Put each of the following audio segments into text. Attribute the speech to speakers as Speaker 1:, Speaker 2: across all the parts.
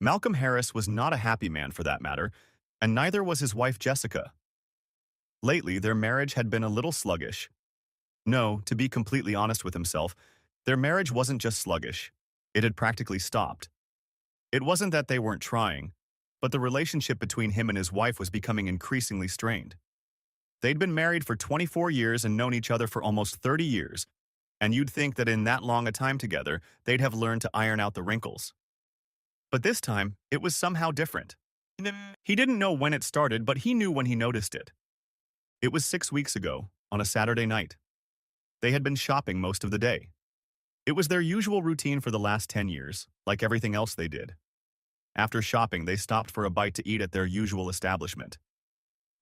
Speaker 1: Malcolm Harris was not a happy man for that matter, and neither was his wife Jessica. Lately, their marriage had been a little sluggish. No, to be completely honest with himself, their marriage wasn't just sluggish. It had practically stopped. It wasn't that they weren't trying, but the relationship between him and his wife was becoming increasingly strained. They'd been married for 24 years and known each other for almost 30 years, and you'd think that in that long a time together, they'd have learned to iron out the wrinkles. But this time, it was somehow different. He didn't know when it started, but he knew when he noticed it. It was 6 weeks ago, on a Saturday night. They had been shopping most of the day. It was their usual routine for the last 10 years, like everything else they did. After shopping, they stopped for a bite to eat at their usual establishment.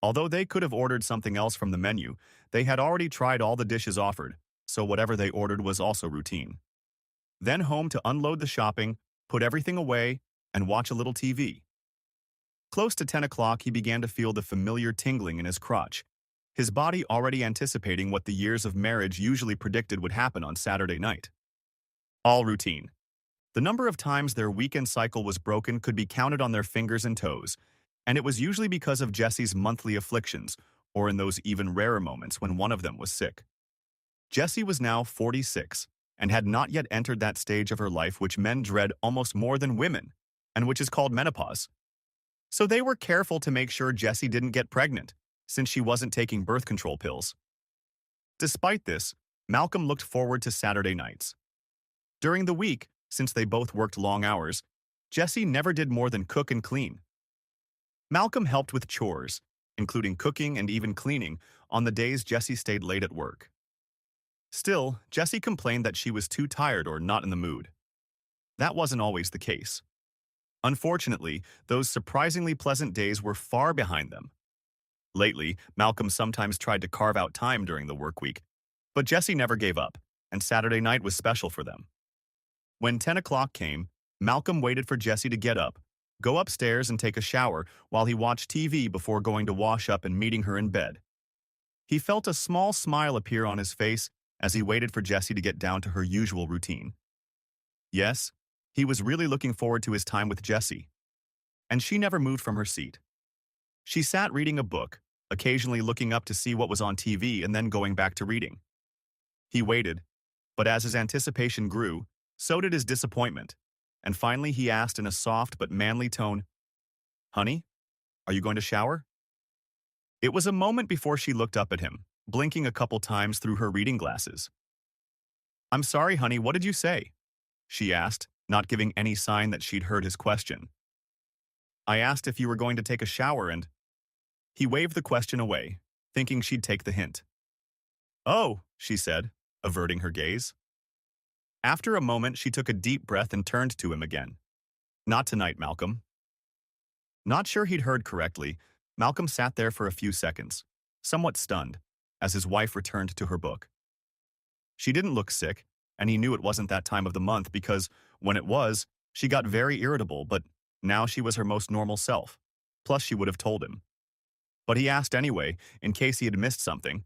Speaker 1: Although they could have ordered something else from the menu, they had already tried all the dishes offered, so whatever they ordered was also routine. Then home to unload the shopping, put everything away, and watch a little TV. Close to 10 o'clock, he began to feel the familiar tingling in his crotch, his body already anticipating what the years of marriage usually predicted would happen on Saturday night. All routine. The number of times their weekend cycle was broken could be counted on their fingers and toes, and it was usually because of Jesse's monthly afflictions, or in those even rarer moments when one of them was sick. Jessie was now 46, and had not yet entered that stage of her life which men dread almost more than women, and which is called menopause. So they were careful to make sure Jessie didn't get pregnant, since she wasn't taking birth control pills. Despite this, Malcolm looked forward to Saturday nights. During the week, since they both worked long hours, Jessie never did more than cook and clean. Malcolm helped with chores, including cooking and even cleaning, on the days Jessie stayed late at work. Still, Jessie complained that she was too tired or not in the mood. That wasn't always the case. Unfortunately, those surprisingly pleasant days were far behind them. Lately, Malcolm sometimes tried to carve out time during the work week, but Jessie never gave up, and Saturday night was special for them. When 10 o'clock came, Malcolm waited for Jessie to get up, go upstairs and take a shower while he watched TV before going to wash up and meeting her in bed. He felt a small smile appear on his face as he waited for Jessie to get down to her usual routine. Yes, he was really looking forward to his time with Jessie. And she never moved from her seat. She sat reading a book, occasionally looking up to see what was on TV and then going back to reading. He waited, but as his anticipation grew, so did his disappointment, and finally he asked in a soft but manly tone, "Honey, are you going to shower?" It was a moment before she looked up at him, blinking a couple times through her reading glasses. "I'm sorry, honey, what did you say?" she asked, not giving any sign that she'd heard his question. "I asked if you were going to take a shower and—" He waved the question away, thinking she'd take the hint. "Oh," she said, averting her gaze. After a moment, she took a deep breath and turned to him again. "Not tonight, Malcolm." Not sure he'd heard correctly, Malcolm sat there for a few seconds, somewhat stunned, as his wife returned to her book. She didn't look sick, and he knew it wasn't that time of the month because, when it was, she got very irritable, but now she was her most normal self. Plus, she would have told him. But he asked anyway, in case he had missed something.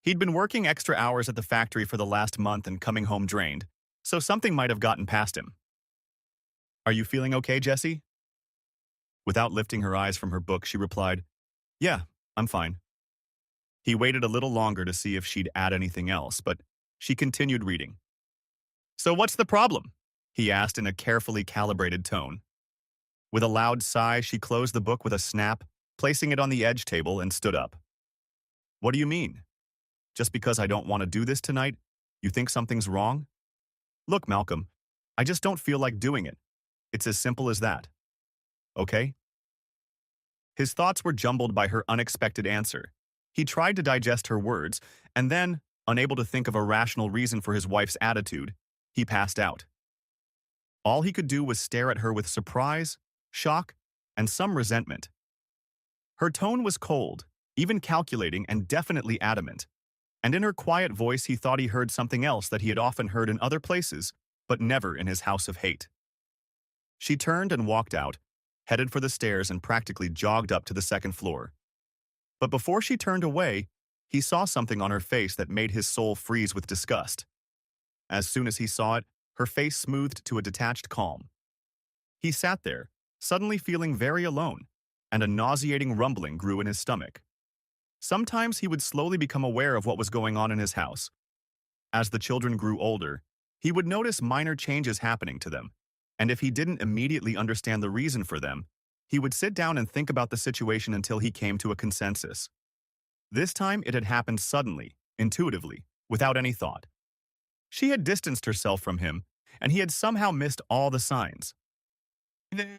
Speaker 1: He'd been working extra hours at the factory for the last month and coming home drained, so something might have gotten past him. "Are you feeling okay, Jessie?" Without lifting her eyes from her book, she replied, "Yeah, I'm fine." He waited a little longer to see if she'd add anything else, but she continued reading. "So what's the problem?" he asked in a carefully calibrated tone. With a loud sigh, she closed the book with a snap, placing it on the edge table, and stood up. "What do you mean? Just because I don't want to do this tonight, you think something's wrong? Look, Malcolm, I just don't feel like doing it. It's as simple as that. Okay?" His thoughts were jumbled by her unexpected answer. He tried to digest her words, and then, unable to think of a rational reason for his wife's attitude, he passed out. All he could do was stare at her with surprise, shock, and some resentment. Her tone was cold, even calculating and definitely adamant, and in her quiet voice he thought he heard something else that he had often heard in other places, but never in his house of hate. She turned and walked out, headed for the stairs and practically jogged up to the second floor. But before she turned away, he saw something on her face that made his soul freeze with disgust. As soon as he saw it, her face smoothed to a detached calm. He sat there, suddenly feeling very alone, and a nauseating rumbling grew in his stomach. Sometimes he would slowly become aware of what was going on in his house. As the children grew older, he would notice minor changes happening to them, and if he didn't immediately understand the reason for them, he would sit down and think about the situation until he came to a consensus. This time it had happened suddenly, intuitively, without any thought. She had distanced herself from him, and he had somehow missed all the signs.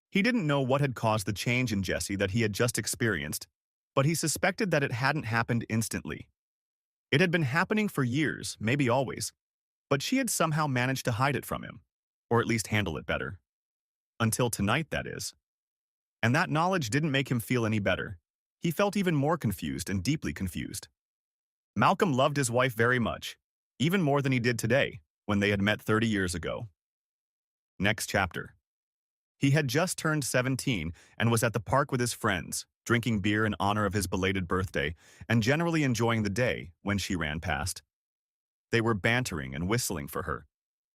Speaker 1: He didn't know what had caused the change in Jessie that he had just experienced, but he suspected that it hadn't happened instantly. It had been happening for years, maybe always, but she had somehow managed to hide it from him, or at least handle it better. Until tonight, that is. And that knowledge didn't make him feel any better. He felt even more confused and deeply confused. Malcolm loved his wife very much, even more than he did today, when they had met 30 years ago. Next chapter. He had just turned 17 and was at the park with his friends, drinking beer in honor of his belated birthday and generally enjoying the day when she ran past. They were bantering and whistling for her,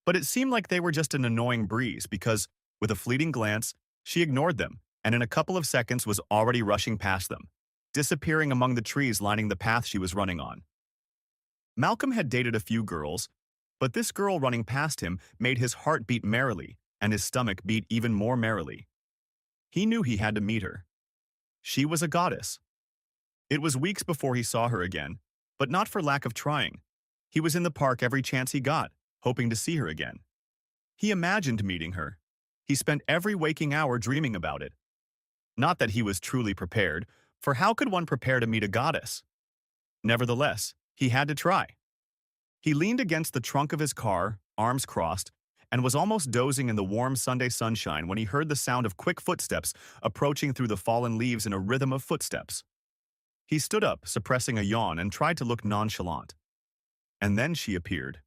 Speaker 1: but it seemed like they were just an annoying breeze because, with a fleeting glance, she ignored them and in a couple of seconds was already rushing past them, disappearing among the trees lining the path she was running on. Malcolm had dated a few girls, but this girl running past him made his heart beat merrily and his stomach beat even more merrily. He knew he had to meet her. She was a goddess. It was weeks before he saw her again, but not for lack of trying. He was in the park every chance he got, hoping to see her again. He imagined meeting her. He spent every waking hour dreaming about it. Not that he was truly prepared, for how could one prepare to meet a goddess? Nevertheless, he had to try. He leaned against the trunk of his car, arms crossed, and was almost dozing in the warm Sunday sunshine when he heard the sound of quick footsteps approaching through the fallen leaves in a rhythm of footsteps. He stood up, suppressing a yawn, and tried to look nonchalant. And then she appeared.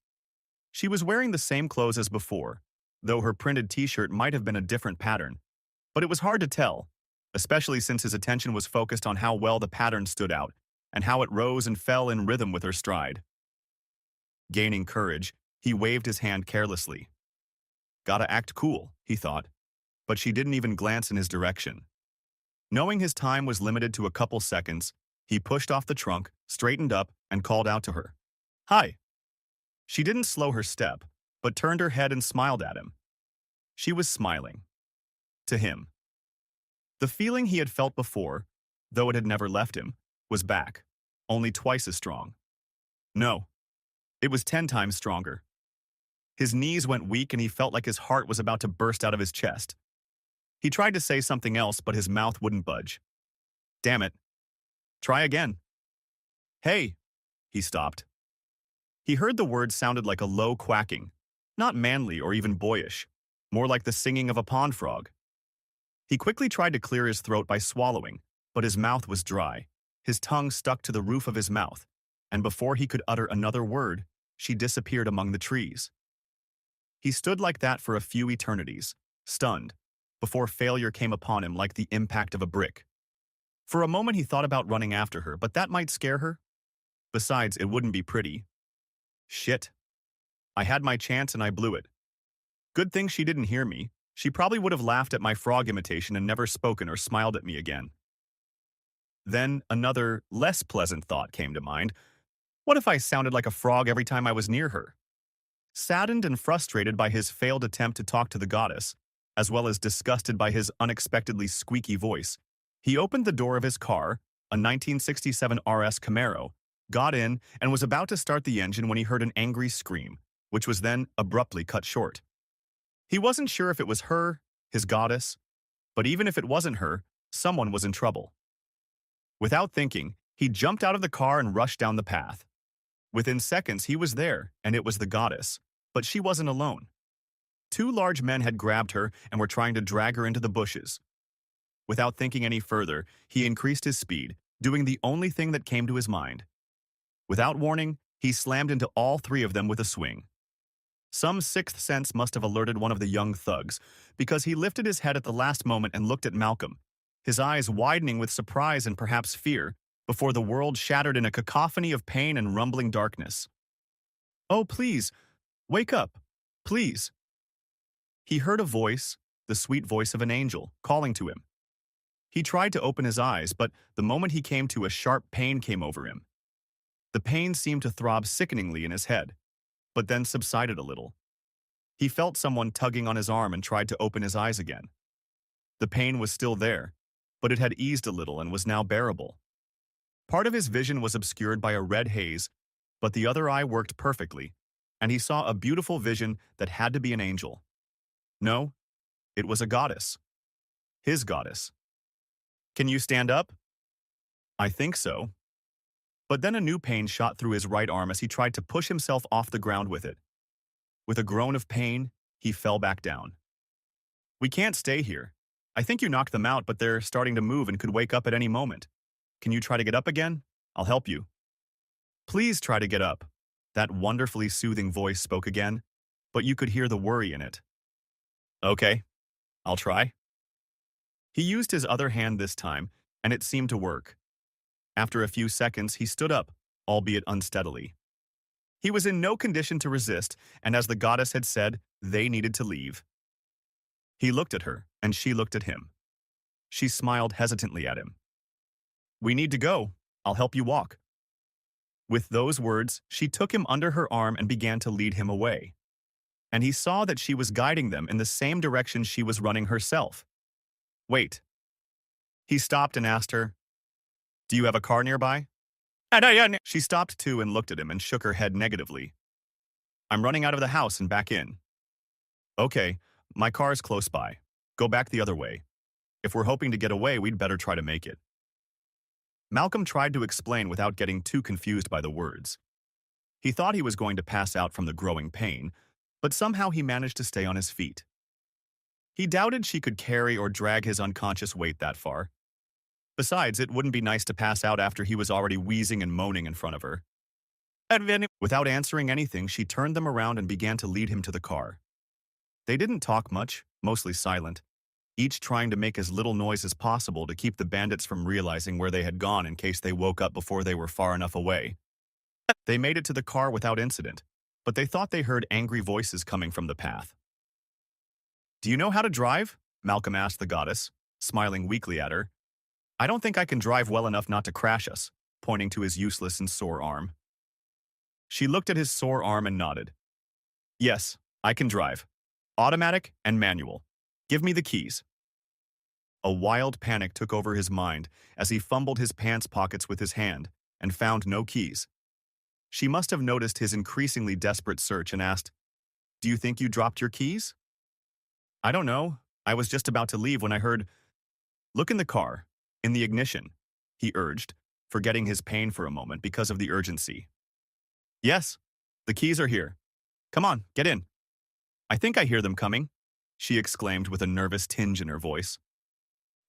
Speaker 1: She was wearing the same clothes as before, though her printed t-shirt might have been a different pattern. But it was hard to tell, especially since his attention was focused on how well the pattern stood out and how it rose and fell in rhythm with her stride. Gaining courage, he waved his hand carelessly. Gotta act cool, he thought, but she didn't even glance in his direction. Knowing his time was limited to a couple seconds, he pushed off the trunk, straightened up, and called out to her. Hi. She didn't slow her step, but turned her head and smiled at him. She was smiling. To him. The feeling he had felt before, though it had never left him, was back, only twice as strong. No, it was 10 times stronger. His knees went weak and he felt like his heart was about to burst out of his chest. He tried to say something else, but his mouth wouldn't budge. Damn it. Try again. Hey, he stopped. He heard the words sounded like a low quacking, not manly or even boyish, more like the singing of a pond frog. He quickly tried to clear his throat by swallowing, but his mouth was dry. His tongue stuck to the roof of his mouth, and before he could utter another word, she disappeared among the trees. He stood like that for a few eternities, stunned, before failure came upon him like the impact of a brick. For a moment he thought about running after her, but that might scare her. Besides, it wouldn't be pretty. Shit. I had my chance and I blew it. Good thing she didn't hear me. She probably would have laughed at my frog imitation and never spoken or smiled at me again. Then another, less pleasant thought came to mind. What if I sounded like a frog every time I was near her? Saddened and frustrated by his failed attempt to talk to the goddess, as well as disgusted by his unexpectedly squeaky voice, he opened the door of his car, a 1967 RS Camaro, got in, and was about to start the engine when he heard an angry scream, which was then abruptly cut short. He wasn't sure if it was her, his goddess, but even if it wasn't her, someone was in trouble. Without thinking, he jumped out of the car and rushed down the path. Within seconds, he was there, and it was the goddess, but she wasn't alone. Two large men had grabbed her and were trying to drag her into the bushes. Without thinking any further, he increased his speed, doing the only thing that came to his mind. Without warning, he slammed into all three of them with a swing. Some sixth sense must have alerted one of the young thugs, because he lifted his head at the last moment and looked at Malcolm, his eyes widening with surprise and perhaps fear, before the world shattered in a cacophony of pain and rumbling darkness. Oh, please, wake up, please. He heard a voice, the sweet voice of an angel, calling to him. He tried to open his eyes, but the moment he came to, a sharp pain came over him. The pain seemed to throb sickeningly in his head, but then subsided a little. He felt someone tugging on his arm and tried to open his eyes again. The pain was still there, but it had eased a little and was now bearable. Part of his vision was obscured by a red haze, but the other eye worked perfectly, and he saw a beautiful vision that had to be an angel. No, it was a goddess. His goddess. Can you stand up? I think so. But then a new pain shot through his right arm as he tried to push himself off the ground with it. With a groan of pain, he fell back down. We can't stay here. I think you knocked them out, but they're starting to move and could wake up at any moment. Can you try to get up again? I'll help you. Please try to get up. That wonderfully soothing voice spoke again, but you could hear the worry in it. Okay, I'll try. He used his other hand this time, and it seemed to work. After a few seconds, he stood up, albeit unsteadily. He was in no condition to resist, and as the goddess had said, they needed to leave. He looked at her, and she looked at him. She smiled hesitantly at him. We need to go. I'll help you walk. With those words, she took him under her arm and began to lead him away. And he saw that she was guiding them in the same direction she was running herself. Wait. He stopped and asked her, Do you have a car nearby? She stopped too and looked at him and shook her head negatively. I'm running out of the house and back in. Okay, my car's close by. Go back the other way. If we're hoping to get away, we'd better try to make it. Malcolm tried to explain without getting too confused by the words. He thought he was going to pass out from the growing pain, but somehow he managed to stay on his feet. He doubted she could carry or drag his unconscious weight that far. Besides, it wouldn't be nice to pass out after he was already wheezing and moaning in front of her. Without answering anything, she turned them around and began to lead him to the car. They didn't talk much, mostly silent, each trying to make as little noise as possible to keep the bandits from realizing where they had gone in case they woke up before they were far enough away. They made it to the car without incident, but they thought they heard angry voices coming from the path. Do you know how to drive? Malcolm asked the goddess, smiling weakly at her. I don't think I can drive well enough not to crash us, pointing to his useless and sore arm. She looked at his sore arm and nodded. Yes, I can drive. Automatic and manual. Give me the keys. A wild panic took over his mind as he fumbled his pants pockets with his hand and found no keys. She must have noticed his increasingly desperate search and asked, Do you think you dropped your keys? I don't know. I was just about to leave when I heard, Look in the car, in the ignition, he urged, forgetting his pain for a moment because of the urgency. Yes, the keys are here. Come on, get in. I think I hear them coming, she exclaimed with a nervous tinge in her voice.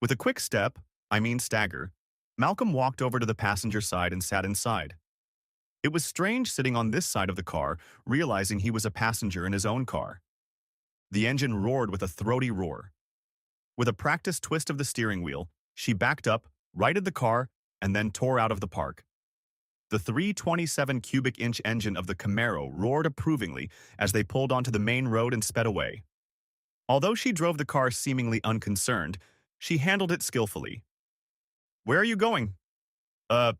Speaker 1: With a quick stagger, Malcolm walked over to the passenger side and sat inside. It was strange sitting on this side of the car, realizing he was a passenger in his own car. The engine roared with a throaty roar. With a practiced twist of the steering wheel, she backed up, righted the car, and then tore out of the park. The 327 cubic inch engine of the Camaro roared approvingly as they pulled onto the main road and sped away. Although she drove the car seemingly unconcerned, she handled it skillfully. Where are you going? I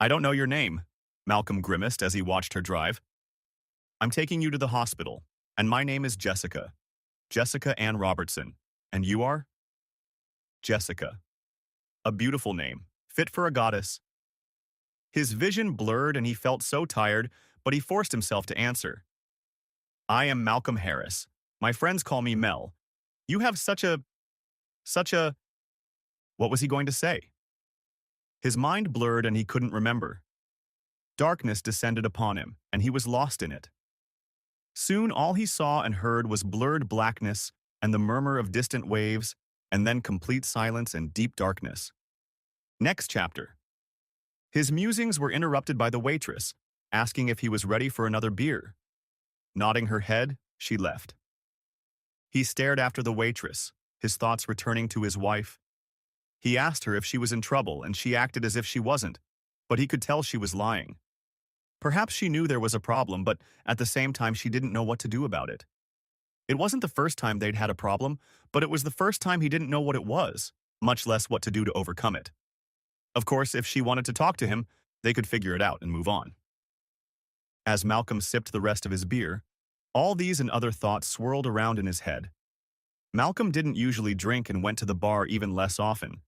Speaker 1: don't know your name, Malcolm grimaced as he watched her drive. I'm taking you to the hospital, and my name is Jessica. Jessica Ann Robertson. And you are? Jessica. A beautiful name, fit for a goddess. His vision blurred and he felt so tired, but he forced himself to answer. I am Malcolm Harris. My friends call me Mel. You have such a... What was he going to say? His mind blurred and he couldn't remember. Darkness descended upon him, and he was lost in it. Soon all he saw and heard was blurred blackness and the murmur of distant waves, and then complete silence and deep darkness. Next chapter. His musings were interrupted by the waitress, asking if he was ready for another beer. Nodding her head, she left. He stared after the waitress, his thoughts returning to his wife. He asked her if she was in trouble, and she acted as if she wasn't, but he could tell she was lying. Perhaps she knew there was a problem, but at the same time she didn't know what to do about it. It wasn't the first time they'd had a problem, but it was the first time he didn't know what it was, much less what to do to overcome it. Of course, if she wanted to talk to him, they could figure it out and move on. As Malcolm sipped the rest of his beer, all these and other thoughts swirled around in his head. Malcolm didn't usually drink and went to the bar even less often,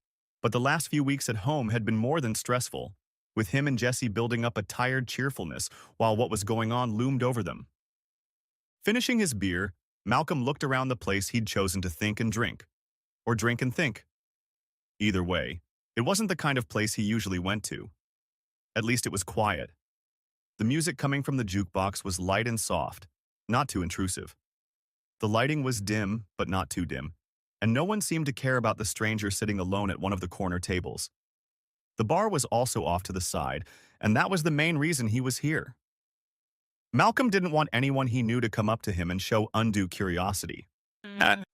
Speaker 1: but the last few weeks at home had been more than stressful, with him and Jesse building up a tired cheerfulness while what was going on loomed over them. Finishing his beer, Malcolm looked around the place he'd chosen to think and drink, or drink and think. Either way, it wasn't the kind of place he usually went to. At least it was quiet. The music coming from the jukebox was light and soft, not too intrusive. The lighting was dim, but not too dim, and no one seemed to care about the stranger sitting alone at one of the corner tables. The bar was also off to the side, and that was the main reason he was here. Malcolm didn't want anyone he knew to come up to him and show undue curiosity.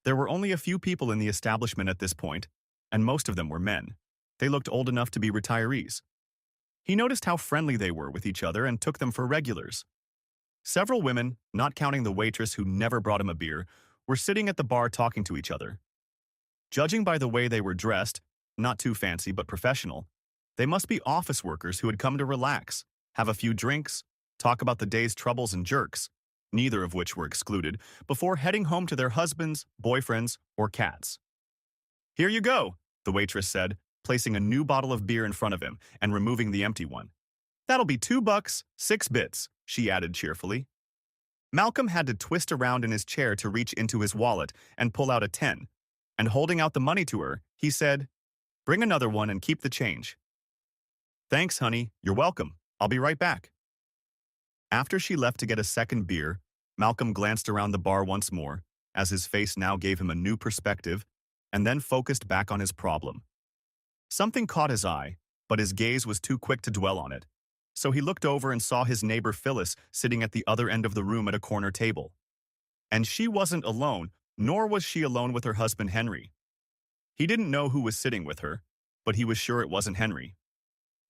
Speaker 1: There were only a few people in the establishment at this point, and most of them were men. They looked old enough to be retirees. He noticed how friendly they were with each other and took them for regulars. Several women, not counting the waitress who never brought him a beer, were sitting at the bar talking to each other. Judging by the way they were dressed, not too fancy but professional, they must be office workers who had come to relax, have a few drinks, talk about the day's troubles and jerks, neither of which were excluded, before heading home to their husbands, boyfriends, or cats. "Here you go," the waitress said, placing a new bottle of beer in front of him and removing the empty one. "That'll be $2, 6 bits, she added cheerfully. Malcolm had to twist around in his chair to reach into his wallet and pull out a 10, and holding out the money to her, he said, "Bring another one and keep the change." "Thanks, honey, you're welcome. I'll be right back." After she left to get a second beer, Malcolm glanced around the bar once more, as his face now gave him a new perspective, and then focused back on his problem. Something caught his eye, but his gaze was too quick to dwell on it, so he looked over and saw his neighbor Phyllis sitting at the other end of the room at a corner table. And she wasn't alone, nor was she alone with her husband Henry. He didn't know who was sitting with her, but he was sure it wasn't Henry.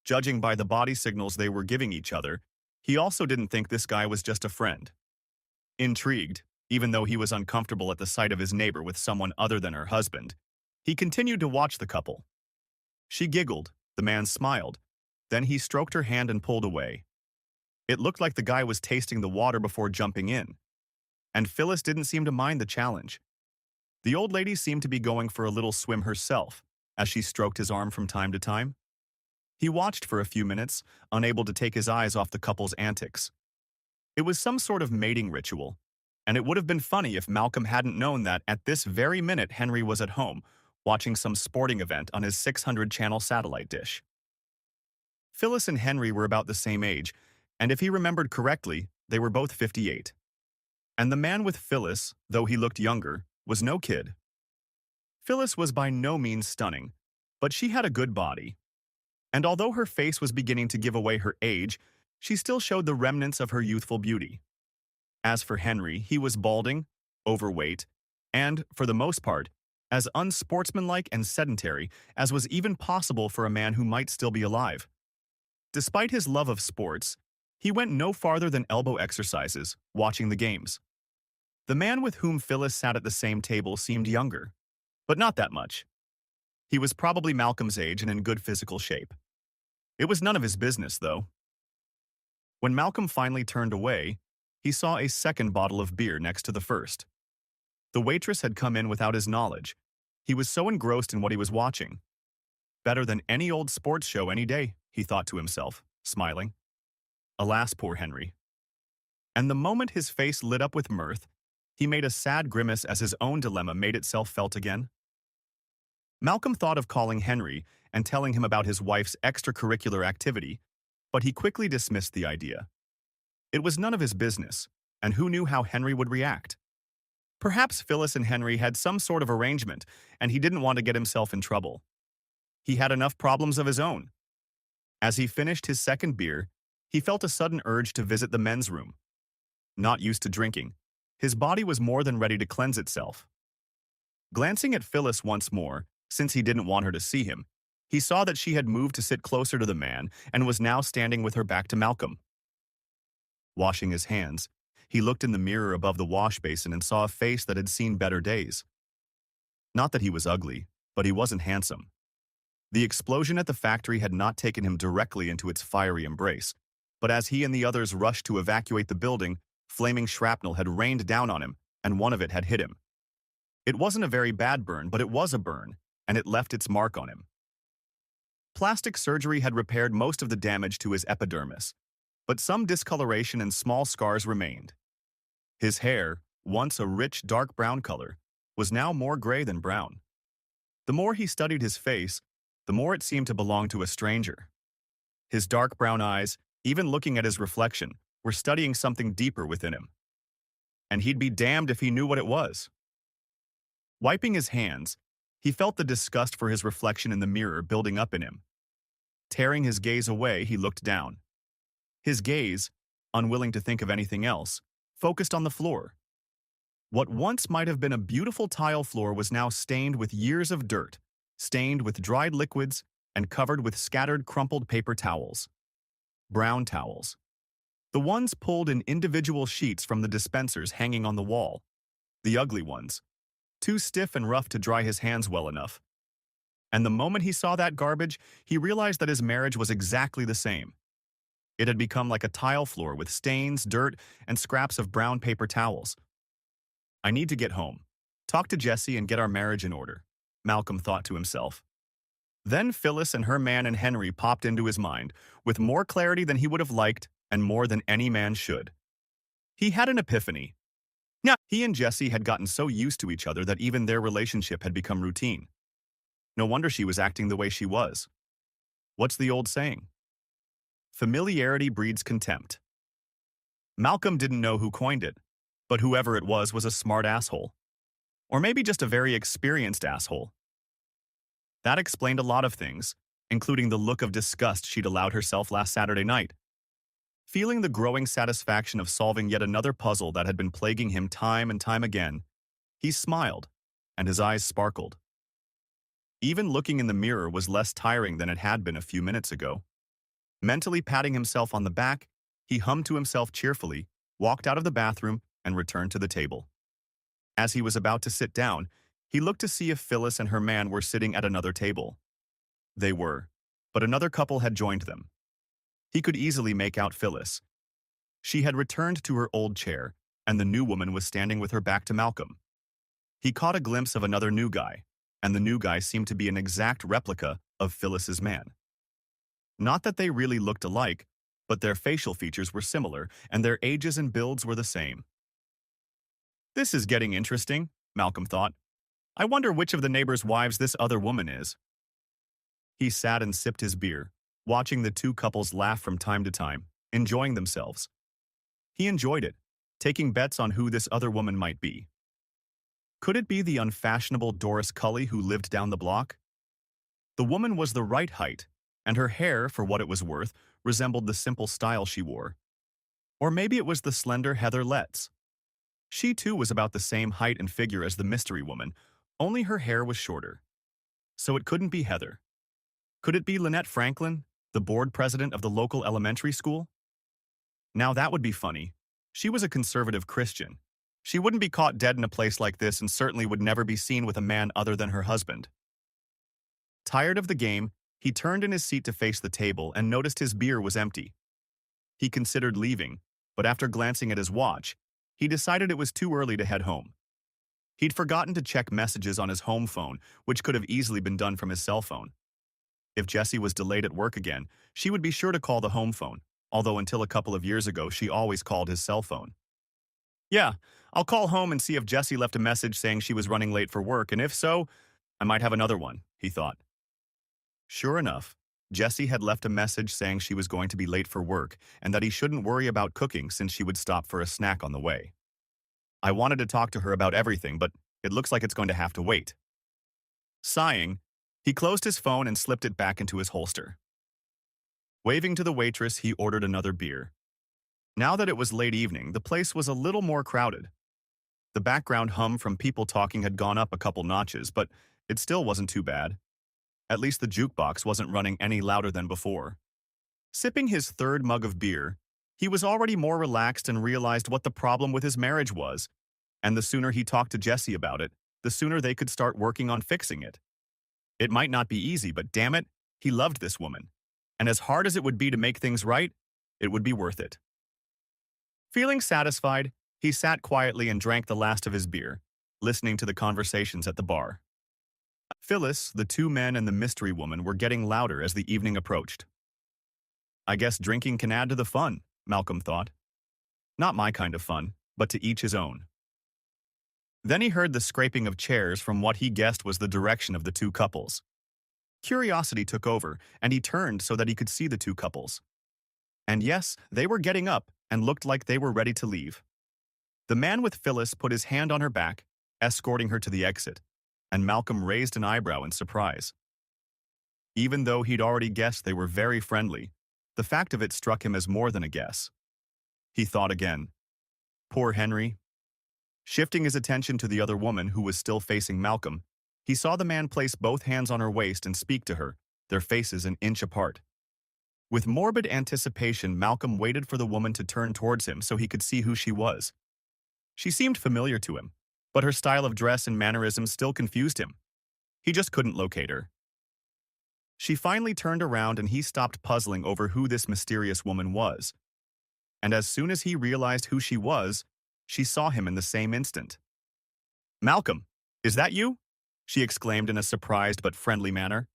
Speaker 1: Judging by the body signals they were giving each other, he also didn't think this guy was just a friend. Intrigued, even though he was uncomfortable at the sight of his neighbor with someone other than her husband, he continued to watch the couple. She giggled, the man smiled, then he stroked her hand and pulled away. It looked like the guy was tasting the water before jumping in, and Phyllis didn't seem to mind the challenge. The old lady seemed to be going for a little swim herself, as she stroked his arm from time to time. He watched for a few minutes, unable to take his eyes off the couple's antics. It was some sort of mating ritual, and it would have been funny if Malcolm hadn't known that at this very minute Henry was at home, watching some sporting event on his 600-channel satellite dish. Phyllis and Henry were about the same age, and if he remembered correctly, they were both 58. And the man with Phyllis, though he looked younger, was no kid. Phyllis was by no means stunning, but she had a good body. And although her face was beginning to give away her age, she still showed the remnants of her youthful beauty. As for Henry, he was balding, overweight, and, for the most part, as unsportsmanlike and sedentary as was even possible for a man who might still be alive. Despite his love of sports, he went no farther than elbow exercises, watching the games. The man with whom Phyllis sat at the same table seemed younger, but not that much. He was probably Malcolm's age and in good physical shape. It was none of his business, though. When Malcolm finally turned away, he saw a second bottle of beer next to the first. The waitress had come in without his knowledge. He was so engrossed in what he was watching. Better than any old sports show any day, he thought to himself, smiling. Alas, poor Henry. And the moment his face lit up with mirth, he made a sad grimace as his own dilemma made itself felt again. Malcolm thought of calling Henry and telling him about his wife's extracurricular activity, but he quickly dismissed the idea. It was none of his business, and who knew how Henry would react? Perhaps Phyllis and Henry had some sort of arrangement, and he didn't want to get himself in trouble. He had enough problems of his own. As he finished his second beer, he felt a sudden urge to visit the men's room. Not used to drinking, his body was more than ready to cleanse itself. Glancing at Phyllis once more, since he didn't want her to see him, he saw that she had moved to sit closer to the man and was now standing with her back to Malcolm. Washing his hands, He looked in the mirror above the wash basin and saw a face that had seen better days. Not that he was ugly, but he wasn't handsome. The explosion at the factory had not taken him directly into its fiery embrace, but as he and the others rushed to evacuate the building, flaming shrapnel had rained down on him, and one of it had hit him. It wasn't a very bad burn, but it was a burn, and it left its mark on him. Plastic surgery had repaired most of the damage to his epidermis, but some discoloration and small scars remained. His hair, once a rich dark brown color, was now more gray than brown. The more he studied his face, the more it seemed to belong to a stranger. His dark brown eyes, even looking at his reflection, were studying something deeper within him. And he'd be damned if he knew what it was. Wiping his hands, he felt the disgust for his reflection in the mirror building up in him. Tearing his gaze away, he looked down. His gaze, unwilling to think of anything else, focused on the floor. What once might have been a beautiful tile floor was now stained with years of dirt, stained with dried liquids, and covered with scattered crumpled paper towels. Brown towels. The ones pulled in individual sheets from the dispensers hanging on the wall. The ugly ones. Too stiff and rough to dry his hands well enough. And the moment he saw that garbage, he realized that his marriage was exactly the same. It had become like a tile floor with stains, dirt, and scraps of brown paper towels. I need to get home, talk to Jessie and get our marriage in order, Malcolm thought to himself. Then Phyllis and her man and Henry popped into his mind, with more clarity than he would have liked and more than any man should. He had an epiphany. Now, he and Jessie had gotten so used to each other that even their relationship had become routine. No wonder she was acting the way she was. What's the old saying? Familiarity breeds contempt. Malcolm didn't know who coined it, but whoever it was a smart asshole. Or maybe just a very experienced asshole. That explained a lot of things, including the look of disgust she'd allowed herself last Saturday night. Feeling the growing satisfaction of solving yet another puzzle that had been plaguing him time and time again, he smiled, and his eyes sparkled. Even looking in the mirror was less tiring than it had been a few minutes ago. Mentally patting himself on the back, he hummed to himself cheerfully, walked out of the bathroom, and returned to the table. As he was about to sit down, he looked to see if Phyllis and her man were sitting at another table. They were, but another couple had joined them. He could easily make out Phyllis. She had returned to her old chair, and the new woman was standing with her back to Malcolm. He caught a glimpse of another new guy, and the new guy seemed to be an exact replica of Phyllis's man. Not that they really looked alike, but their facial features were similar, and their ages and builds were the same. This is getting interesting, Malcolm thought. I wonder which of the neighbors' wives this other woman is. He sat and sipped his beer, watching the two couples laugh from time to time, enjoying themselves. He enjoyed it, taking bets on who this other woman might be. Could it be the unfashionable Doris Cully who lived down the block? The woman was the right height, and her hair, for what it was worth, resembled the simple style she wore. Or maybe it was the slender Heather Letts. She too was about the same height and figure as the mystery woman, only her hair was shorter. So it couldn't be Heather. Could it be Lynette Franklin, the board president of the local elementary school? Now that would be funny. She was a conservative Christian. She wouldn't be caught dead in a place like this and certainly would never be seen with a man other than her husband. Tired of the game, he turned in his seat to face the table and noticed his beer was empty. He considered leaving, but after glancing at his watch, he decided it was too early to head home. He'd forgotten to check messages on his home phone, which could have easily been done from his cell phone. If Jessie was delayed at work again, she would be sure to call the home phone, although until a couple of years ago she always called his cell phone. Yeah, I'll call home and see if Jessie left a message saying she was running late for work, and if so, I might have another one, he thought. Sure enough, Jessie had left a message saying she was going to be late for work and that he shouldn't worry about cooking since she would stop for a snack on the way. I wanted to talk to her about everything, but it looks like it's going to have to wait. Sighing, he closed his phone and slipped it back into his holster. Waving to the waitress, he ordered another beer. Now that it was late evening, the place was a little more crowded. The background hum from people talking had gone up a couple notches, but it still wasn't too bad. At least the jukebox wasn't running any louder than before. Sipping his third mug of beer, He was already more relaxed and realized what the problem with his marriage was, and the sooner he talked to Jesse about it, the sooner they could start working on fixing it. It might not be easy, but damn it, he loved this woman. And as hard as it would be to make things right, it would be worth it. Feeling satisfied, he sat quietly and drank the last of his beer, listening to the conversations at the bar. Phyllis, the two men, and the mystery woman were getting louder as the evening approached. I guess drinking can add to the fun, Malcolm thought. Not my kind of fun, but to each his own. Then he heard the scraping of chairs from what he guessed was the direction of the two couples. Curiosity took over, and he turned so that he could see the two couples. And yes, they were getting up and looked like they were ready to leave. The man with Phyllis put his hand on her back, escorting her to the exit, and Malcolm raised an eyebrow in surprise. Even though he'd already guessed they were very friendly, the fact of it struck him as more than a guess. He thought again. Poor Henry. Shifting his attention to the other woman who was still facing Malcolm, he saw the man place both hands on her waist and speak to her, their faces an inch apart. With morbid anticipation, Malcolm waited for the woman to turn towards him so he could see who she was. She seemed familiar to him, but her style of dress and mannerisms still confused him. He just couldn't locate her. She finally turned around and he stopped puzzling over who this mysterious woman was. And as soon as he realized who she was, she saw him in the same instant. Malcolm, is that you? She exclaimed in a surprised but friendly manner.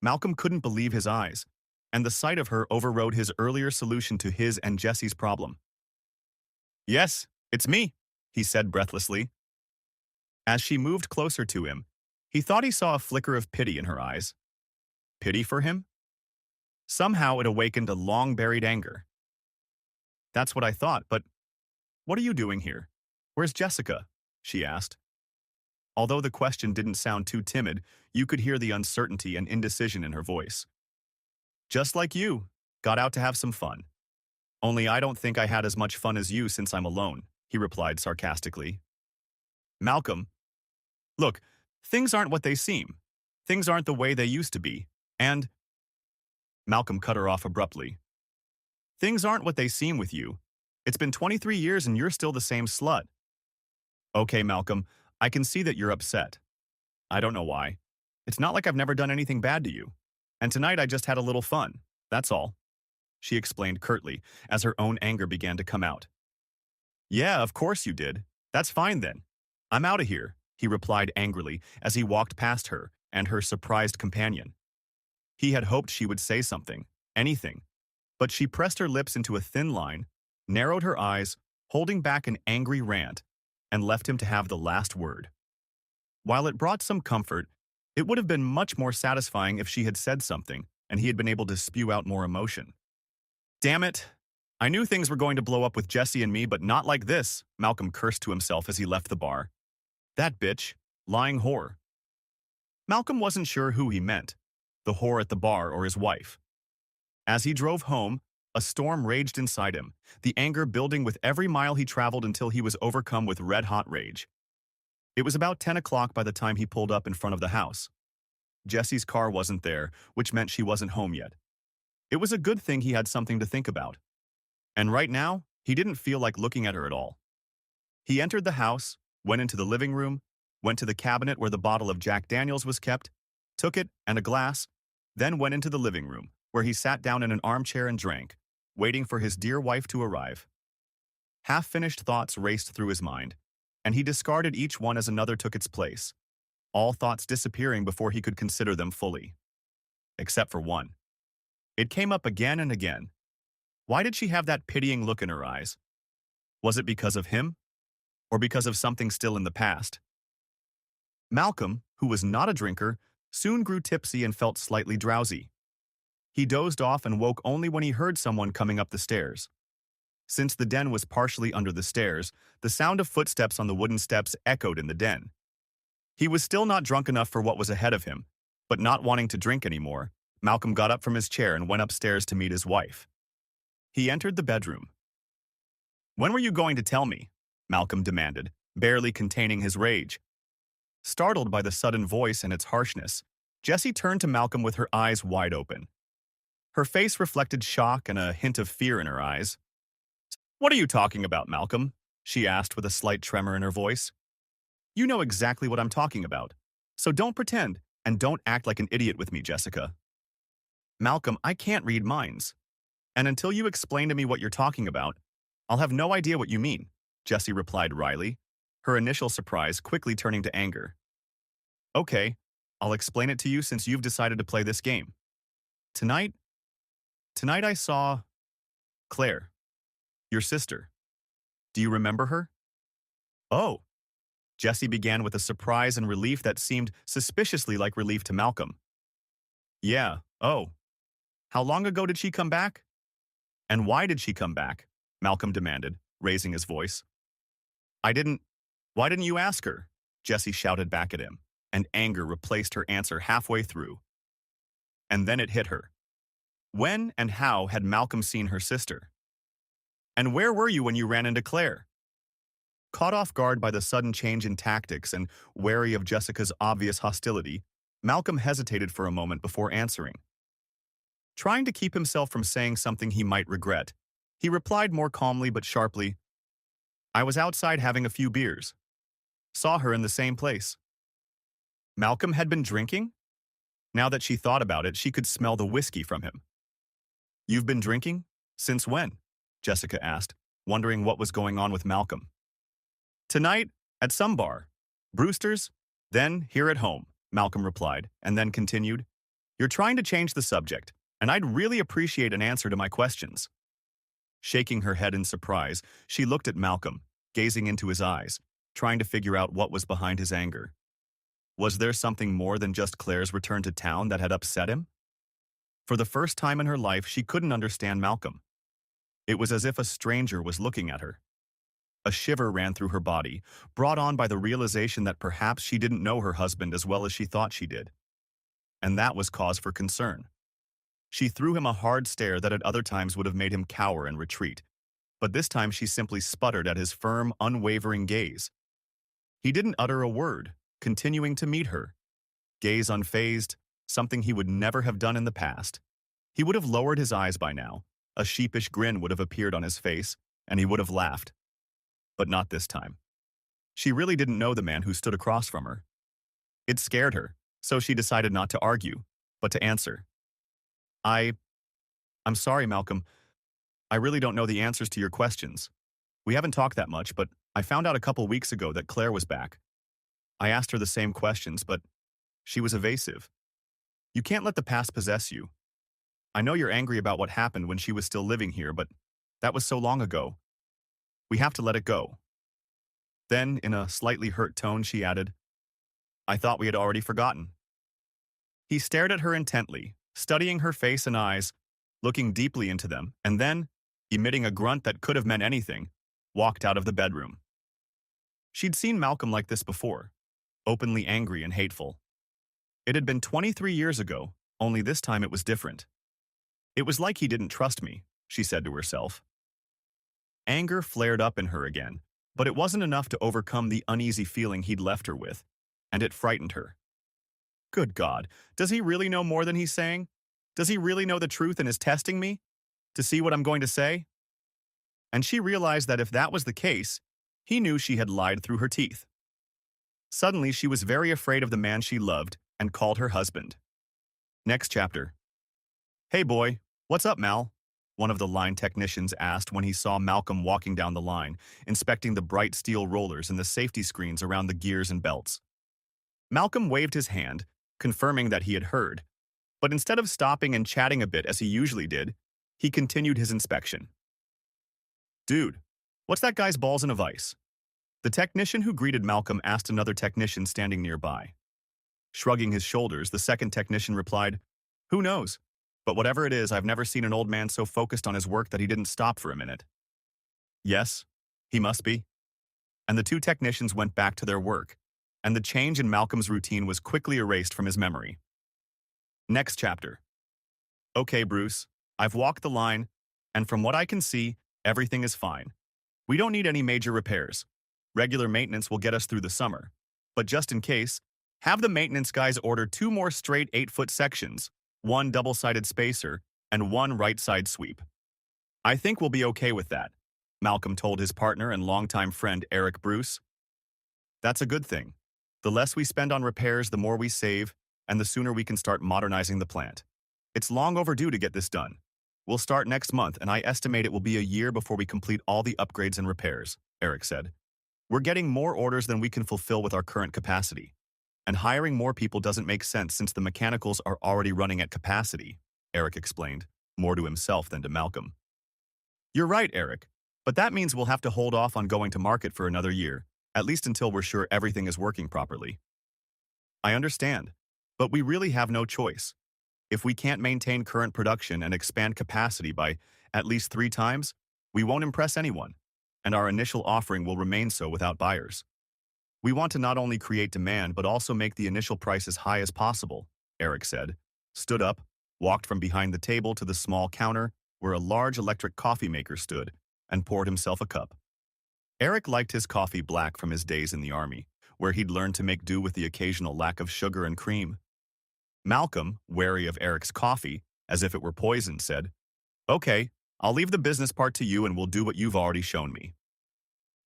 Speaker 1: Malcolm couldn't believe his eyes, and the sight of her overrode his earlier solution to his and Jesse's problem. Yes, it's me, he said breathlessly. As she moved closer to him, he thought he saw a flicker of pity in her eyes. Pity for him? Somehow it awakened a long-buried anger. That's what I thought, but what are you doing here? Where's Jessica? She asked. Although the question didn't sound too timid, you could hear the uncertainty and indecision in her voice. Just like you, got out to have some fun. Only I don't think I had as much fun as you since I'm alone, he replied sarcastically. Malcolm, look, things aren't what they seem. Things aren't the way they used to be, and… Malcolm cut her off abruptly. Things aren't what they seem with you. It's been 23 years and you're still the same slut. Okay, Malcolm, I can see that you're upset. I don't know why. It's not like I've never done anything bad to you. And tonight I just had a little fun, that's all. She explained curtly, as her own anger began to come out. Yeah, of course you did. That's fine then. I'm out of here, he replied angrily as he walked past her and her surprised companion. He had hoped she would say something, anything, but she pressed her lips into a thin line, narrowed her eyes, holding back an angry rant, and left him to have the last word. While it brought some comfort, it would have been much more satisfying if she had said something and he had been able to spew out more emotion. Damn it! I knew things were going to blow up with Jesse and me, but not like this, Malcolm cursed to himself as he left the bar. That bitch, lying whore. Malcolm wasn't sure who he meant, the whore at the bar or his wife. As he drove home, a storm raged inside him, the anger building with every mile he traveled until he was overcome with red-hot rage. It was about 10 o'clock by the time he pulled up in front of the house. Jesse's car wasn't there, which meant she wasn't home yet. It was a good thing he had something to think about. And right now, he didn't feel like looking at her at all. He entered the house, went into the living room, went to the cabinet where the bottle of Jack Daniels was kept, took it and a glass, then went into the living room, where he sat down in an armchair and drank, waiting for his dear wife to arrive. Half-finished thoughts raced through his mind, and he discarded each one as another took its place, all thoughts disappearing before he could consider them fully. Except for one. It came up again and again. Why did she have that pitying look in her eyes? Was it because of him? Or because of something still in the past? Malcolm, who was not a drinker, soon grew tipsy and felt slightly drowsy. He dozed off and woke only when he heard someone coming up the stairs. Since the den was partially under the stairs, the sound of footsteps on the wooden steps echoed in the den. He was still not drunk enough for what was ahead of him, but not wanting to drink anymore, Malcolm got up from his chair and went upstairs to meet his wife. He entered the bedroom. "When were you going to tell me?" Malcolm demanded, barely containing his rage. Startled by the sudden voice and its harshness, Jessie turned to Malcolm with her eyes wide open. Her face reflected shock and a hint of fear in her eyes. "What are you talking about, Malcolm?" she asked with a slight tremor in her voice. "You know exactly what I'm talking about. So don't pretend, and don't act like an idiot with me, Jessica." "Malcolm, I can't read minds. And until you explain to me what you're talking about, I'll have no idea what you mean," Jessie replied wryly, her initial surprise quickly turning to anger. "Okay, I'll explain it to you since you've decided to play this game. Tonight, tonight I saw Claire, your sister. Do you remember her?" "Oh," Jessie began with a surprise and relief that seemed suspiciously like relief to Malcolm. "Yeah, oh. How long ago did she come back?" "And why did she come back?" Malcolm demanded, raising his voice. "I didn't. Why didn't you ask her?" Jessie shouted back at him, and anger replaced her answer halfway through. And then it hit her. When and how had Malcolm seen her sister? And where were you when you ran into Claire? Caught off guard by the sudden change in tactics and wary of Jessica's obvious hostility, Malcolm hesitated for a moment before answering. Trying to keep himself from saying something he might regret, he replied more calmly but sharply, "I was outside having a few beers. Saw her in the same place." Malcolm had been drinking? Now that she thought about it, she could smell the whiskey from him. "You've been drinking? Since when?" Jessica asked, wondering what was going on with Malcolm. "Tonight, at some bar. Brewster's, then here at home," Malcolm replied, and then continued, "You're trying to change the subject, and I'd really appreciate an answer to my questions." Shaking her head in surprise, she looked at Malcolm, gazing into his eyes, trying to figure out what was behind his anger. Was there something more than just Claire's return to town that had upset him? For the first time in her life, she couldn't understand Malcolm. It was as if a stranger was looking at her. A shiver ran through her body, brought on by the realization that perhaps she didn't know her husband as well as she thought she did. And that was cause for concern. She threw him a hard stare that at other times would have made him cower and retreat, but this time she simply sputtered at his firm, unwavering gaze. He didn't utter a word, continuing to meet her, gaze unfazed, something he would never have done in the past. He would have lowered his eyes by now, a sheepish grin would have appeared on his face, and he would have laughed. But not this time. She really didn't know the man who stood across from her. It scared her, so she decided not to argue, but to answer. I'm sorry, Malcolm. I really don't know the answers to your questions. We haven't talked that much, but I found out a couple weeks ago that Claire was back. I asked her the same questions, but she was evasive. You can't let the past possess you. I know you're angry about what happened when she was still living here, but that was so long ago. We have to let it go." Then, in a slightly hurt tone, she added, "I thought we had already forgotten." He stared at her intently, studying her face and eyes, looking deeply into them, and then, emitting a grunt that could have meant anything, walked out of the bedroom. She'd seen Malcolm like this before, openly angry and hateful. It had been 23 years ago, only this time it was different. "It was like he didn't trust me," she said to herself. Anger flared up in her again, but it wasn't enough to overcome the uneasy feeling he'd left her with, and it frightened her. Good God, does he really know more than he's saying? Does he really know the truth and is testing me to see what I'm going to say? And she realized that if that was the case, he knew she had lied through her teeth. Suddenly, she was very afraid of the man she loved and called her husband. Next chapter. "Hey boy, what's up, Mal?" one of the line technicians asked when he saw Malcolm walking down the line, inspecting the bright steel rollers and the safety screens around the gears and belts. Malcolm waved his hand, confirming that he had heard, but instead of stopping and chatting a bit as he usually did, he continued his inspection. "Dude, what's that guy's balls in a vice?" The technician who greeted Malcolm asked another technician standing nearby. Shrugging his shoulders, the second technician replied, "Who knows? But whatever it is, I've never seen an old man so focused on his work that he didn't stop for a minute." Yes, he must be. And the two technicians went back to their work, and the change in Malcolm's routine was quickly erased from his memory. Next chapter. "Okay, Bruce, I've walked the line, and from what I can see, everything is fine. We don't need any major repairs. Regular maintenance will get us through the summer. But just in case, have the maintenance guys order 2 more straight 8-foot sections, 1 double-sided spacer, and one right-side sweep. I think we'll be okay with that, Malcolm told his partner and longtime friend Eric Bruce. That's a good thing. The less we spend on repairs, the more we save, and the sooner we can start modernizing the plant. It's long overdue to get this done. We'll start next month, and I estimate it will be a year before we complete all the upgrades and repairs, Eric said. We're getting more orders than we can fulfill with our current capacity. And hiring more people doesn't make sense since the mechanicals are already running at capacity, Eric explained, more to himself than to Malcolm. You're right, Eric, but that means we'll have to hold off on going to market for another year, at least until we're sure everything is working properly. I understand, but we really have no choice. If we can't maintain current production and expand capacity by at least 3 times, we won't impress anyone, and our initial offering will remain so without buyers. We want to not only create demand but also make the initial price as high as possible, Eric said, stood up, walked from behind the table to the small counter where a large electric coffee maker stood, and poured himself a cup. Eric liked his coffee black from his days in the army, where he'd learned to make do with the occasional lack of sugar and cream. Malcolm, wary of Eric's coffee, as if it were poison, said, "Okay, I'll leave the business part to you and we'll do what you've already shown me."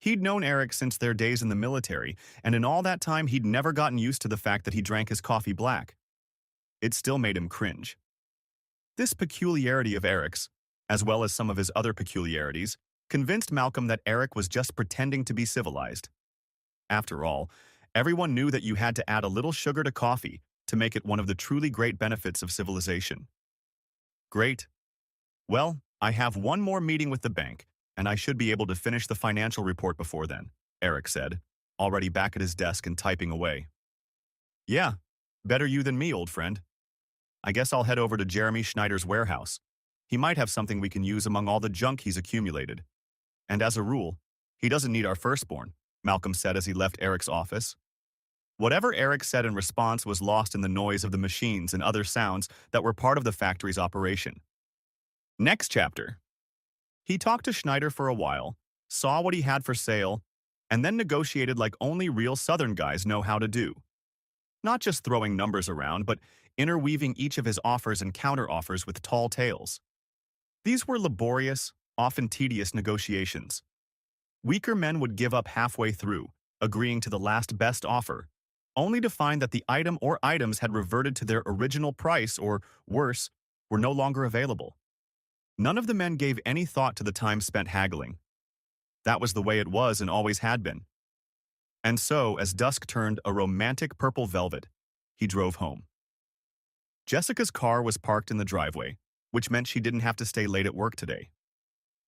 Speaker 1: He'd known Eric since their days in the military, and in all that time he'd never gotten used to the fact that he drank his coffee black. It still made him cringe. This peculiarity of Eric's, as well as some of his other peculiarities, convinced Malcolm that Eric was just pretending to be civilized. After all, everyone knew that you had to add a little sugar to coffee to make it one of the truly great benefits of civilization. Great. Well, I have one more meeting with the bank, and I should be able to finish the financial report before then, Eric said, already back at his desk and typing away. Yeah, better you than me, old friend. I guess I'll head over to Jeremy Schneider's warehouse. He might have something we can use among all the junk he's accumulated. And as a rule, he doesn't need our firstborn, Malcolm said as he left Eric's office. Whatever Eric said in response was lost in the noise of the machines and other sounds that were part of the factory's operation. Next chapter. He talked to Schneider for a while, saw what he had for sale, and then negotiated like only real Southern guys know how to do. Not just throwing numbers around, but interweaving each of his offers and counter-offers with tall tales. These were laborious, often tedious negotiations. Weaker men would give up halfway through, agreeing to the last best offer, only to find that the item or items had reverted to their original price or, worse, were no longer available. None of the men gave any thought to the time spent haggling. That was the way it was and always had been. And so, as dusk turned a romantic purple velvet, he drove home. Jessica's car was parked in the driveway, which meant she didn't have to stay late at work today.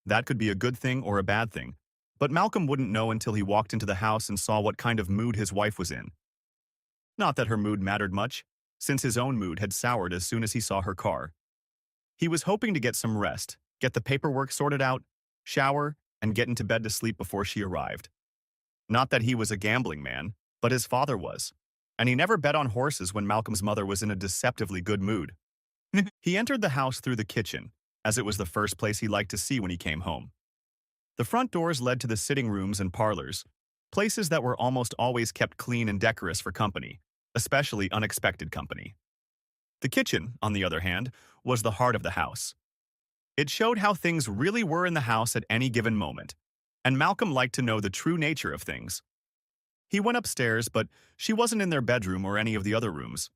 Speaker 1: That could be a good thing or a bad thing, but Malcolm wouldn't know until he walked into the house and saw what kind of mood his wife was in. Not that her mood mattered much, since his own mood had soured as soon as he saw her car. He was hoping to get some rest, get the paperwork sorted out, shower, and get into bed to sleep before she arrived. Not that he was a gambling man, but his father was, and he never bet on horses when Malcolm's mother was in a deceptively good mood. He entered the house through the kitchen, as it was the first place he liked to see when he came home. The front doors led to the sitting rooms and parlors, places that were almost always kept clean and decorous for company, especially unexpected company. The kitchen, on the other hand, was the heart of the house. It showed how things really were in the house at any given moment, and Malcolm liked to know the true nature of things. He went upstairs, but she wasn't in their bedroom or any of the other rooms.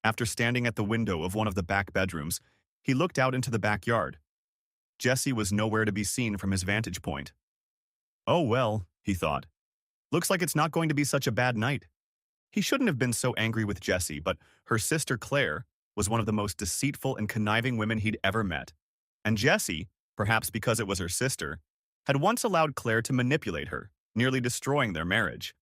Speaker 1: After standing at the window of one of the back bedrooms, he looked out into the backyard. Jessie was nowhere to be seen from his vantage point. Oh well, he thought. Looks like it's not going to be such a bad night. He shouldn't have been so angry with Jessie, but her sister Claire was one of the most deceitful and conniving women he'd ever met. And Jessie, perhaps because it was her sister, had once allowed Claire to manipulate her, nearly destroying their marriage.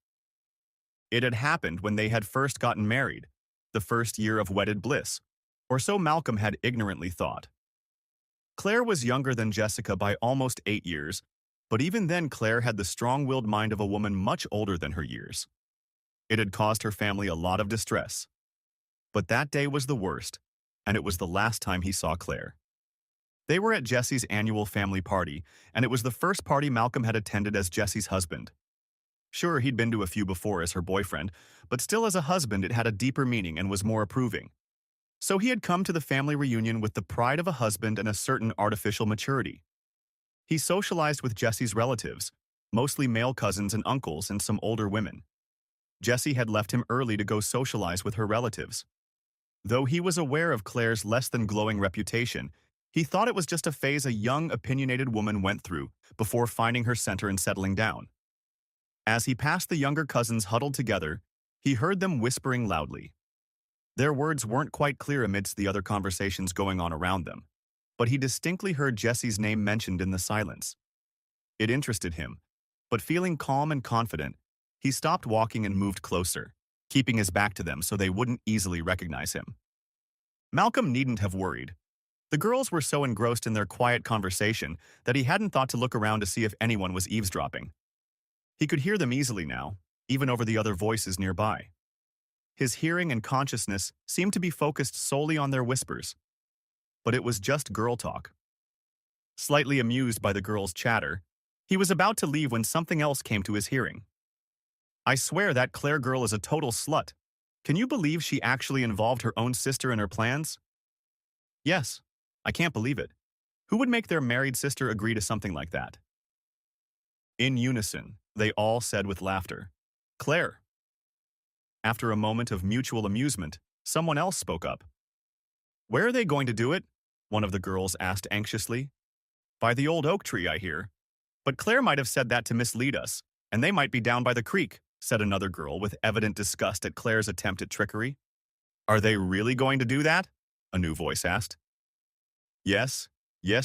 Speaker 1: It had happened when they had first gotten married, the first year of wedded bliss, or so Malcolm had ignorantly thought. Claire was younger than Jessica by almost 8 years, but even then Claire had the strong-willed mind of a woman much older than her years. It had caused her family a lot of distress. But that day was the worst, and it was the last time he saw Claire. They were at Jessie's annual family party, and it was the first party Malcolm had attended as Jessie's husband. Sure, he'd been to a few before as her boyfriend, but still as a husband it had a deeper meaning and was more approving. So he had come to the family reunion with the pride of a husband and a certain artificial maturity. He socialized with Jesse's relatives, mostly male cousins and uncles and some older women. Jesse had left him early to go socialize with her relatives. Though he was aware of Claire's less than glowing reputation, he thought it was just a phase a young, opinionated woman went through before finding her center and settling down. As he passed the younger cousins huddled together, he heard them whispering loudly. Their words weren't quite clear amidst the other conversations going on around them, but he distinctly heard Jesse's name mentioned in the silence. It interested him, but feeling calm and confident, he stopped walking and moved closer, keeping his back to them so they wouldn't easily recognize him. Malcolm needn't have worried. The girls were so engrossed in their quiet conversation that he hadn't thought to look around to see if anyone was eavesdropping. He could hear them easily now, even over the other voices nearby. His hearing and consciousness seemed to be focused solely on their whispers. But it was just girl talk. Slightly amused by the girls' chatter, he was about to leave when something else came to his hearing. I swear that Claire girl is a total slut. Can you believe she actually involved her own sister in her plans? Yes, I can't believe it. Who would make their married sister agree to something like that? In unison, they all said with laughter, Claire. After a moment of mutual amusement, someone else spoke up. Where are they going to do it? One of the girls asked anxiously. By the old oak tree, I hear. But Claire might have said that to mislead us, and they might be down by the creek, said another girl with evident disgust at Claire's attempt at trickery. Are they really going to do that? A new voice asked. Yes,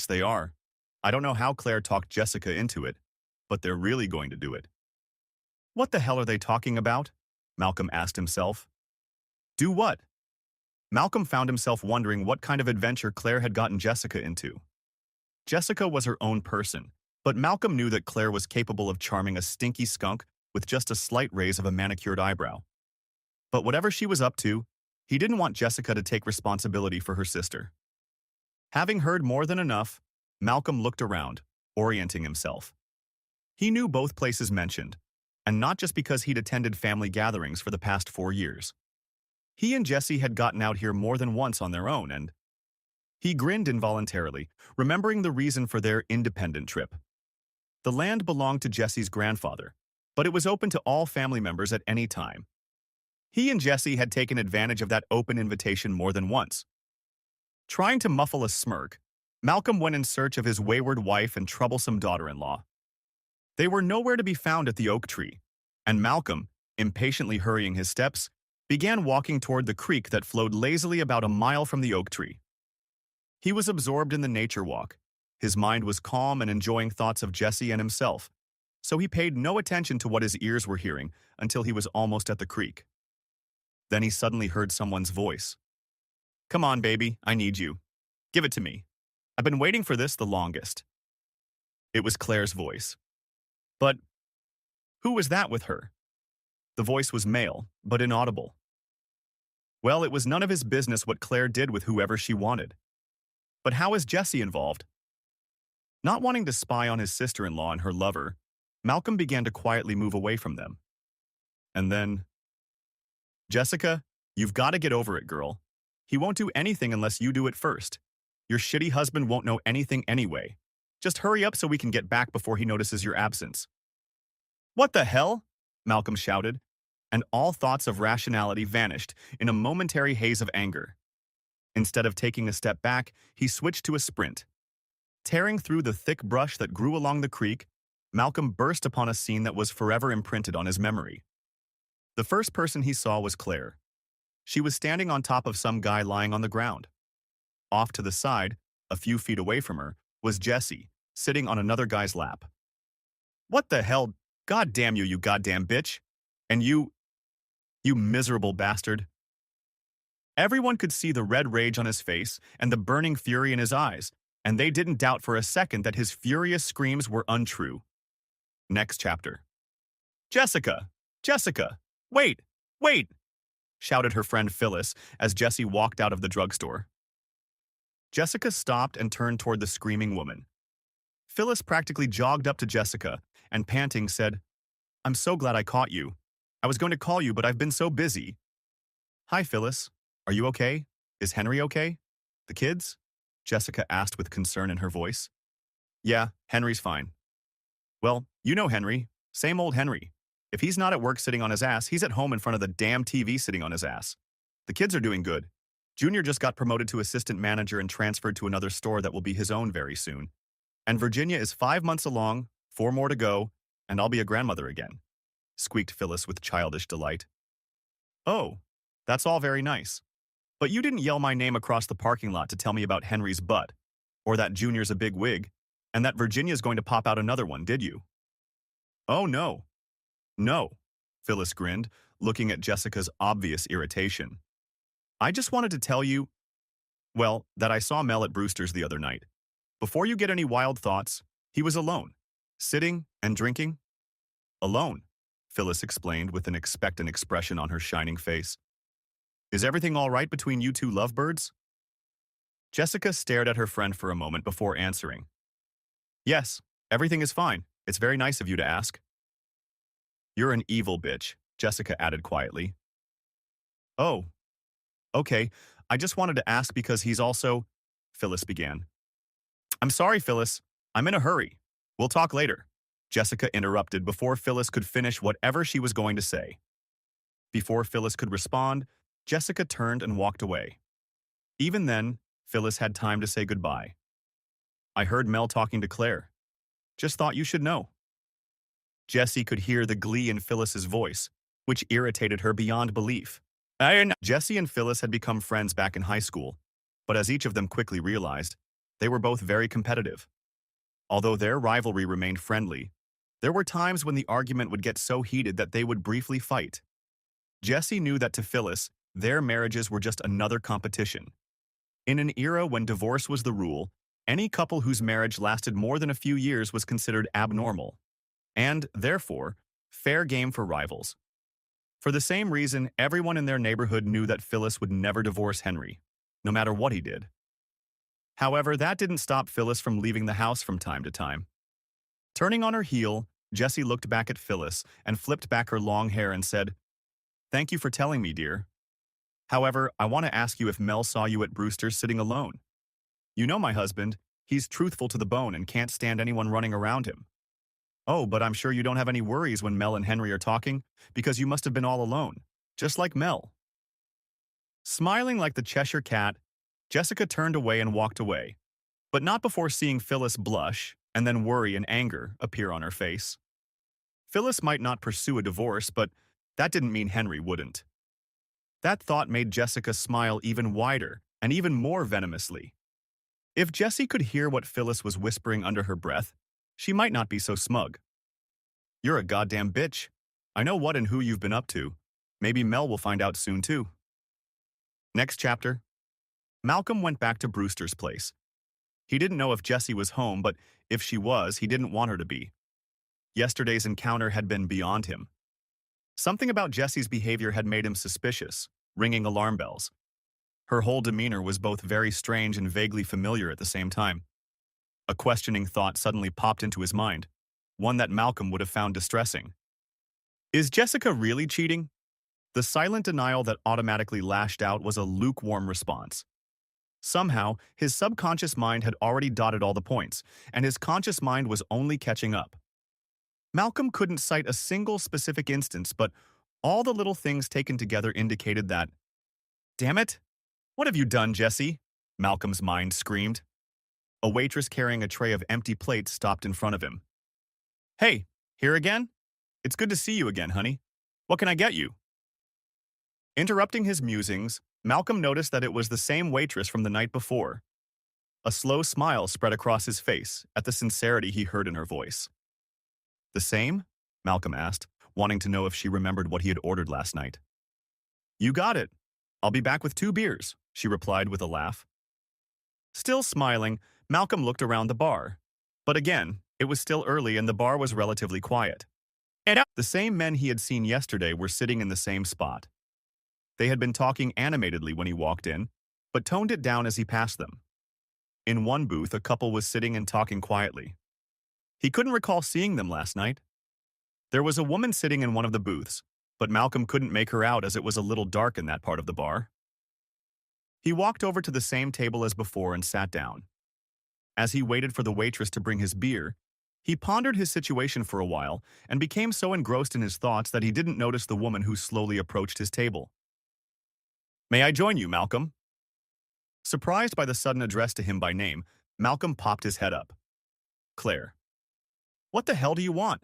Speaker 1: they are. I don't know how Claire talked Jessica into it, but they're really going to do it. What the hell are they talking about? Malcolm asked himself. Do what? Malcolm found himself wondering what kind of adventure Claire had gotten Jessica into. Jessica was her own person, but Malcolm knew that Claire was capable of charming a stinky skunk with just a slight raise of a manicured eyebrow. But whatever she was up to, he didn't want Jessica to take responsibility for her sister. Having heard more than enough, Malcolm looked around, orienting himself. He knew both places mentioned, and not just because he'd attended family gatherings for the past 4 years. He and Jesse had gotten out here more than once on their own, and he grinned involuntarily, remembering the reason for their independent trip. The land belonged to Jesse's grandfather, but it was open to all family members at any time. He and Jesse had taken advantage of that open invitation more than once. Trying to muffle a smirk, Malcolm went in search of his wayward wife and troublesome daughter-in-law. They were nowhere to be found at the oak tree, and Malcolm, impatiently hurrying his steps, began walking toward the creek that flowed lazily about a mile from the oak tree. He was absorbed in the nature walk. His mind was calm and enjoying thoughts of Jesse and himself, so he paid no attention to what his ears were hearing until he was almost at the creek. Then he suddenly heard someone's voice. Come on, baby, I need you. Give it to me. I've been waiting for this the longest. It was Claire's voice. But who was that with her? The voice was male, but inaudible. Well, it was none of his business what Claire did with whoever she wanted. But how is Jesse involved? Not wanting to spy on his sister-in-law and her lover, Malcolm began to quietly move away from them. And then, Jessica, you've got to get over it, girl. He won't do anything unless you do it first. Your shitty husband won't know anything anyway. Just hurry up so we can get back before he notices your absence. What the hell? Malcolm shouted, and all thoughts of rationality vanished in a momentary haze of anger. Instead of taking a step back, he switched to a sprint. Tearing through the thick brush that grew along the creek, Malcolm burst upon a scene that was forever imprinted on his memory. The first person he saw was Claire. She was standing on top of some guy lying on the ground. Off to the side, a few feet away from her, was Jesse, sitting on another guy's lap. What the hell? God damn you, you goddamn bitch! And you miserable bastard! Everyone could see the red rage on his face and the burning fury in his eyes, and they didn't doubt for a second that his furious screams were untrue. Next chapter. Jessica! Jessica! Wait! Wait! Shouted her friend Phyllis as Jesse walked out of the drugstore. Jessica stopped and turned toward the screaming woman. Phyllis practically jogged up to Jessica and, panting, said, I'm so glad I caught you. I was going to call you, but I've been so busy. Hi, Phyllis. Are you okay? Is Henry okay? The kids? Jessica asked with concern in her voice. Yeah, Henry's fine. Well, you know Henry. Same old Henry. If he's not at work sitting on his ass, he's at home in front of the damn TV sitting on his ass. The kids are doing good. Junior just got promoted to assistant manager and transferred to another store that will be his own very soon. And Virginia is 5 months along, 4 more to go, and I'll be a grandmother again, squeaked Phyllis with childish delight. Oh, that's all very nice. But you didn't yell my name across the parking lot to tell me about Henry's butt, or that Junior's a big wig, and that Virginia's going to pop out another one, did you? Oh, no. No, Phyllis grinned, looking at Jessica's obvious irritation. I just wanted to tell you, well, that I saw Mel at Brewster's the other night. Before you get any wild thoughts, he was alone, sitting and drinking. Alone, Phyllis explained with an expectant expression on her shining face. Is everything all right between you two lovebirds? Jessica stared at her friend for a moment before answering. Yes, everything is fine. It's very nice of you to ask. You're an evil bitch, Jessica added quietly. Oh, okay. I just wanted to ask because he's also… Phyllis began. I'm sorry, Phyllis. I'm in a hurry. We'll talk later. Jessica interrupted before Phyllis could finish whatever she was going to say. Before Phyllis could respond, Jessica turned and walked away. Even then, Phyllis had time to say goodbye. I heard Mel talking to Claire. Just thought you should know. Jessie could hear the glee in Phyllis's voice, which irritated her beyond belief. Jessie and Phyllis had become friends back in high school, but as each of them quickly realized, they were both very competitive. Although their rivalry remained friendly, there were times when the argument would get so heated that they would briefly fight. Jessie knew that to Phyllis, their marriages were just another competition. In an era when divorce was the rule, any couple whose marriage lasted more than a few years was considered abnormal, and, therefore, fair game for rivals. For the same reason, everyone in their neighborhood knew that Phyllis would never divorce Henry, no matter what he did. However, that didn't stop Phyllis from leaving the house from time to time. Turning on her heel, Jessie looked back at Phyllis and flipped back her long hair and said, Thank you for telling me, dear. However, I want to ask you if Mel saw you at Brewster's sitting alone. You know my husband. He's truthful to the bone and can't stand anyone running around him. Oh, but I'm sure you don't have any worries when Mel and Henry are talking, because you must have been all alone, just like Mel. Smiling like the Cheshire Cat, Jessica turned away and walked away, but not before seeing Phyllis blush and then worry and anger appear on her face. Phyllis might not pursue a divorce, but that didn't mean Henry wouldn't. That thought made Jessica smile even wider and even more venomously. If Jessie could hear what Phyllis was whispering under her breath, she might not be so smug. You're a goddamn bitch. I know what and who you've been up to. Maybe Mel will find out soon, too. Next chapter. Malcolm went back to Brewster's place. He didn't know if Jessie was home, but if she was, he didn't want her to be. Yesterday's encounter had been beyond him. Something about Jessie's behavior had made him suspicious, ringing alarm bells. Her whole demeanor was both very strange and vaguely familiar at the same time. A questioning thought suddenly popped into his mind, one that Malcolm would have found distressing. Is Jessica really cheating? The silent denial that automatically lashed out was a lukewarm response. Somehow, his subconscious mind had already dotted all the points, and his conscious mind was only catching up. Malcolm couldn't cite a single specific instance, but all the little things taken together indicated that… Damn it! What have you done, Jessie? Malcolm's mind screamed. A waitress carrying a tray of empty plates stopped in front of him. Hey, here again? It's good to see you again, honey. What can I get you? Interrupting his musings, Malcolm noticed that it was the same waitress from the night before. A slow smile spread across his face at the sincerity he heard in her voice. The same? Malcolm asked, wanting to know if she remembered what he had ordered last night. You got it. I'll be back with 2 beers, she replied with a laugh. Still smiling, Malcolm looked around the bar. But again, it was still early and the bar was relatively quiet. The same men he had seen yesterday were sitting in the same spot. They had been talking animatedly when he walked in, but toned it down as he passed them. In one booth, a couple was sitting and talking quietly. He couldn't recall seeing them last night. There was a woman sitting in one of the booths, but Malcolm couldn't make her out as it was a little dark in that part of the bar. He walked over to the same table as before and sat down. As he waited for the waitress to bring his beer, he pondered his situation for a while and became so engrossed in his thoughts that he didn't notice the woman who slowly approached his table. "May I join you, Malcolm?" Surprised by the sudden address to him by name, Malcolm popped his head up. "Claire. What the hell do you want?"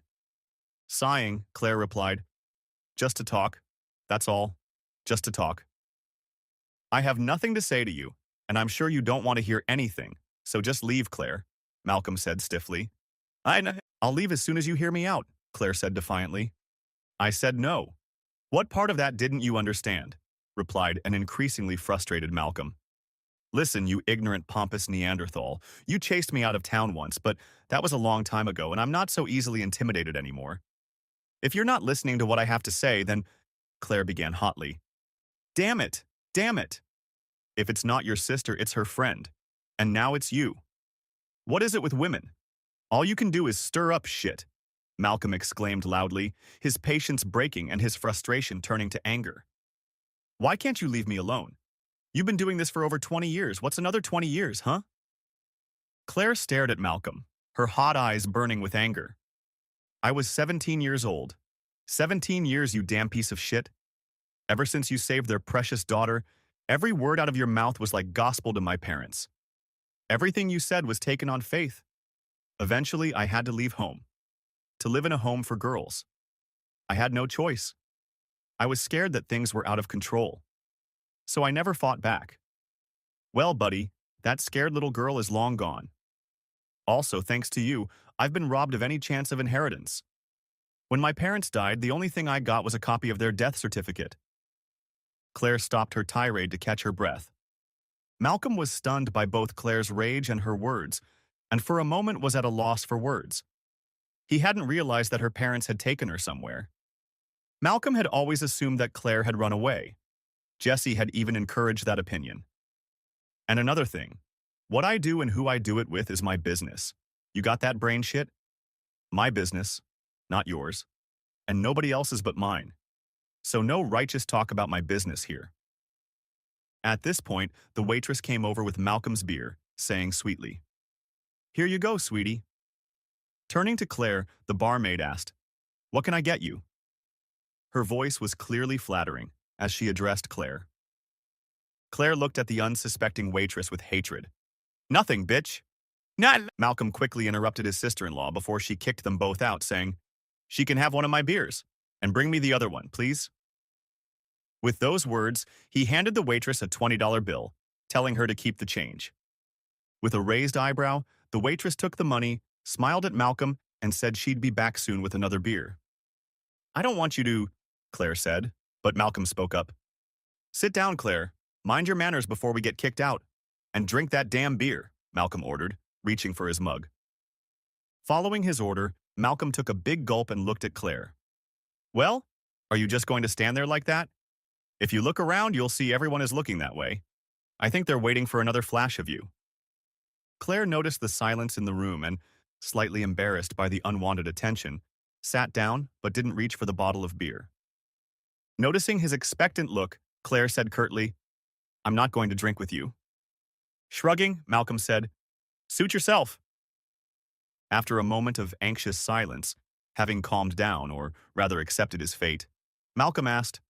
Speaker 1: Sighing, Claire replied, "Just to talk. That's all. Just to talk." "I have nothing to say to you, and I'm sure you don't want to hear anything, so just leave, Claire," Malcolm said stiffly. "I know. I'll leave as soon as you hear me out," Claire said defiantly. "I said no." "What part of that didn't you understand?" replied an increasingly frustrated Malcolm. "Listen, you ignorant, pompous Neanderthal. You chased me out of town once, but that was a long time ago, and I'm not so easily intimidated anymore. If you're not listening to what I have to say, then—" Claire began hotly. "Damn it! Damn it! If it's not your sister, it's her friend. And now it's you. What is it with women? All you can do is stir up shit," Malcolm exclaimed loudly, his patience breaking and his frustration turning to anger. "Why can't you leave me alone? You've been doing this for over 20 years. What's another 20 years, huh?" Claire stared at Malcolm, her hot eyes burning with anger. "I was 17 years old. 17 years, you damn piece of shit. Ever since you saved their precious daughter, every word out of your mouth was like gospel to my parents. Everything you said was taken on faith. Eventually, I had to leave home, to live in a home for girls. I had no choice. I was scared that things were out of control. So I never fought back. Well, buddy, that scared little girl is long gone. Also, thanks to you, I've been robbed of any chance of inheritance. When my parents died, the only thing I got was a copy of their death certificate." Claire stopped her tirade to catch her breath. Malcolm was stunned by both Claire's rage and her words, and for a moment was at a loss for words. He hadn't realized that her parents had taken her somewhere. Malcolm had always assumed that Claire had run away. Jesse had even encouraged that opinion. "And another thing, what I do and who I do it with is my business. You got that, brain shit? My business, not yours, and nobody else's but mine. So no righteous talk about my business here." At this point, the waitress came over with Malcolm's beer, saying sweetly, "Here you go, sweetie." Turning to Claire, the barmaid asked, "What can I get you?" Her voice was clearly flattering as she addressed Claire. Claire looked at the unsuspecting waitress with hatred. "Nothing, bitch." "Not—" Malcolm quickly interrupted his sister-in-law before she kicked them both out, saying, "She can have one of my beers, and bring me the other one, please." With those words, he handed the waitress a $20 bill, telling her to keep the change. With a raised eyebrow, the waitress took the money, smiled at Malcolm, and said she'd be back soon with another beer. "I don't want you to," Claire said, but Malcolm spoke up. "Sit down, Claire. Mind your manners before we get kicked out. And drink that damn beer," Malcolm ordered, reaching for his mug. Following his order, Malcolm took a big gulp and looked at Claire. "Well, are you just going to stand there like that? If you look around, you'll see everyone is looking that way. I think they're waiting for another flash of you." Claire noticed the silence in the room and, slightly embarrassed by the unwanted attention, sat down but didn't reach for the bottle of beer. Noticing his expectant look, Claire said curtly, "I'm not going to drink with you." Shrugging, Malcolm said, "Suit yourself." After a moment of anxious silence, having calmed down, or rather accepted his fate, Malcolm asked,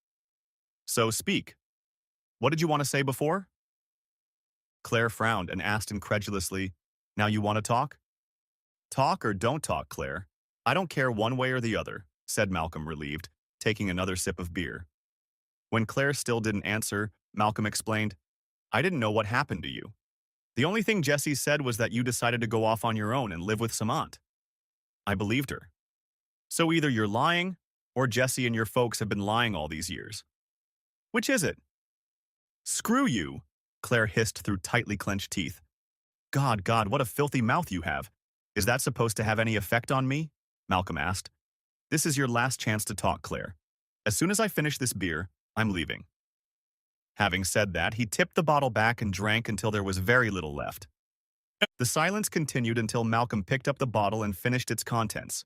Speaker 1: "So speak. What did you want to say before?" Claire frowned and asked incredulously, "Now you want to talk?" "Talk or don't talk, Claire. I don't care one way or the other," said Malcolm, relieved, taking another sip of beer. When Claire still didn't answer, Malcolm explained, "I didn't know what happened to you. The only thing Jessie said was that you decided to go off on your own and live with some aunt. I believed her. So either you're lying, or Jessie and your folks have been lying all these years. Which is it?" "Screw you," Claire hissed through tightly clenched teeth. God, what a filthy mouth you have. Is that supposed to have any effect on me?" Malcolm asked. "This is your last chance to talk, Claire. As soon as I finish this beer, I'm leaving." Having said that, he tipped the bottle back and drank until there was very little left. The silence continued until Malcolm picked up the bottle and finished its contents.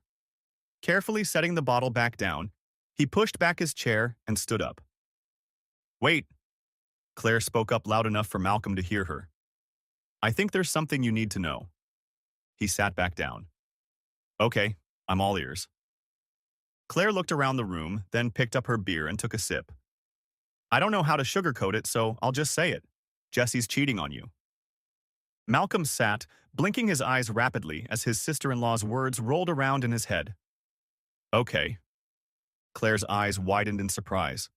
Speaker 1: Carefully setting the bottle back down, he pushed back his chair and stood up. "Wait." Claire spoke up loud enough for Malcolm to hear her. I think there's something you need to know. He sat back down. Okay, I'm all ears. Claire looked around the room, then picked up her beer and took a sip. I don't know how to sugarcoat it, so I'll just say it. Jesse's cheating on you. Malcolm sat, blinking his eyes rapidly as his sister-in-law's words rolled around in his head. Okay. Claire's eyes widened in surprise.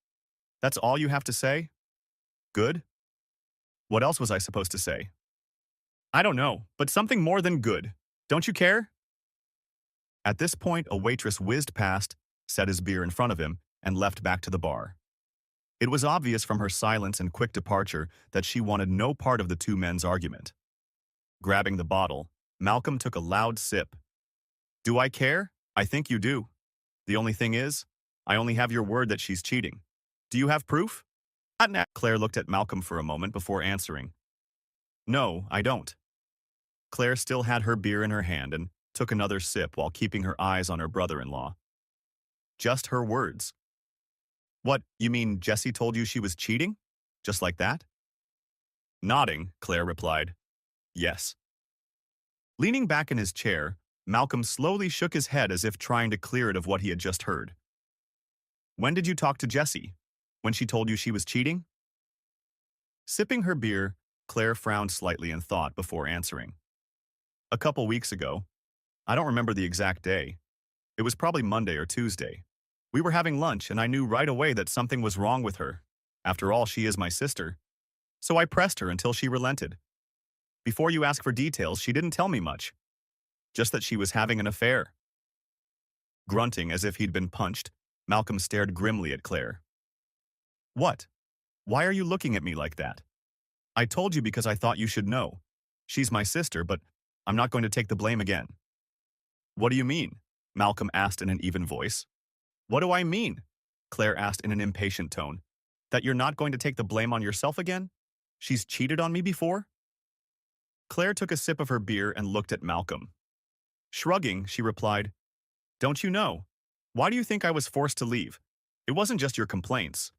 Speaker 1: That's all you have to say? Good? What else was I supposed to say? I don't know, but something more than good. Don't you care? At this point, a waitress whizzed past, set his beer in front of him, and left back to the bar. It was obvious from her silence and quick departure that she wanted no part of the two men's argument. Grabbing the bottle, Malcolm took a loud sip. Do I care? I think you do. The only thing is, I only have your word that she's cheating. Do you have proof? Claire looked at Malcolm for a moment before answering. No, I don't. Claire still had her beer in her hand and took another sip while keeping her eyes on her brother-in-law. Just her words. What, you mean Jesse told you she was cheating? Just like that? Nodding, Claire replied. Yes. Leaning back in his chair, Malcolm slowly shook his head as if trying to clear it of what he had just heard. When did you talk to Jessie? When she told you she was cheating? Sipping her beer, Claire frowned slightly in thought before answering. A couple weeks ago. I don't remember the exact day. It was probably Monday or Tuesday. We were having lunch and I knew right away that something was wrong with her. After all, she is my sister. So I pressed her until she relented. Before you ask for details, she didn't tell me much. Just that she was having an affair. Grunting as if he'd been punched, Malcolm stared grimly at Claire. What? Why are you looking at me like that? I told you because I thought you should know. She's my sister, but I'm not going to take the blame again. What do you mean? Malcolm asked in an even voice. What do I mean? Claire asked in an impatient tone. That you're not going to take the blame on yourself again? She's cheated on me before? Claire took a sip of her beer and looked at Malcolm. Shrugging, she replied, Don't you know? Why do you think I was forced to leave? It wasn't just your complaints.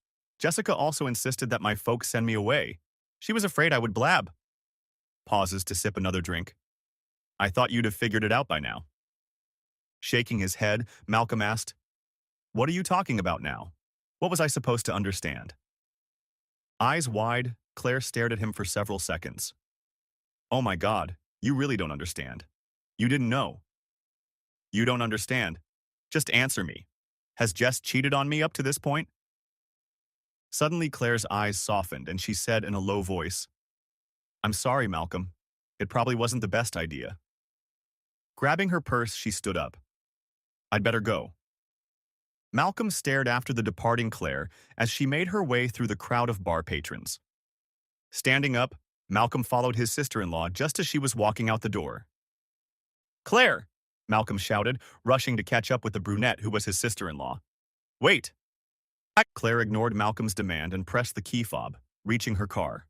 Speaker 1: Jessica also insisted that my folks send me away. She was afraid I would blab. Pauses to sip another drink. I thought you'd have figured it out by now. Shaking his head, Malcolm asked, What are you talking about now? What was I supposed to understand? Eyes wide, Claire stared at him for several seconds. Oh my God, you really don't understand. You didn't know. You don't understand. Just answer me. Has Jess cheated on me up to this point? Suddenly, Claire's eyes softened and she said in a low voice, I'm sorry, Malcolm. It probably wasn't the best idea. Grabbing her purse, she stood up. I'd better go. Malcolm stared after the departing Claire as she made her way through the crowd of bar patrons. Standing up, Malcolm followed his sister-in-law just as she was walking out the door. Claire! Malcolm shouted, rushing to catch up with the brunette who was his sister-in-law. Wait! Claire ignored Malcolm's demand and pressed the key fob, reaching her car.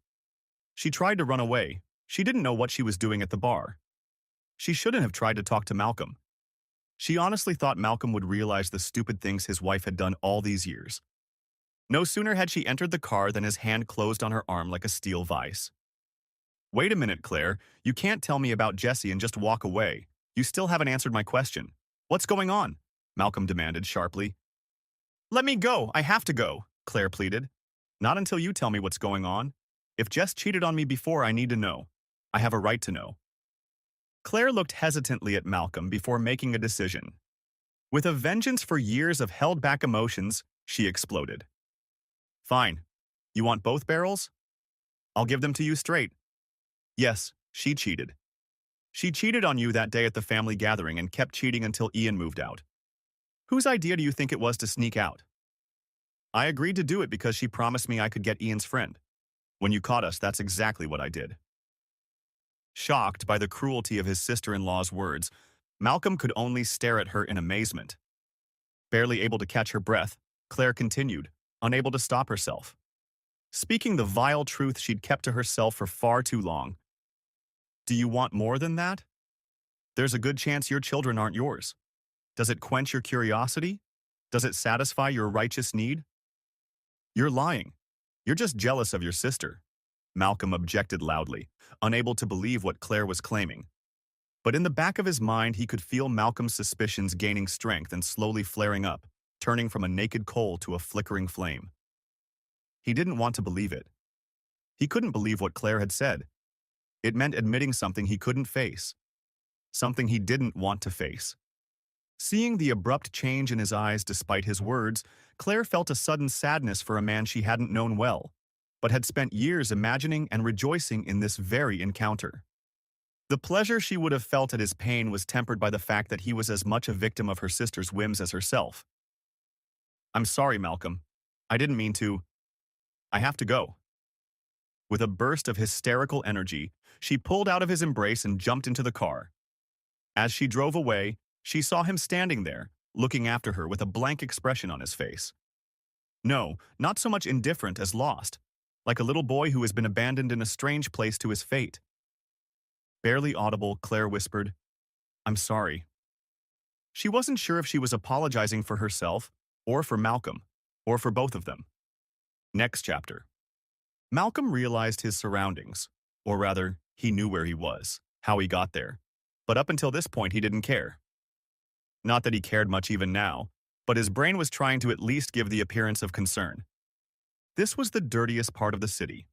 Speaker 1: She tried to run away. She didn't know what she was doing at the bar. She shouldn't have tried to talk to Malcolm. She honestly thought Malcolm would realize the stupid things his wife had done all these years. No sooner had she entered the car than his hand closed on her arm like a steel vise. Wait a minute, Claire. You can't tell me about Jesse and just walk away. You still haven't answered my question. What's going on? Malcolm demanded sharply. Let me go. I have to go, Claire pleaded. Not until you tell me what's going on. If Jess cheated on me before, I need to know. I have a right to know. Claire looked hesitantly at Malcolm before making a decision. With a vengeance for years of held-back emotions, she exploded. Fine. You want both barrels? I'll give them to you straight. Yes, she cheated. She cheated on you that day at the family gathering and kept cheating until Ian moved out. Whose idea do you think it was to sneak out? I agreed to do it because she promised me I could get Ian's friend. When you caught us, that's exactly what I did. Shocked by the cruelty of his sister-in-law's words, Malcolm could only stare at her in amazement. Barely able to catch her breath, Claire continued, unable to stop herself. Speaking the vile truth she'd kept to herself for far too long. Do you want more than that? There's a good chance your children aren't yours. Does it quench your curiosity? Does it satisfy your righteous need? You're lying. You're just jealous of your sister, Malcolm objected loudly, unable to believe what Claire was claiming. But in the back of his mind, he could feel Malcolm's suspicions gaining strength and slowly flaring up, turning from a naked coal to a flickering flame. He didn't want to believe it. He couldn't believe what Claire had said. It meant admitting something he couldn't face, something he didn't want to face. Seeing the abrupt change in his eyes despite his words, Claire felt a sudden sadness for a man she hadn't known well, but had spent years imagining and rejoicing in this very encounter. The pleasure she would have felt at his pain was tempered by the fact that he was as much a victim of her sister's whims as herself. "I'm sorry, Malcolm. I didn't mean to. I have to go." With a burst of hysterical energy, she pulled out of his embrace and jumped into the car. As she drove away, she saw him standing there, looking after her with a blank expression on his face. No, not so much indifferent as lost, like a little boy who has been abandoned in a strange place to his fate. Barely audible, Claire whispered, "I'm sorry." She wasn't sure if she was apologizing for herself, or for Malcolm, or for both of them. Next chapter. Malcolm realized his surroundings, or rather, he knew where he was, how he got there. But up until this point, he didn't care. Not that he cared much even now, but his brain was trying to at least give the appearance of concern. This was the dirtiest part of the city.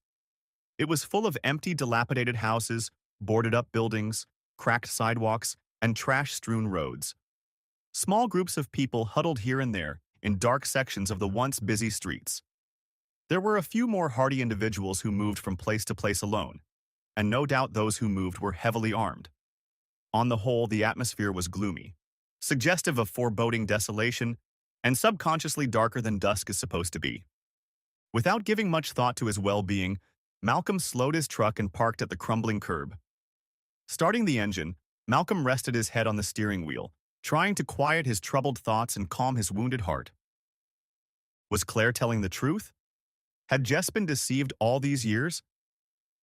Speaker 1: It was full of empty, dilapidated houses, boarded-up buildings, cracked sidewalks, and trash-strewn roads. Small groups of people huddled here and there in dark sections of the once busy streets. There were a few more hardy individuals who moved from place to place alone, and no doubt those who moved were heavily armed. On the whole, the atmosphere was gloomy, suggestive of foreboding desolation, and subconsciously darker than dusk is supposed to be. Without giving much thought to his well-being, Malcolm slowed his truck and parked at the crumbling curb. Starting the engine, Malcolm rested his head on the steering wheel, trying to quiet his troubled thoughts and calm his wounded heart. Was Claire telling the truth? Had Jess been deceived all these years?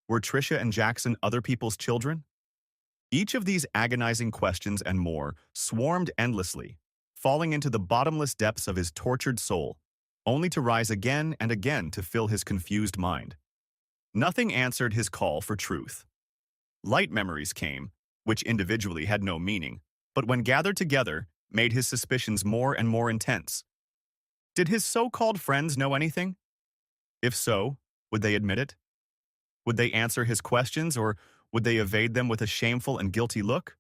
Speaker 1: Were Tricia and Jackson other people's children? Each of these agonizing questions and more swarmed endlessly, falling into the bottomless depths of his tortured soul, only to rise again and again to fill his confused mind. Nothing answered his call for truth. Light memories came, which individually had no meaning, but when gathered together, made his suspicions more and more intense. Did his so-called friends know anything? If so, would they admit it? Would they answer his questions, or would they evade them with a shameful and guilty look?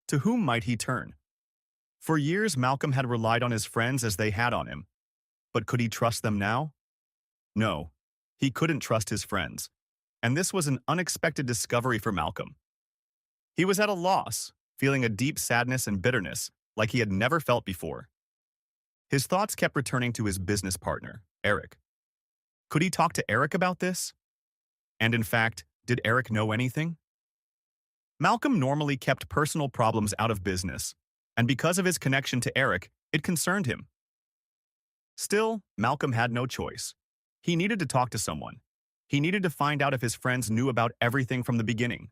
Speaker 1: To whom might he turn? For years, Malcolm had relied on his friends as they had on him. But could he trust them now? No, he couldn't trust his friends, and this was an unexpected discovery for Malcolm. He was at a loss, feeling a deep sadness and bitterness like he had never felt before. His thoughts kept returning to his business partner, Eric. Could he talk to Eric about this? And in fact, did Eric know anything? Malcolm normally kept personal problems out of business, and because of his connection to Eric, it concerned him. Still, Malcolm had no choice. He needed to talk to someone. He needed to find out if his friends knew about everything from the beginning.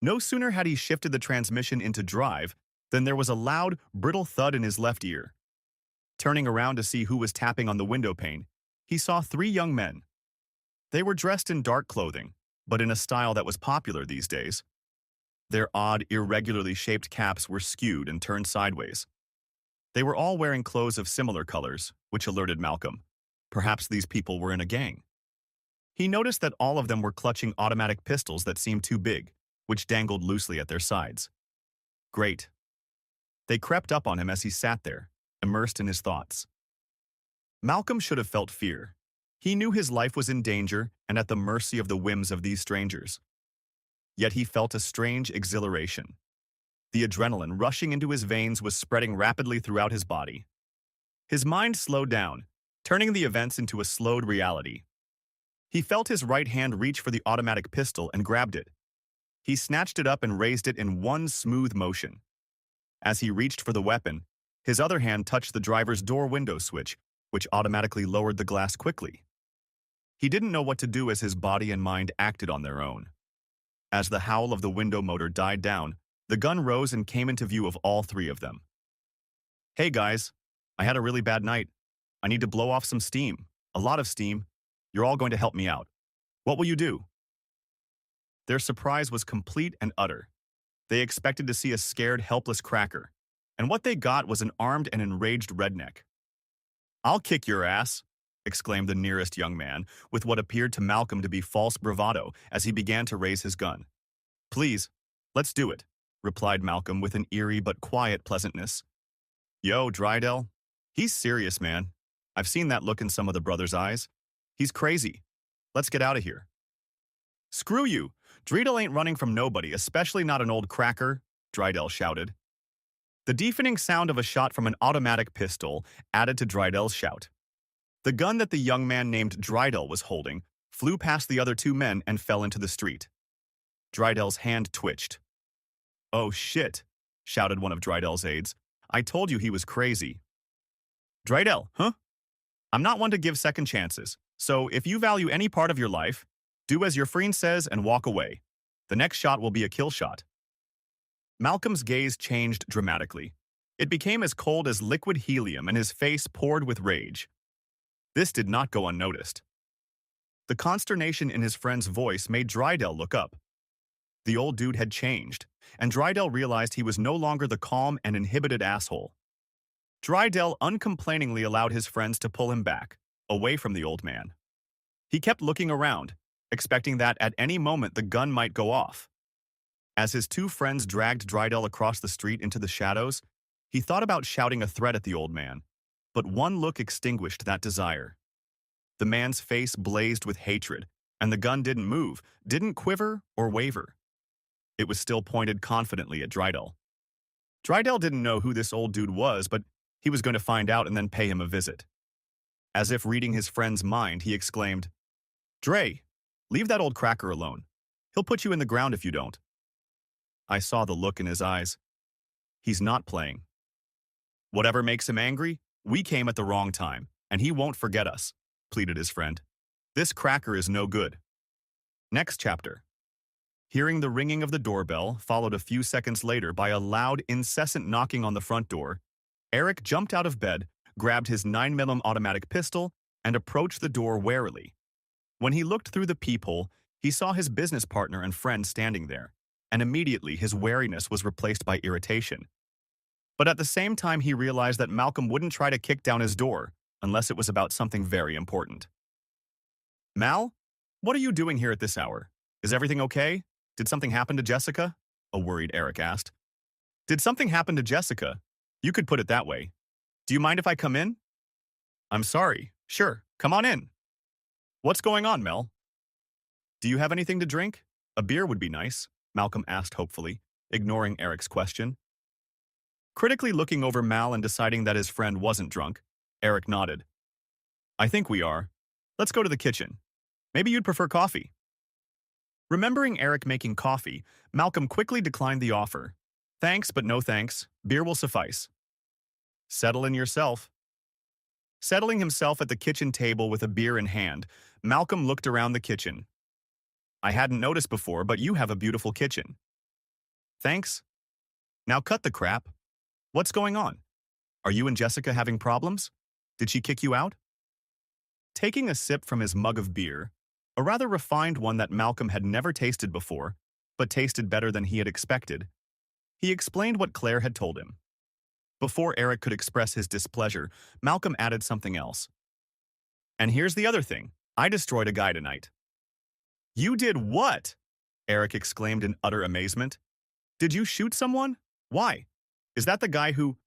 Speaker 1: No sooner had he shifted the transmission into drive than there was a loud, brittle thud in his left ear. Turning around to see who was tapping on the window pane, he saw 3 young men. They were dressed in dark clothing, but in a style that was popular these days. Their odd, irregularly shaped caps were skewed and turned sideways. They were all wearing clothes of similar colors, which alerted Malcolm. Perhaps these people were in a gang. He noticed that all of them were clutching automatic pistols that seemed too big, which dangled loosely at their sides. Great. They crept up on him as he sat there, immersed in his thoughts. Malcolm should have felt fear. He knew his life was in danger and at the mercy of the whims of these strangers. Yet he felt a strange exhilaration. The adrenaline rushing into his veins was spreading rapidly throughout his body. His mind slowed down, turning the events into a slowed reality. He felt his right hand reach for the automatic pistol and grabbed it. He snatched it up and raised it in one smooth motion. As he reached for the weapon, his other hand touched the driver's door window switch, which automatically lowered the glass quickly. He didn't know what to do as his body and mind acted on their own. As the howl of the window motor died down, the gun rose and came into view of all 3 of them. "Hey guys, I had a really bad night. I need to blow off some steam, a lot of steam. You're all going to help me out. What will you do?" Their surprise was complete and utter. They expected to see a scared, helpless cracker, and what they got was an armed and enraged redneck. "I'll kick your ass," exclaimed the nearest young man, with what appeared to Malcolm to be false bravado as he began to raise his gun. "Please, let's do it," replied Malcolm with an eerie but quiet pleasantness. "Yo, Drydell, he's serious, man. I've seen that look in some of the brothers' eyes. He's crazy. Let's get out of here." "Screw you! Drydell ain't running from nobody, especially not an old cracker," Drydell shouted. The deafening sound of a shot from an automatic pistol added to Drydell's shout. The gun that the young man named Drydell was holding flew past the other two men and fell into the street. Drydell's hand twitched. "Oh shit," shouted one of Drydell's aides. "I told you he was crazy." "Drydell, huh? I'm not one to give second chances, so if you value any part of your life, do as your friend says and walk away. The next shot will be a kill shot." Malcolm's gaze changed dramatically. It became as cold as liquid helium and his face poured with rage. This did not go unnoticed. The consternation in his friend's voice made Drydell look up. The old dude had changed, and Drydell realized he was no longer the calm and inhibited asshole. Drydell uncomplainingly allowed his friends to pull him back, away from the old man. He kept looking around, expecting that at any moment the gun might go off. As his two friends dragged Drydell across the street into the shadows, he thought about shouting a threat at the old man, but one look extinguished that desire. The man's face blazed with hatred, and the gun didn't move, didn't quiver or waver. It was still pointed confidently at Drydell. Drydell didn't know who this old dude was, but he was going to find out and then pay him a visit. As if reading his friend's mind, he exclaimed, "Dre, leave that old cracker alone. He'll put you in the ground if you don't." I saw the look in his eyes. He's not playing. "Whatever makes him angry, we came at the wrong time, and he won't forget us," pleaded his friend. "This cracker is no good." Next chapter. Hearing the ringing of the doorbell, followed a few seconds later by a loud, incessant knocking on the front door, Eric jumped out of bed, grabbed his 9mm automatic pistol, and approached the door warily. When he looked through the peephole, he saw his business partner and friend standing there, and immediately his wariness was replaced by irritation. But at the same time, he realized that Malcolm wouldn't try to kick down his door unless it was about something very important. "Mal, what are you doing here at this hour? Is everything okay? Did something happen to Jessica?" a worried Eric asked. "Did something happen to Jessica? You could put it that way. Do you mind if I come in?" "I'm sorry. Sure, come on in." "What's going on, Mel?" "Do you have anything to drink? A beer would be nice," Malcolm asked hopefully, ignoring Eric's question. Critically looking over Mal and deciding that his friend wasn't drunk, Eric nodded. "I think we are. Let's go to the kitchen. Maybe you'd prefer coffee." Remembering Eric making coffee, Malcolm quickly declined the offer. "Thanks, but no thanks. Beer will suffice." "Settle in yourself." Settling himself at the kitchen table with a beer in hand, Malcolm looked around the kitchen. "I hadn't noticed before, but you have a beautiful kitchen." "Thanks. Now cut the crap. What's going on? Are you and Jessica having problems? Did she kick you out?" Taking a sip from his mug of beer, a rather refined one that Malcolm had never tasted before, but tasted better than he had expected, he explained what Claire had told him. Before Eric could express his displeasure, Malcolm added something else. "And here's the other thing. I destroyed a guy tonight." "You did what?" Eric exclaimed in utter amazement. "Did you shoot someone? Why? Is that the guy who—"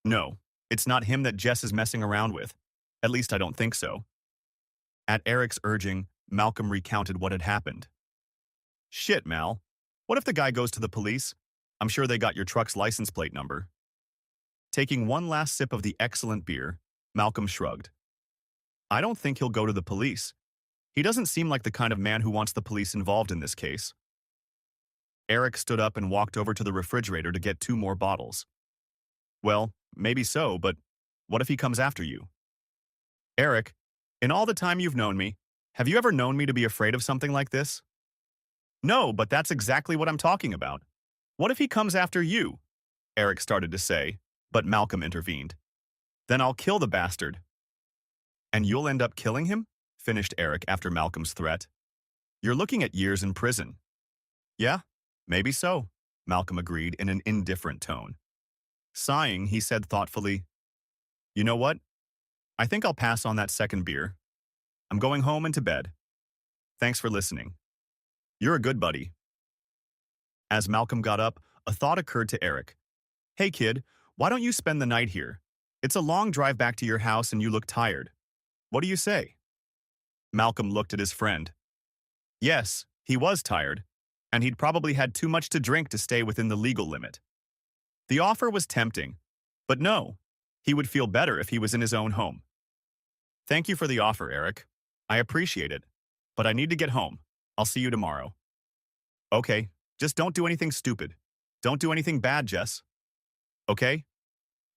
Speaker 1: "No, it's not him that Jess is messing around with. At least I don't think so." At Eric's urging, Malcolm recounted what had happened. "Shit, Mal. What if the guy goes to the police? I'm sure they got your truck's license plate number." Taking one last sip of the excellent beer, Malcolm shrugged. "I don't think he'll go to the police. He doesn't seem like the kind of man who wants the police involved in this case." Eric stood up and walked over to the refrigerator to get 2 more bottles. "Well, maybe so, but what if he comes after you?" "Eric, in all the time you've known me, have you ever known me to be afraid of something like this?" "No, but that's exactly what I'm talking about. What if he comes after you?" Eric started to say, but Malcolm intervened. "Then I'll kill the bastard." "And you'll end up killing him?" finished Eric after Malcolm's threat. You're looking at years in prison. Yeah, maybe so, Malcolm agreed in an indifferent tone. Sighing, he said thoughtfully, You know what? I think I'll pass on that second beer. I'm going home and to bed. Thanks for listening. You're a good buddy. As Malcolm got up, a thought occurred to Eric. Hey kid, why don't you spend the night here? It's a long drive back to your house and you look tired. What do you say? Malcolm looked at his friend. Yes, he was tired, and he'd probably had too much to drink to stay within the legal limit. The offer was tempting, but no, he would feel better if he was in his own home. Thank you for the offer, Eric. I appreciate it, but I need to get home. I'll see you tomorrow. Okay, just don't do anything stupid. Don't do anything bad, Jess. Okay?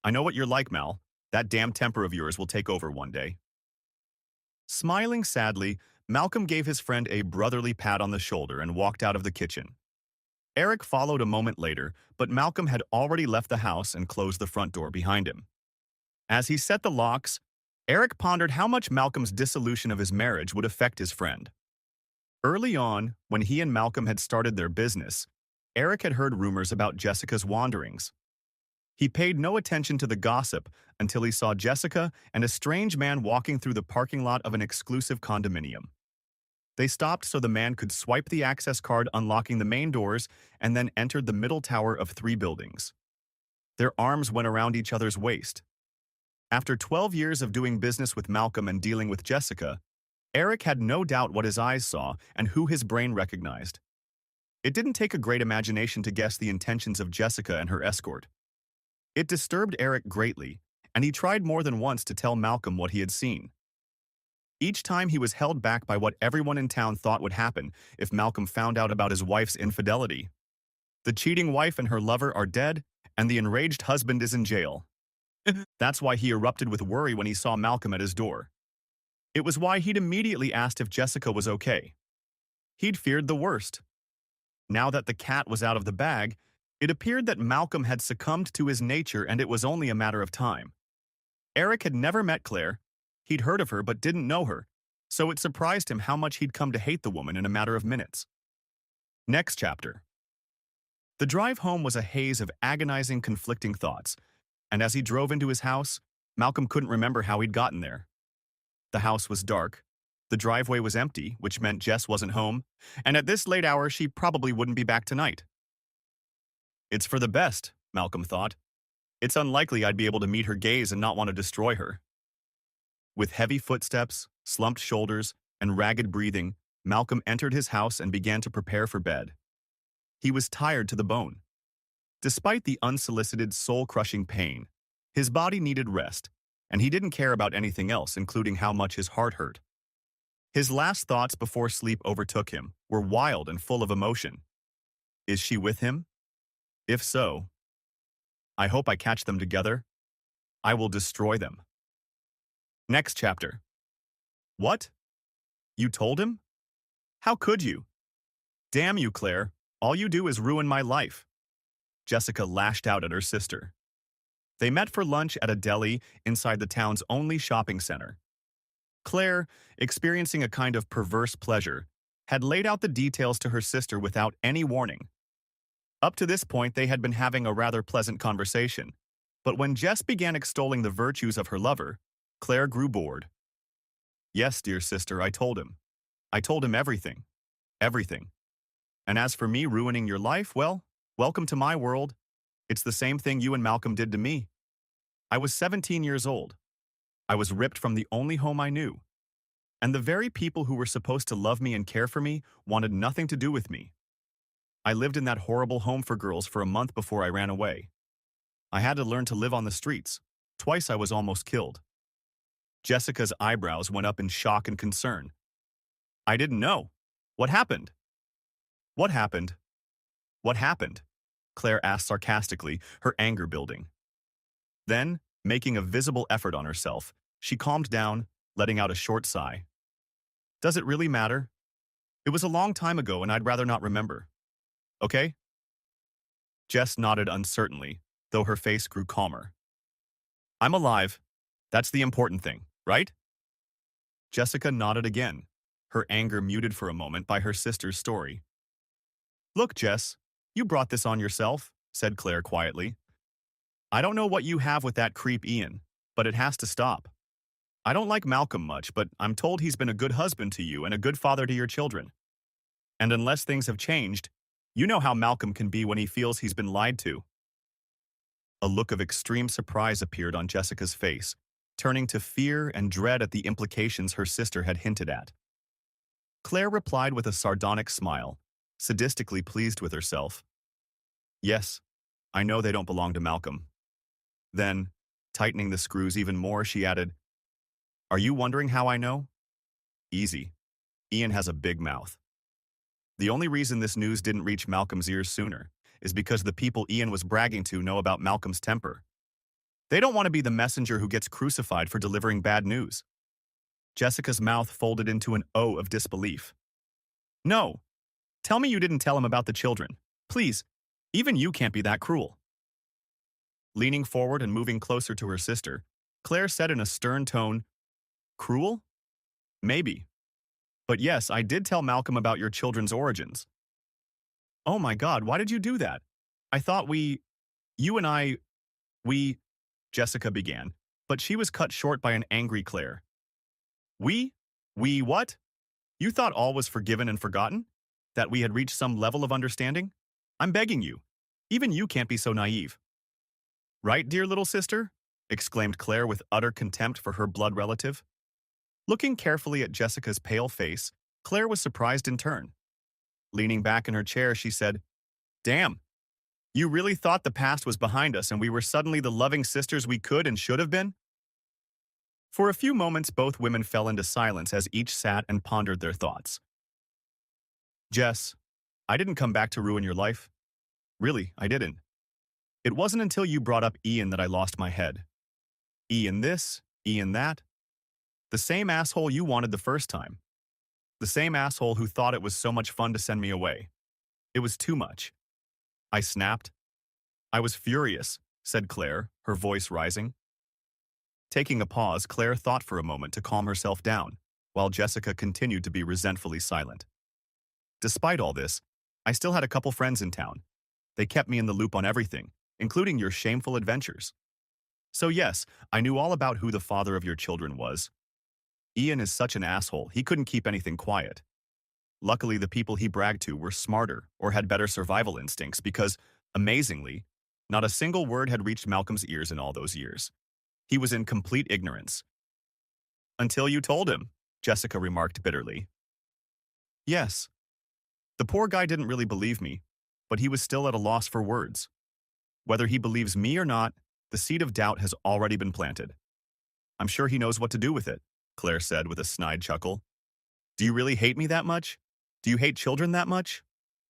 Speaker 1: I know what you're like, Mal. That damn temper of yours will take over one day. Smiling sadly, Malcolm gave his friend a brotherly pat on the shoulder and walked out of the kitchen. Eric followed a moment later, but Malcolm had already left the house and closed the front door behind him. As he set the locks, Eric pondered how much Malcolm's dissolution of his marriage would affect his friend. Early on, when he and Malcolm had started their business, Eric had heard rumors about Jessica's wanderings. He paid no attention to the gossip until he saw Jessica and a strange man walking through the parking lot of an exclusive condominium. They stopped so the man could swipe the access card unlocking the main doors and then entered the middle tower of 3 buildings. Their arms went around each other's waist. After 12 years of doing business with Malcolm and dealing with Jessica, Eric had no doubt what his eyes saw and who his brain recognized. It didn't take a great imagination to guess the intentions of Jessica and her escort. It disturbed Eric greatly, and he tried more than once to tell Malcolm what he had seen. Each time he was held back by what everyone in town thought would happen if Malcolm found out about his wife's infidelity. The cheating wife and her lover are dead, and the enraged husband is in jail. That's why he erupted with worry when he saw Malcolm at his door. It was why he'd immediately asked if Jessica was okay. He'd feared the worst. Now that the cat was out of the bag, it appeared that Malcolm had succumbed to his nature and it was only a matter of time. Eric had never met Claire. He'd heard of her but didn't know her, so it surprised him how much he'd come to hate the woman in a matter of minutes. Next chapter. The drive home was a haze of agonizing, conflicting thoughts, and as he drove into his house, Malcolm couldn't remember how he'd gotten there. The house was dark. The driveway was empty, which meant Jess wasn't home, and at this late hour she probably wouldn't be back tonight. It's for the best, Malcolm thought. It's unlikely I'd be able to meet her gaze and not want to destroy her. With heavy footsteps, slumped shoulders, and ragged breathing, Malcolm entered his house and began to prepare for bed. He was tired to the bone. Despite the unsolicited, soul-crushing pain, his body needed rest, and he didn't care about anything else, including how much his heart hurt. His last thoughts before sleep overtook him were wild and full of emotion. Is she with him? If so, I hope I catch them together. I will destroy them. Next chapter. What? You told him? How could you? Damn you, Claire. All you do is ruin my life. Jessica lashed out at her sister. They met for lunch at a deli inside the town's only shopping center. Claire, experiencing a kind of perverse pleasure, had laid out the details to her sister without any warning. Up to this point, they had been having a rather pleasant conversation, but when Jess began extolling the virtues of her lover, Claire grew bored. Yes, dear sister, I told him. I told him everything. Everything. And as for me ruining your life, well, welcome to my world. It's the same thing you and Malcolm did to me. I was 17 years old. I was ripped from the only home I knew. And the very people who were supposed to love me and care for me wanted nothing to do with me. I lived in that horrible home for girls for a month before I ran away. I had to learn to live on the streets. Twice I was almost killed. Jessica's eyebrows went up in shock and concern. I didn't know. What happened? What happened? What happened? Claire asked sarcastically, her anger building. Then, making a visible effort on herself, she calmed down, letting out a short sigh. Does it really matter? It was a long time ago and I'd rather not remember. Okay? Jess nodded uncertainly, though her face grew calmer. I'm alive. That's the important thing, right? Jessica nodded again, her anger muted for a moment by her sister's story. Look, Jess, you brought this on yourself, said Claire quietly. I don't know what you have with that creep Ian, but it has to stop. I don't like Malcolm much, but I'm told he's been a good husband to you and a good father to your children. And unless things have changed, you know how Malcolm can be when he feels he's been lied to. A look of extreme surprise appeared on Jessica's face, turning to fear and dread at the implications her sister had hinted at. Claire replied with a sardonic smile, sadistically pleased with herself. Yes, I know they don't belong to Malcolm. Then, tightening the screws even more, she added, Are you wondering how I know? Easy. Ian has a big mouth. The only reason this news didn't reach Malcolm's ears sooner is because the people Ian was bragging to know about Malcolm's temper. They don't want to be the messenger who gets crucified for delivering bad news. Jessica's mouth folded into an O of disbelief. No. Tell me you didn't tell him about the children. Please, even you can't be that cruel. Leaning forward and moving closer to her sister, Claire said in a stern tone, Cruel? Maybe. But yes, I did tell Malcolm about your children's origins. Oh my God, why did you do that? I thought you and I, we, Jessica began, but she was cut short by an angry Claire. We? We what? You thought all was forgiven and forgotten? That we had reached some level of understanding? I'm begging you. Even you can't be so naive. Right, dear little sister? Exclaimed Claire with utter contempt for her blood relative. Looking carefully at Jessica's pale face, Claire was surprised in turn. Leaning back in her chair, she said, Damn, you really thought the past was behind us and we were suddenly the loving sisters we could and should have been? For a few moments, both women fell into silence as each sat and pondered their thoughts. Jess, I didn't come back to ruin your life. Really, I didn't. It wasn't until you brought up Ian that I lost my head. Ian this, Ian that. The same asshole you wanted the first time. The same asshole who thought it was so much fun to send me away. It was too much. I snapped. I was furious, said Claire, her voice rising. Taking a pause, Claire thought for a moment to calm herself down, while Jessica continued to be resentfully silent. Despite all this, I still had a couple friends in town. They kept me in the loop on everything, including your shameful adventures. So yes, I knew all about who the father of your children was. Ian is such an asshole, he couldn't keep anything quiet. Luckily, the people he bragged to were smarter or had better survival instincts because, amazingly, not a single word had reached Malcolm's ears in all those years. He was in complete ignorance. Until you told him, Jessica remarked bitterly. Yes. The poor guy didn't really believe me, but he was still at a loss for words. Whether he believes me or not, the seed of doubt has already been planted. I'm sure he knows what to do with it, Claire said with a snide chuckle. Do you really hate me that much? Do you hate children that much?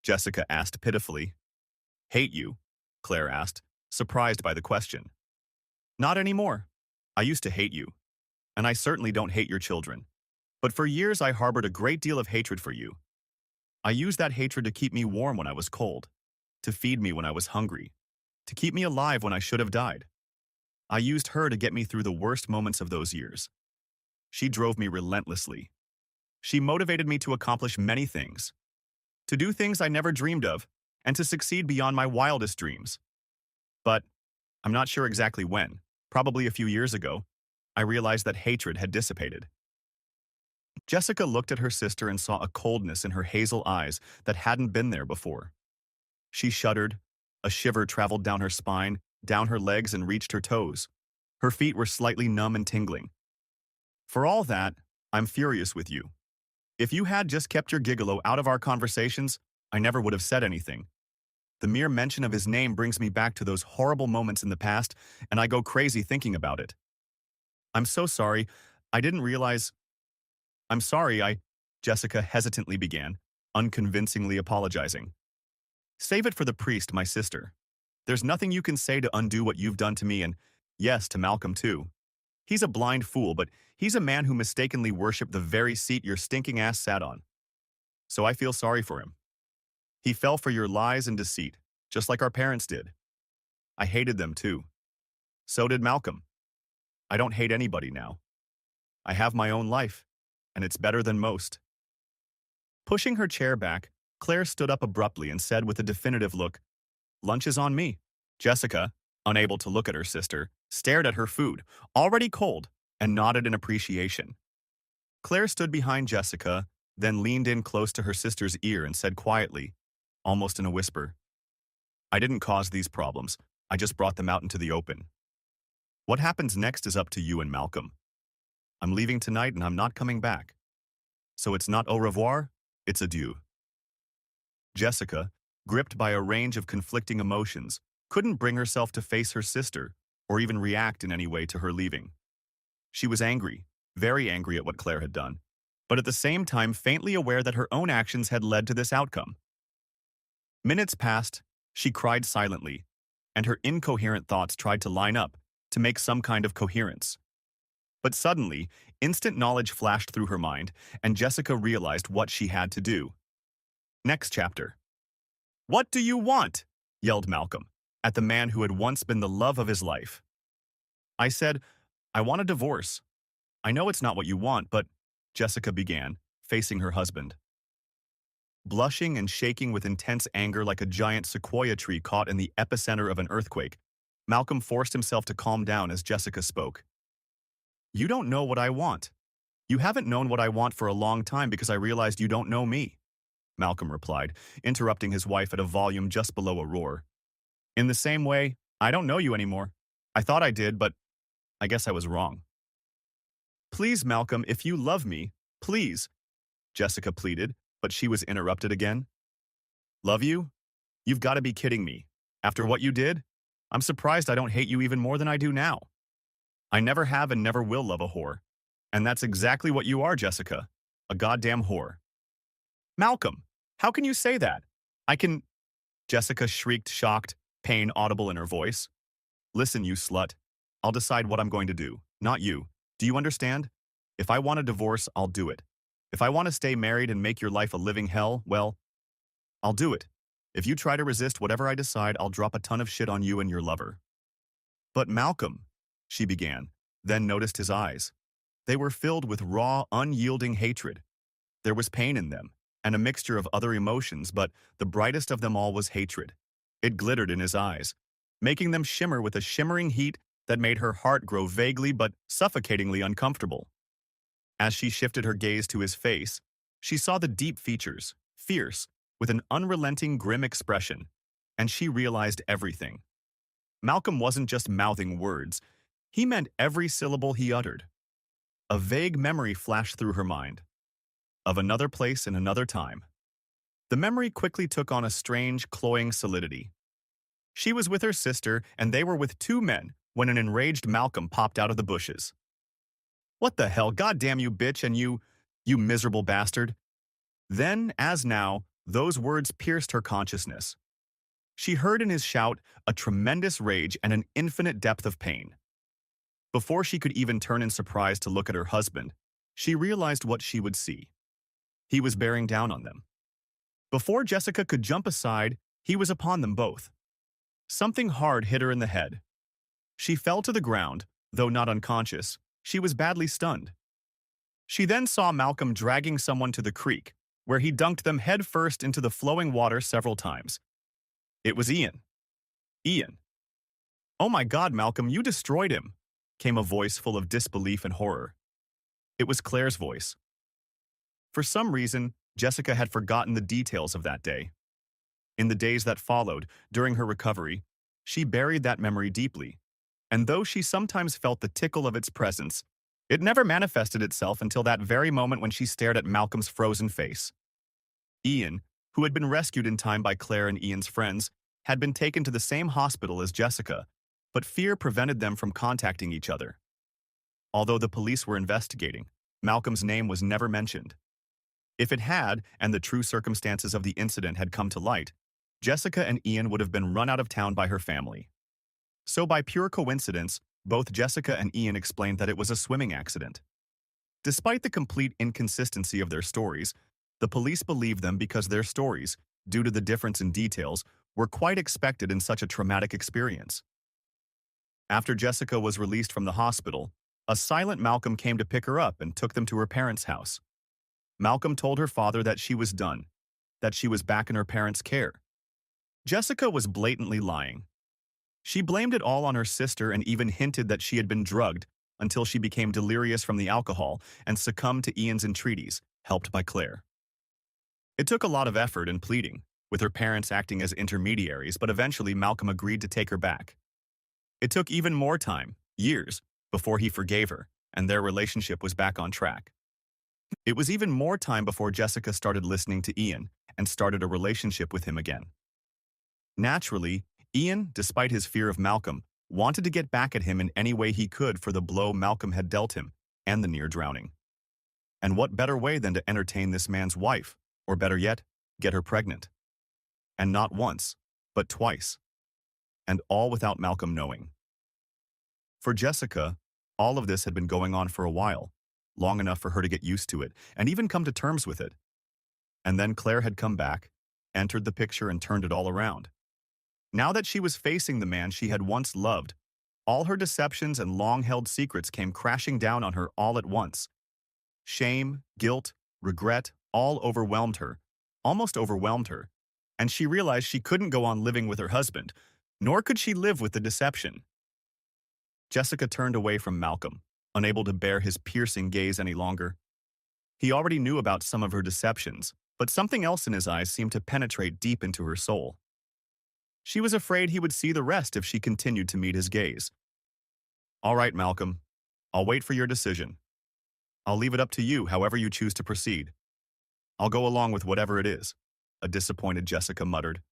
Speaker 1: Jessica asked pitifully. Hate you? Claire asked, surprised by the question. Not anymore. I used to hate you. And I certainly don't hate your children. But for years I harbored a great deal of hatred for you. I used that hatred to keep me warm when I was cold, to feed me when I was hungry, to keep me alive when I should have died. I used her to get me through the worst moments of those years. She drove me relentlessly. She motivated me to accomplish many things, to do things I never dreamed of, and to succeed beyond my wildest dreams. But I'm not sure exactly when, probably a few years ago, I realized that hatred had dissipated. Jessica looked at her sister and saw a coldness in her hazel eyes that hadn't been there before. She shuddered. A shiver traveled down her spine, down her legs, and reached her toes. Her feet were slightly numb and tingling. For all that, I'm furious with you. If you had just kept your gigolo out of our conversations, I never would have said anything. The mere mention of his name brings me back to those horrible moments in the past, and I go crazy thinking about it. I'm so sorry. I didn't realize... I'm sorry, Jessica hesitantly began, unconvincingly apologizing. Save it for the priest, my sister. There's nothing you can say to undo what you've done to me and, yes, to Malcolm too. He's a blind fool, but he's a man who mistakenly worshipped the very seat your stinking ass sat on. So I feel sorry for him. He fell for your lies and deceit, just like our parents did. I hated them too. So did Malcolm. I don't hate anybody now. I have my own life, and it's better than most. Pushing her chair back, Claire stood up abruptly and said with a definitive look, "Lunch is on me." Jessica, unable to look at her sister, stared at her food, already cold, and nodded in appreciation. Claire stood behind Jessica, then leaned in close to her sister's ear and said quietly, almost in a whisper, "I didn't cause these problems. I just brought them out into the open. What happens next is up to you and Malcolm. I'm leaving tonight and I'm not coming back. So it's not au revoir, it's adieu." Jessica, gripped by a range of conflicting emotions, couldn't bring herself to face her sister or even react in any way to her leaving. She was angry, very angry at what Claire had done, but at the same time faintly aware that her own actions had led to this outcome. Minutes passed, she cried silently, and her incoherent thoughts tried to line up to make some kind of coherence. But suddenly, instant knowledge flashed through her mind, and Jessica realized what she had to do. Next chapter. "What do you want?" yelled Malcolm, at the man who had once been the love of his life. "I said, I want a divorce. I know it's not what you want, but," Jessica began, facing her husband. Blushing and shaking with intense anger like a giant sequoia tree caught in the epicenter of an earthquake, Malcolm forced himself to calm down as Jessica spoke. "You don't know what I want. You haven't known what I want for a long time because I realized you don't know me," Malcolm replied, interrupting his wife at a volume just below a roar. "In the same way, I don't know you anymore. I thought I did, but I guess I was wrong." "Please, Malcolm, if you love me, please," Jessica pleaded, but she was interrupted again. "Love you? You've got to be kidding me. After what you did? I'm surprised I don't hate you even more than I do now. I never have and never will love a whore. And that's exactly what you are, Jessica. A goddamn whore." "Malcolm, how can you say that? I can—" Jessica shrieked, shocked, pain audible in her voice. "Listen, you slut. I'll decide what I'm going to do, not you. Do you understand? If I want a divorce, I'll do it. If I want to stay married and make your life a living hell, well, I'll do it. If you try to resist whatever I decide, I'll drop a ton of shit on you and your lover." "But Malcolm," she began, then noticed his eyes. They were filled with raw, unyielding hatred. There was pain in them, and a mixture of other emotions, but the brightest of them all was hatred. It glittered in his eyes, making them shimmer with a shimmering heat that made her heart grow vaguely but suffocatingly uncomfortable. As she shifted her gaze to his face, she saw the deep features, fierce, with an unrelenting, grim expression, and she realized everything. Malcolm wasn't just mouthing words. He meant every syllable he uttered. A vague memory flashed through her mind. Of another place in another time. The memory quickly took on a strange, cloying solidity. She was with her sister, and they were with two men when an enraged Malcolm popped out of the bushes. "What the hell, goddamn you, bitch, and you miserable bastard." Then, as now, those words pierced her consciousness. She heard in his shout a tremendous rage and an infinite depth of pain. Before she could even turn in surprise to look at her husband, she realized what she would see. He was bearing down on them. Before Jessica could jump aside, he was upon them both. Something hard hit her in the head. She fell to the ground, though not unconscious. She was badly stunned. She then saw Malcolm dragging someone to the creek, where he dunked them head first into the flowing water several times. It was Ian. "Ian. Oh my God, Malcolm, you destroyed him," came a voice full of disbelief and horror. It was Claire's voice. For some reason, Jessica had forgotten the details of that day. In the days that followed, during her recovery, she buried that memory deeply, and though she sometimes felt the tickle of its presence, it never manifested itself until that very moment when she stared at Malcolm's frozen face. Ian, who had been rescued in time by Claire and Ian's friends, had been taken to the same hospital as Jessica, but fear prevented them from contacting each other. Although the police were investigating, Malcolm's name was never mentioned. If it had, and the true circumstances of the incident had come to light, Jessica and Ian would have been run out of town by her family. So by pure coincidence, both Jessica and Ian explained that it was a swimming accident. Despite the complete inconsistency of their stories, the police believed them because their stories, due to the difference in details, were quite expected in such a traumatic experience. After Jessica was released from the hospital, A silent Malcolm came to pick her up and took them to her parents' house. Malcolm told her father that she was done, that she was back in her parents' care. Jessica was blatantly lying. She blamed it all on her sister and even hinted that she had been drugged until she became delirious from the alcohol and succumbed to Ian's entreaties, helped by Claire. It took a lot of effort and pleading, with her parents acting as intermediaries, but eventually Malcolm agreed to take her back. It took even more time, years, before he forgave her, and their relationship was back on track. It was even more time before Jessica started listening to Ian and started a relationship with him again. Naturally, Ian, despite his fear of Malcolm, wanted to get back at him in any way he could for the blow Malcolm had dealt him and the near drowning. And what better way than to entertain this man's wife, or better yet, get her pregnant? And not once, but twice. And all without Malcolm knowing. For Jessica, all of this had been going on for a while, long enough for her to get used to it and even come to terms with it. And then Claire had come back, entered the picture and turned it all around. Now that she was facing the man she had once loved, all her deceptions and long-held secrets came crashing down on her all at once. Shame, guilt, regret, all overwhelmed her, almost overwhelmed her, and she realized she couldn't go on living with her husband, nor could she live with the deception. Jessica turned away from Malcolm, unable to bear his piercing gaze any longer. He already knew about some of her deceptions, but something else in his eyes seemed to penetrate deep into her soul. She was afraid he would see the rest if she continued to meet his gaze. "All right, Malcolm. I'll wait for your decision. I'll leave it up to you however you choose to proceed. I'll go along with whatever it is," a disappointed Jessica muttered.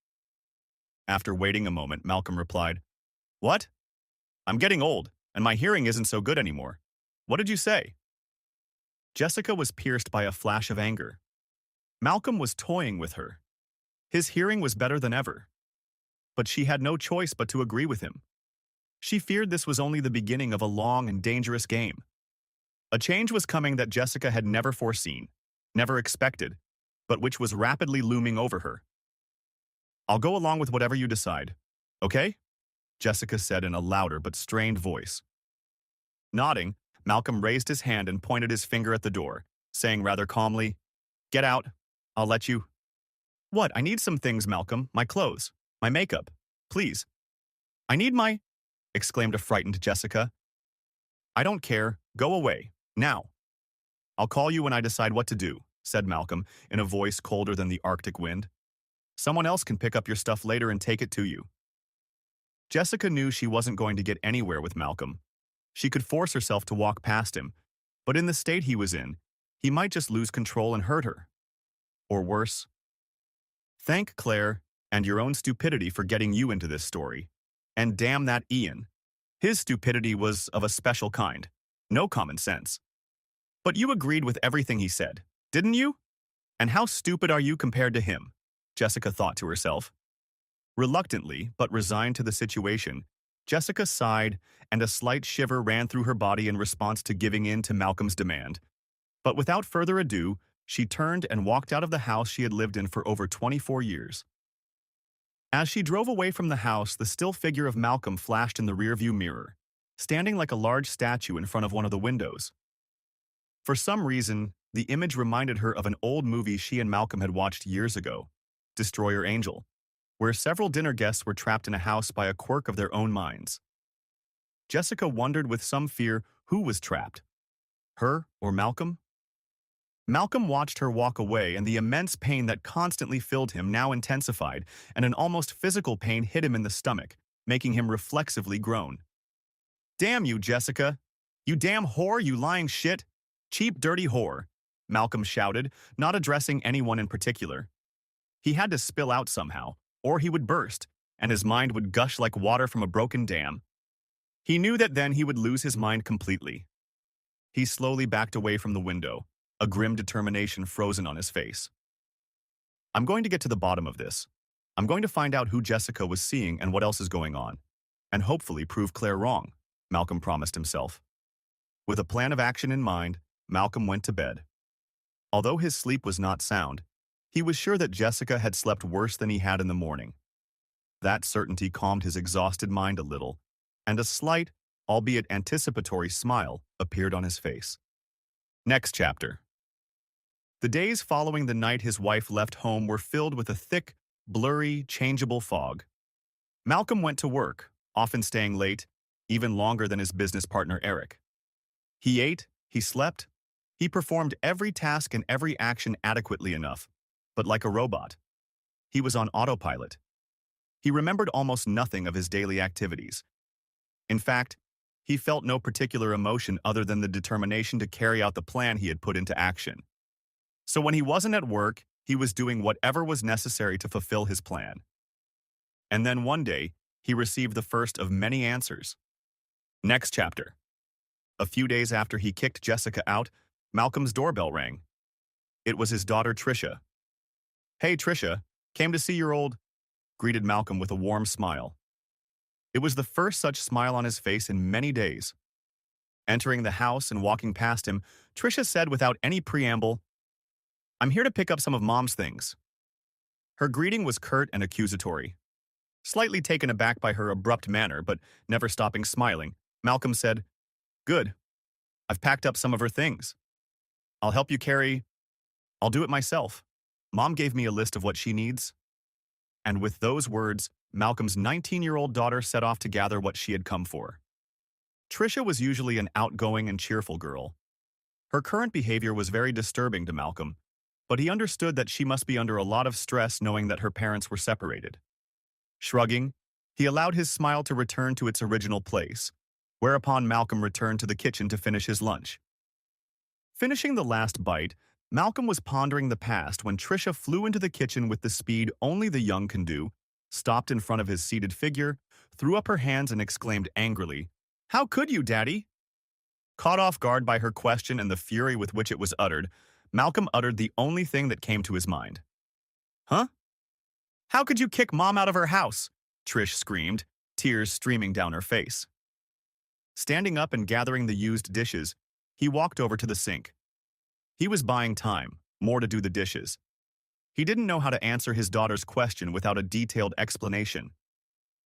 Speaker 1: After waiting a moment, Malcolm replied, "What? I'm getting old, and my hearing isn't so good anymore. What did you say?" Jessica was pierced by a flash of anger. Malcolm was toying with her. His hearing was better than ever. But she had no choice but to agree with him. She feared this was only the beginning of a long and dangerous game. A change was coming that Jessica had never foreseen, never expected, but which was rapidly looming over her. "I'll go along with whatever you decide, okay?" Jessica said in a louder but strained voice. Nodding, Malcolm raised his hand and pointed his finger at the door, saying rather calmly, "Get out. I'll let you." "What? I need some things, Malcolm. My clothes. My makeup. Please." "I need my—" exclaimed a frightened Jessica. "I don't care. Go away. Now." "I'll call you when I decide what to do," said Malcolm, in a voice colder than the Arctic wind. "Someone else can pick up your stuff later and take it to you." Jessica knew she wasn't going to get anywhere with Malcolm. She could force herself to walk past him, but in the state he was in, he might just lose control and hurt her. Or worse. Thank Claire and your own stupidity for getting you into this story. And damn that Ian. His stupidity was of a special kind. No common sense. But you agreed with everything he said, didn't you? And how stupid are you compared to him? Jessica thought to herself. Reluctantly, but resigned to the situation, Jessica sighed, and a slight shiver ran through her body in response to giving in to Malcolm's demand. But without further ado, she turned and walked out of the house she had lived in for over 24 years. As she drove away from the house, the still figure of Malcolm flashed in the rearview mirror, standing like a large statue in front of one of the windows. For some reason, the image reminded her of an old movie she and Malcolm had watched years ago, Destroyer Angel, where several dinner guests were trapped in a house by a quirk of their own minds. Jessica wondered with some fear who was trapped, her or Malcolm? Malcolm watched her walk away, and the immense pain that constantly filled him now intensified, and an almost physical pain hit him in the stomach, making him reflexively groan. "Damn you, Jessica! You damn whore, you lying shit! Cheap, dirty whore!" Malcolm shouted, not addressing anyone in particular. He had to spill out somehow, or he would burst, and his mind would gush like water from a broken dam. He knew that then he would lose his mind completely. He slowly backed away from the window, a grim determination frozen on his face. "I'm going to get to the bottom of this. I'm going to find out who Jessica was seeing and what else is going on, and hopefully prove Claire wrong," Malcolm promised himself. With a plan of action in mind, Malcolm went to bed. Although his sleep was not sound, he was sure that Jessica had slept worse than he had in the morning. That certainty calmed his exhausted mind a little, and a slight, albeit anticipatory smile appeared on his face. Next chapter. The days following the night his wife left home were filled with a thick, blurry, changeable fog. Malcolm went to work, often staying late, even longer than his business partner Eric. He ate, he slept, he performed every task and every action adequately enough, but like a robot. He was on autopilot. He remembered almost nothing of his daily activities. In fact, he felt no particular emotion other than the determination to carry out the plan he had put into action. So when he wasn't at work, he was doing whatever was necessary to fulfill his plan. And then one day, he received the first of many answers. Next chapter. A few days after he kicked Jessica out, Malcolm's doorbell rang. It was his daughter Tricia. "Hey, Tricia, came to see your old," greeted Malcolm with a warm smile. It was the first such smile on his face in many days. Entering the house and walking past him, Tricia said without any preamble, "I'm here to pick up some of Mom's things." Her greeting was curt and accusatory. Slightly taken aback by her abrupt manner, but never stopping smiling, Malcolm said, "Good. I've packed up some of her things. I'll help you carry. I'll do it myself. Mom gave me a list of what she needs." And with those words, Malcolm's 19-year-old daughter set off to gather what she had come for. Tricia was usually an outgoing and cheerful girl. Her current behavior was very disturbing to Malcolm, but he understood that she must be under a lot of stress knowing that her parents were separated. Shrugging, he allowed his smile to return to its original place, whereupon Malcolm returned to the kitchen to finish his lunch. Finishing the last bite, Malcolm was pondering the past when Tricia flew into the kitchen with the speed only the young can do, stopped in front of his seated figure, threw up her hands and exclaimed angrily, "How could you, Daddy?" Caught off guard by her question and the fury with which it was uttered, Malcolm uttered the only thing that came to his mind. "Huh? How could you kick Mom out of her house?" Trish screamed, tears streaming down her face. Standing up and gathering the used dishes, he walked over to the sink. He was buying time, more to do the dishes. He didn't know how to answer his daughter's question without a detailed explanation.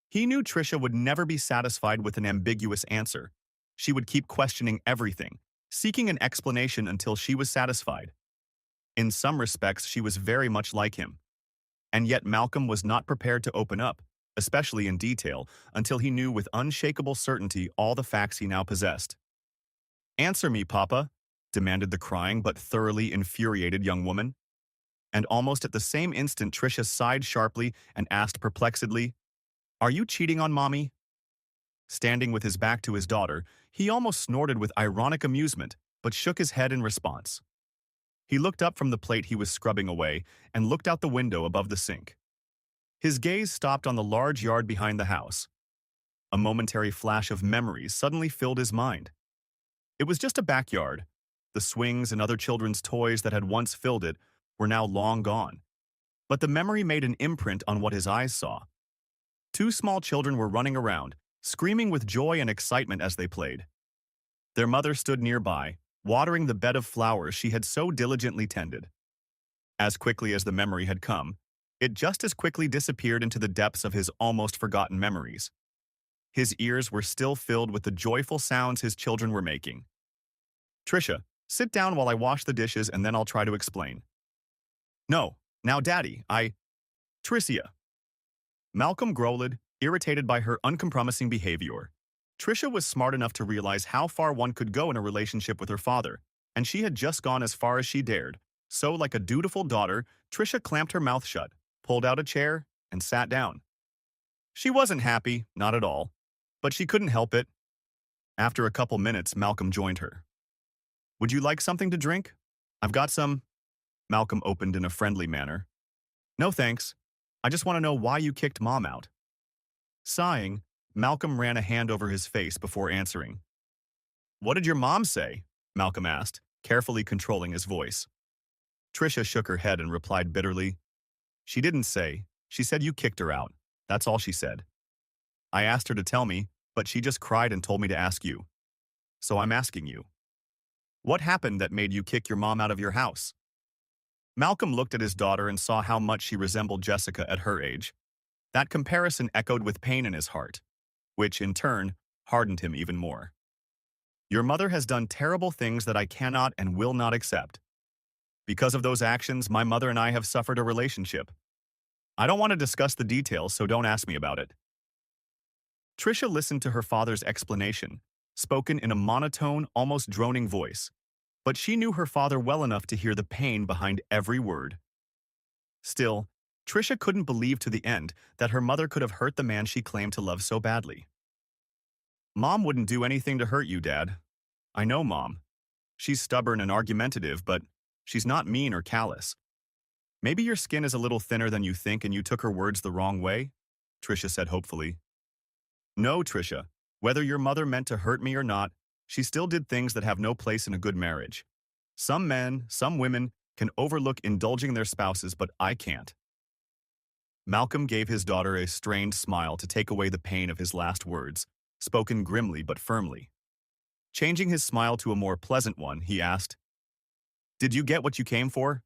Speaker 1: He knew Tricia would never be satisfied with an ambiguous answer. She would keep questioning everything, seeking an explanation until she was satisfied. In some respects, she was very much like him. And yet Malcolm was not prepared to open up, especially in detail, until he knew with unshakable certainty all the facts he now possessed. "Answer me, Papa," demanded the crying but thoroughly infuriated young woman. And almost at the same instant Tricia sighed sharply and asked perplexedly, "Are you cheating on Mommy?" Standing with his back to his daughter, he almost snorted with ironic amusement, but shook his head in response. He looked up from the plate he was scrubbing away and looked out the window above the sink. His gaze stopped on the large yard behind the house. A momentary flash of memories suddenly filled his mind. It was just a backyard. The swings and other children's toys that had once filled it were now long gone. But the memory made an imprint on what his eyes saw. Two small children were running around, screaming with joy and excitement as they played. Their mother stood nearby, watering the bed of flowers she had so diligently tended. As quickly as the memory had come, it just as quickly disappeared into the depths of his almost forgotten memories. His ears were still filled with the joyful sounds his children were making. "Tricia, sit down while I wash the dishes and then I'll try to explain." "No, now Daddy, Tricia." Malcolm growled, irritated by her uncompromising behavior. Tricia was smart enough to realize how far one could go in a relationship with her father, and she had just gone as far as she dared. So, like a dutiful daughter, Tricia clamped her mouth shut, pulled out a chair, and sat down. She wasn't happy, not at all, but she couldn't help it. After a couple minutes, Malcolm joined her. "Would you like something to drink? I've got some." Malcolm opened in a friendly manner. "No thanks. I just want to know why you kicked Mom out." Sighing, Malcolm ran a hand over his face before answering. "What did your mom say?" Malcolm asked, carefully controlling his voice. Tricia shook her head and replied bitterly, "She didn't say. She said you kicked her out. That's all she said. I asked her to tell me, but she just cried and told me to ask you. So I'm asking you. What happened that made you kick your mom out of your house?" Malcolm looked at his daughter and saw how much she resembled Jessica at her age. That comparison echoed with pain in his heart, which, in turn, hardened him even more. Your mother has done terrible things that I cannot and will not accept. Because of those actions, my mother and I have suffered a relationship. I don't want to discuss the details, so don't ask me about it. Trisha listened to her father's explanation, spoken in a monotone, almost droning voice, but she knew her father well enough to hear the pain behind every word. Still, Trisha couldn't believe to the end that her mother could have hurt the man she claimed to love so badly. Mom wouldn't do anything to hurt you, Dad. I know Mom. She's stubborn and argumentative, but she's not mean or callous. Maybe your skin is a little thinner than you think and you took her words the wrong way, Trisha said hopefully. No, Trisha. Whether your mother meant to hurt me or not, she still did things that have no place in a good marriage. Some men, some women, can overlook indulging their spouses, but I can't. Malcolm gave his daughter a strained smile to take away the pain of his last words, spoken grimly but firmly. Changing his smile to a more pleasant one, he asked, "Did you get what you came for?"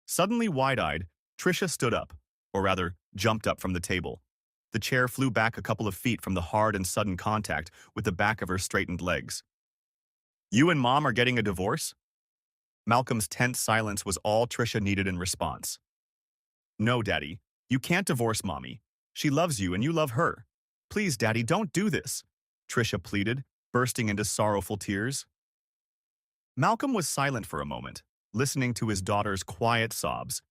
Speaker 1: Suddenly wide-eyed, Trisha stood up, or rather, jumped up from the table. The chair flew back a couple of feet from the hard and sudden contact with the back of her straightened legs. You and Mom are getting a divorce? Malcolm's tense silence was all Trisha needed in response. No, Daddy, you can't divorce Mommy. She loves you and you love her. Please, Daddy, don't do this, Trisha pleaded, bursting into sorrowful tears. Malcolm was silent for a moment, listening to his daughter's quiet sobs,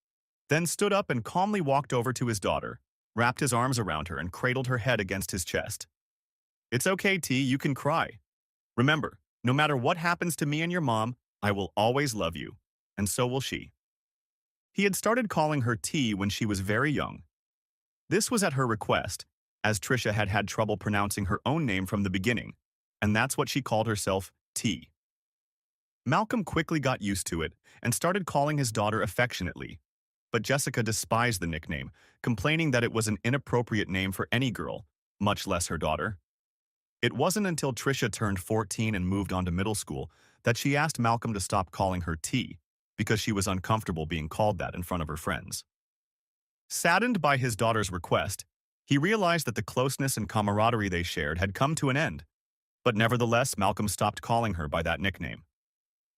Speaker 1: then stood up and calmly walked over to his daughter, wrapped his arms around her and cradled her head against his chest. It's okay, T, you can cry. Remember, no matter what happens to me and your mom, I will always love you, and so will she. He had started calling her T when she was very young. This was at her request, as Trisha had had trouble pronouncing her own name from the beginning, and that's what she called herself, T. Malcolm quickly got used to it and started calling his daughter affectionately, but Jessica despised the nickname, complaining that it was an inappropriate name for any girl, much less her daughter. It wasn't until Trisha turned 14 and moved on to middle school that she asked Malcolm to stop calling her T, because she was uncomfortable being called that in front of her friends. Saddened by his daughter's request, he realized that the closeness and camaraderie they shared had come to an end, but nevertheless Malcolm stopped calling her by that nickname.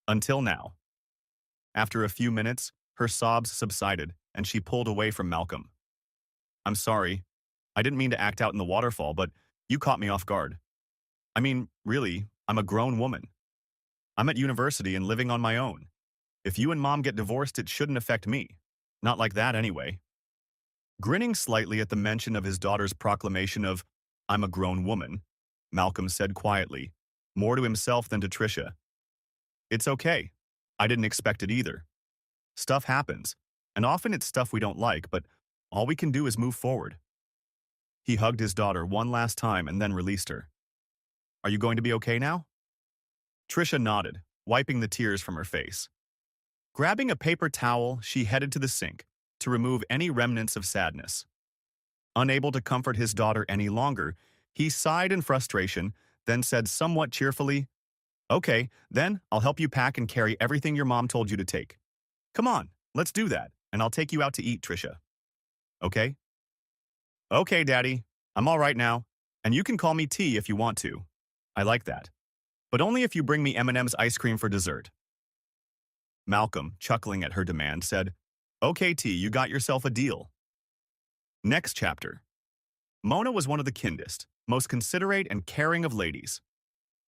Speaker 1: Until now. After a few minutes, her sobs subsided and she pulled away from Malcolm. I'm sorry. I didn't mean to act out in the waterfall, but you caught me off guard. I mean, really, I'm a grown woman. I'm at university and living on my own. If you and Mom get divorced, it shouldn't affect me. Not like that anyway. Grinning slightly at the mention of his daughter's proclamation of, I'm a grown woman, Malcolm said quietly, more to himself than to Trisha. It's okay. I didn't expect it either. Stuff happens, and often it's stuff we don't like, but all we can do is move forward. He hugged his daughter one last time and then released her. Are you going to be okay now? Trisha nodded, wiping the tears from her face. Grabbing a paper towel, she headed to the sink to remove any remnants of sadness. Unable to comfort his daughter any longer, he sighed in frustration, then said somewhat cheerfully, Okay, then I'll help you pack and carry everything your mom told you to take. Come on, let's do that, and I'll take you out to eat, Trisha. Okay? Okay, Daddy. I'm all right now, and you can call me T if you want to. I like that. But only if you bring me M&M's ice cream for dessert. Malcolm, chuckling at her demand, said, Okay, T, you got yourself a deal. Next chapter. Mona was one of the kindest, most considerate and caring of ladies.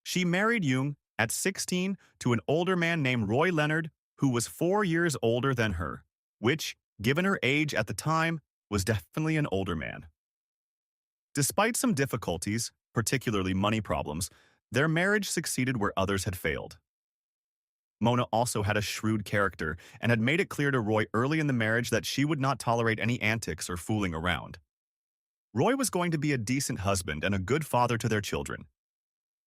Speaker 1: She married Jung at 16 to an older man named Roy Leonard, who was 4 years older than her, which, given her age at the time, was definitely an older man. Despite some difficulties, particularly money problems, their marriage succeeded where others had failed. Mona also had a shrewd character and had made it clear to Roy early in the marriage that she would not tolerate any antics or fooling around. Roy was going to be a decent husband and a good father to their children.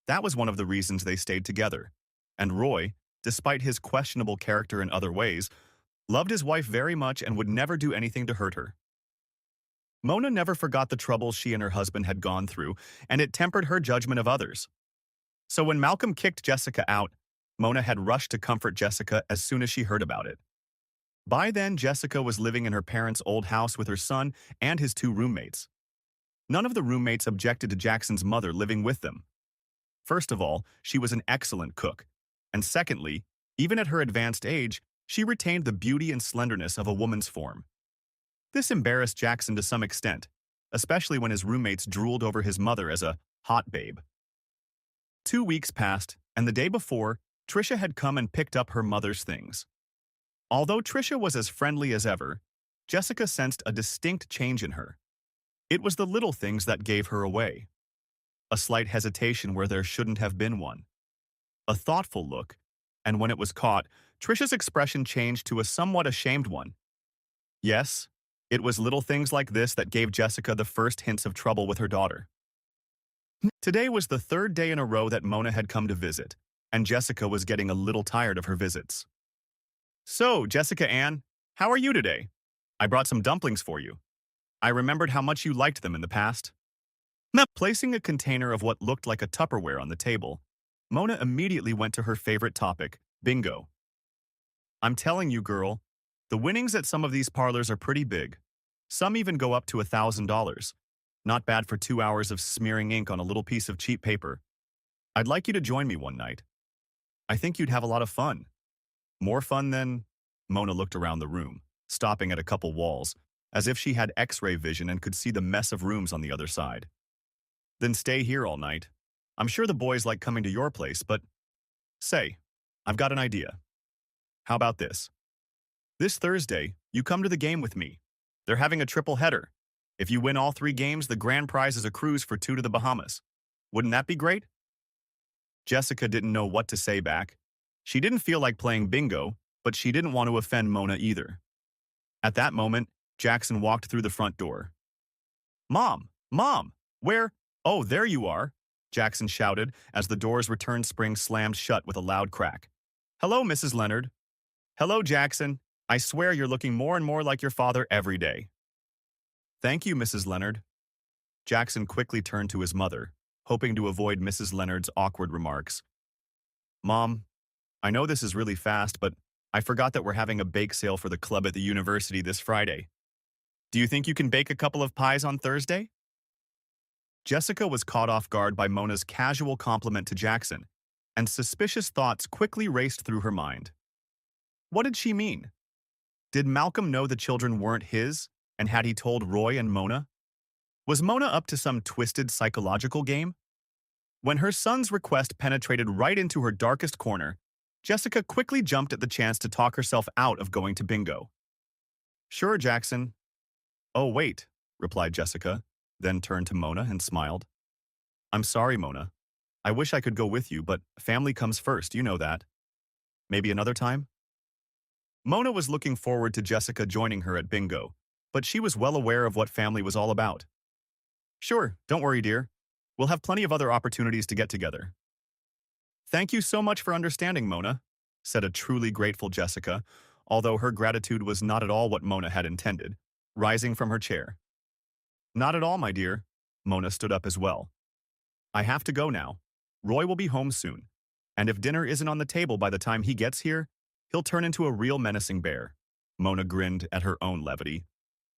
Speaker 1: That was one of the reasons they stayed together, and Roy, despite his questionable character in other ways, loved his wife very much and would never do anything to hurt her. Mona never forgot the troubles she and her husband had gone through, and it tempered her judgment of others. So when Malcolm kicked Jessica out, Mona had rushed to comfort Jessica as soon as she heard about it. By then, Jessica was living in her parents' old house with her son and his 2 roommates. None of the roommates objected to Jackson's mother living with them. First of all, she was an excellent cook. And secondly, even at her advanced age, she retained the beauty and slenderness of a woman's form. This embarrassed Jackson to some extent, especially when his roommates drooled over his mother as a hot babe. 2 weeks passed, and the day before, Trisha had come and picked up her mother's things. Although Trisha was as friendly as ever, Jessica sensed a distinct change in her. It was the little things that gave her away. A slight hesitation where there shouldn't have been one. A thoughtful look, and when it was caught, Trisha's expression changed to a somewhat ashamed one. Yes, it was little things like this that gave Jessica the first hints of trouble with her daughter. Today was the third day in a row that Mona had come to visit, and Jessica was getting a little tired of her visits. "So, Jessica Ann, how are you today? I brought some dumplings for you. I remembered how much you liked them in the past." Placing a container of what looked like a Tupperware on the table, Mona immediately went to her favorite topic, bingo. "I'm telling you, girl, the winnings at some of these parlors are pretty big. Some even go up to $1,000. Not bad for 2 hours of smearing ink on a little piece of cheap paper. I'd like you to join me one night. I think you'd have a lot of fun. More fun than—" Mona looked around the room, stopping at a couple walls, as if she had X-ray vision and could see the mess of rooms on the other side. "Then stay here all night. I'm sure the boys like coming to your place, but say, I've got an idea. How about this? This Thursday, you come to the game with me. They're having a triple header. If you win all 3 games, the grand prize is a cruise for 2 to the Bahamas. Wouldn't that be great?" Jessica didn't know what to say back. She didn't feel like playing bingo, but she didn't want to offend Mona either. At that moment, Jackson walked through the front door. "Mom! Mom! Where? Oh, there you are!" Jackson shouted as the door's return spring slammed shut with a loud crack. "Hello, Mrs. Leonard." "Hello, Jackson. I swear you're looking more and more like your father every day." "Thank you, Mrs. Leonard." Jackson quickly turned to his mother, hoping to avoid Mrs. Leonard's awkward remarks. "Mom, I know this is really fast, but I forgot that we're having a bake sale for the club at the university this Friday. Do you think you can bake a couple of pies on Thursday?" Jessica was caught off guard by Mona's casual compliment to Jackson, and suspicious thoughts quickly raced through her mind. What did she mean? Did Malcolm know the children weren't his, and had he told Roy and Mona? Was Mona up to some twisted psychological game? When her son's request penetrated right into her darkest corner, Jessica quickly jumped at the chance to talk herself out of going to bingo. "Sure, Jackson." "Oh, wait," replied Jessica, then turned to Mona and smiled. "I'm sorry, Mona. I wish I could go with you, but family comes first, you know that. Maybe another time?" Mona was looking forward to Jessica joining her at bingo, but she was well aware of what family was all about. "Sure, don't worry, dear. We'll have plenty of other opportunities to get together." "Thank you so much for understanding, Mona," said a truly grateful Jessica, although her gratitude was not at all what Mona had intended, rising from her chair. "Not at all, my dear." Mona stood up as well. "I have to go now. Roy will be home soon, and if dinner isn't on the table by the time he gets here, he'll turn into a real menacing bear." Mona grinned at her own levity.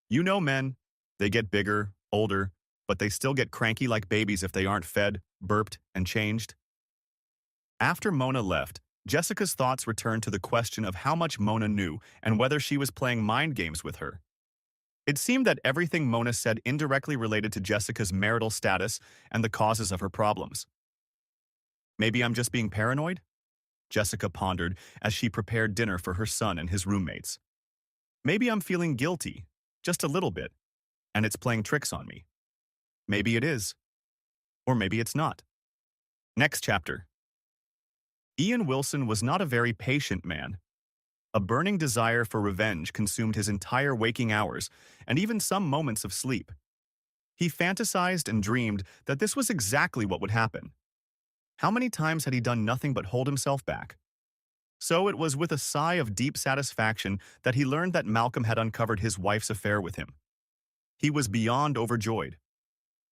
Speaker 1: "You know men. They get bigger, older, but they still get cranky like babies if they aren't fed, burped, and changed." After Mona left, Jessica's thoughts returned to the question of how much Mona knew and whether she was playing mind games with her. It seemed that everything Mona said indirectly related to Jessica's marital status and the causes of her problems. "Maybe I'm just being paranoid?" Jessica pondered as she prepared dinner for her son and his roommates. "Maybe I'm feeling guilty, just a little bit, and it's playing tricks on me. Maybe it is. Or maybe it's not." Next chapter. Ian Wilson was not a very patient man. A burning desire for revenge consumed his entire waking hours and even some moments of sleep. He fantasized and dreamed that this was exactly what would happen. How many times had he done nothing but hold himself back? So it was with a sigh of deep satisfaction that he learned that Malcolm had uncovered his wife's affair with him. He was beyond overjoyed.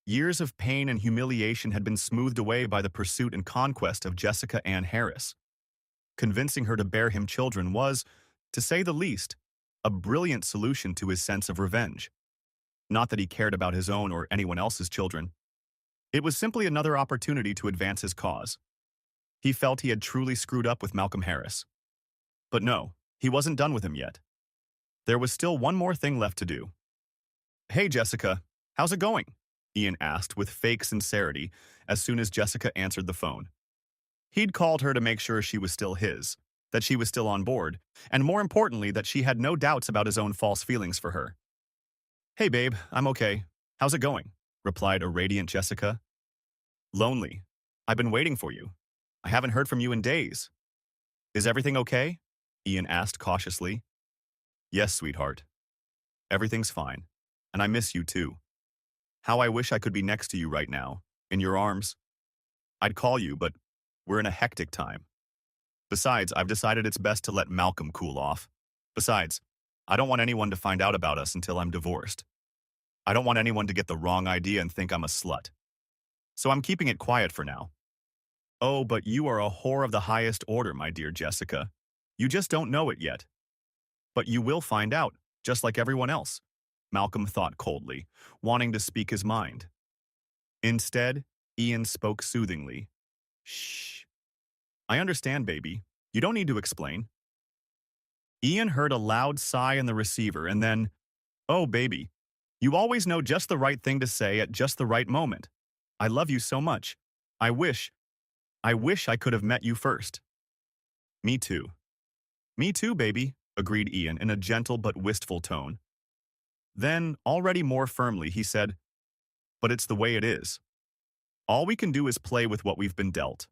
Speaker 1: Years of pain and humiliation had been smoothed away by the pursuit and conquest of Jessica Ann Harris. Convincing her to bear him children was, to say the least, a brilliant solution to his sense of revenge. Not that he cared about his own or anyone else's children. It was simply another opportunity to advance his cause. He felt he had truly screwed up with Malcolm Harris. But no, he wasn't done with him yet. There was still one more thing left to do. "Hey, Jessica, how's it going?" Ian asked with fake sincerity as soon as Jessica answered the phone. He'd called her to make sure she was still his, that she was still on board, and more importantly, that she had no doubts about his own false feelings for her. "Hey, babe, I'm okay. How's it going?" replied a radiant Jessica. "Lonely. I've been waiting for you. I haven't heard from you in days." "Is everything okay?" Ian asked cautiously. "Yes, sweetheart. Everything's fine. And I miss you too. How I wish I could be next to you right now, in your arms. I'd call you, but we're in a hectic time. Besides, I've decided it's best to let Malcolm cool off. Besides, I don't want anyone to find out about us until I'm divorced. I don't want anyone to get the wrong idea and think I'm a slut. So I'm keeping it quiet for now." "Oh, but you are a whore of the highest order, my dear Jessica. You just don't know it yet. But you will find out, just like everyone else," Malcolm thought coldly, wanting to speak his mind. Instead, Ian spoke soothingly. "Shh. I understand, baby. You don't need to explain." Ian heard a loud sigh in the receiver and then, "Oh, baby, you always know just the right thing to say at just the right moment. I love you so much. I wish I could have met you first." "Me too." "Me too, baby," agreed Ian in a gentle but wistful tone. Then, already more firmly, he said, "But it's the way it is. All we can do is play with what we've been dealt.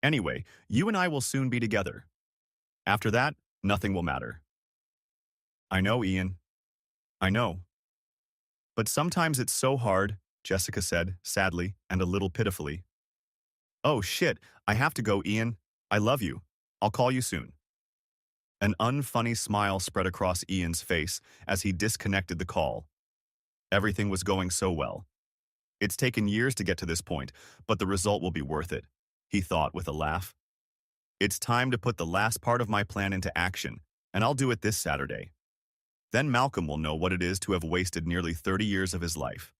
Speaker 1: Anyway, you and I will soon be together. After that, nothing will matter." "I know, Ian. I know. But sometimes it's so hard," Jessica said, sadly and a little pitifully. "Oh, shit, I have to go, Ian. I love you. I'll call you soon." An unfunny smile spread across Ian's face as he disconnected the call. Everything was going so well. It's taken years to get to this point, but the result will be worth it, he thought with a laugh. It's time to put the last part of my plan into action, and I'll do it this Saturday. Then Malcolm will know what it is to have wasted nearly 30 years of his life.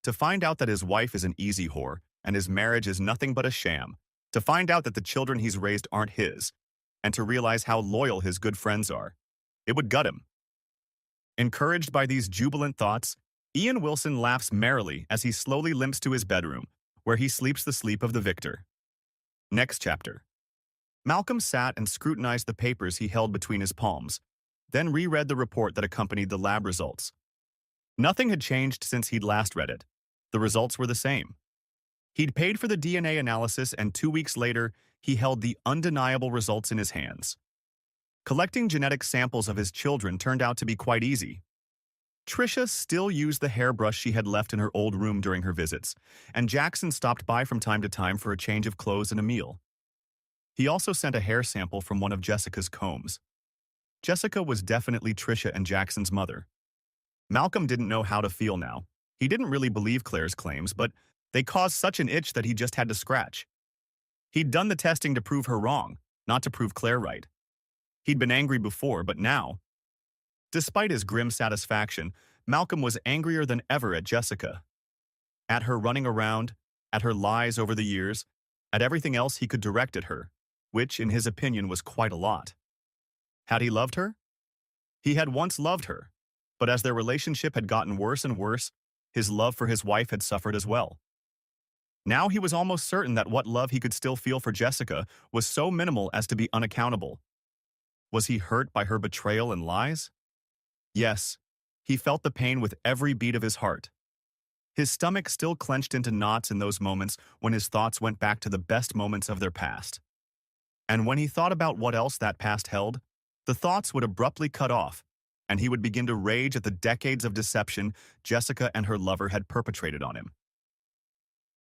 Speaker 1: To find out that his wife is an easy whore and his marriage is nothing but a sham. To find out that the children he's raised aren't his, and to realize how loyal his good friends are. It would gut him. Encouraged by these jubilant thoughts, Ian Wilson laughs merrily as he slowly limps to his bedroom, where he sleeps the sleep of the victor. Next chapter. Malcolm sat and scrutinized the papers he held between his palms, then reread the report that accompanied the lab results. Nothing had changed since he'd last read it. The results were the same. He'd paid for the DNA analysis, and 2 weeks later, he held the undeniable results in his hands. Collecting genetic samples of his children turned out to be quite easy. Tricia still used the hairbrush she had left in her old room during her visits, and Jackson stopped by from time to time for a change of clothes and a meal. He also sent a hair sample from one of Jessica's combs. Jessica was definitely Tricia and Jackson's mother. Malcolm didn't know how to feel now. He didn't really believe Claire's claims, but they caused such an itch that he just had to scratch. He'd done the testing to prove her wrong, not to prove Claire right. He'd been angry before, but now, despite his grim satisfaction, Malcolm was angrier than ever at Jessica. At her running around, at her lies over the years, at everything else he could direct at her, which, in his opinion, was quite a lot. Had he loved her? He had once loved her, but as their relationship had gotten worse and worse, his love for his wife had suffered as well. Now he was almost certain that what love he could still feel for Jessica was so minimal as to be unaccountable. Was he hurt by her betrayal and lies? Yes, he felt the pain with every beat of his heart. His stomach still clenched into knots in those moments when his thoughts went back to the best moments of their past. And when he thought about what else that past held, the thoughts would abruptly cut off, and he would begin to rage at the decades of deception Jessica and her lover had perpetrated on him.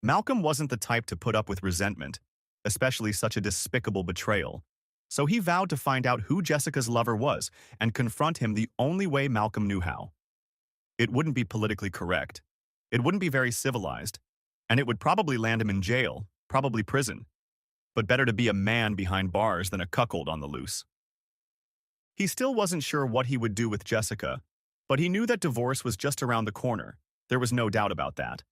Speaker 1: Malcolm wasn't the type to put up with resentment, especially such a despicable betrayal, so he vowed to find out who Jessica's lover was and confront him the only way Malcolm knew how. It wouldn't be politically correct. It wouldn't be very civilized, and it would probably land him in jail, probably prison. But better to be a man behind bars than a cuckold on the loose. He still wasn't sure what he would do with Jessica, But he knew that divorce was just around the corner. There was no doubt about that.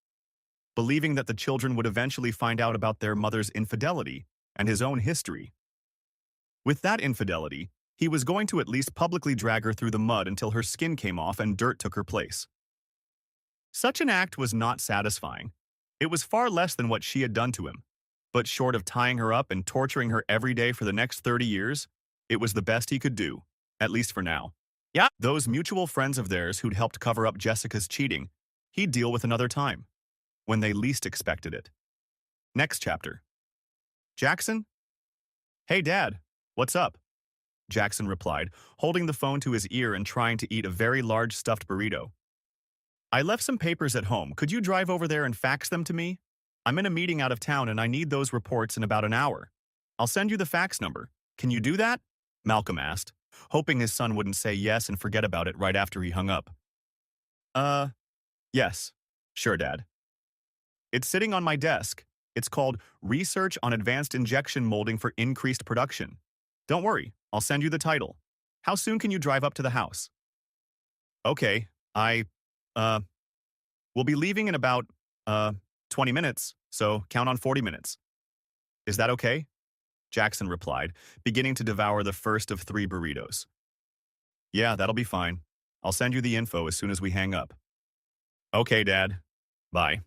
Speaker 1: Believing that the children would eventually find out about their mother's infidelity and his own history. With that infidelity, he was going to at least publicly drag her through the mud until her skin came off and dirt took her place. Such an act was not satisfying. It was far less than what she had done to him. But short of tying her up and torturing her every day for the next 30 years, it was the best he could do, at least for now. Yeah, those mutual friends of theirs who'd helped cover up Jessica's cheating, he'd deal with another time, when they least expected it. Next chapter. Jackson? Hey, Dad. What's up? Jackson replied, holding the phone to his ear and trying to eat a very large stuffed burrito. I left some papers at home. Could you drive over there and fax them to me? I'm in a meeting out of town and I need those reports in about an hour. I'll send you the fax number. Can you do that? Malcolm asked, hoping his son wouldn't say yes and forget about it right after he hung up. Yes. Sure, Dad. It's sitting on my desk. It's called Research on Advanced Injection Molding for Increased Production. Don't worry, I'll send you the title. How soon can you drive up to the house? Okay, we'll be leaving in about, 20 minutes, so count on 40 minutes. Is that okay? Jackson replied, beginning to devour the first of 3 burritos. Yeah, that'll be fine. I'll send you the info as soon as we hang up. Okay, Dad. Bye.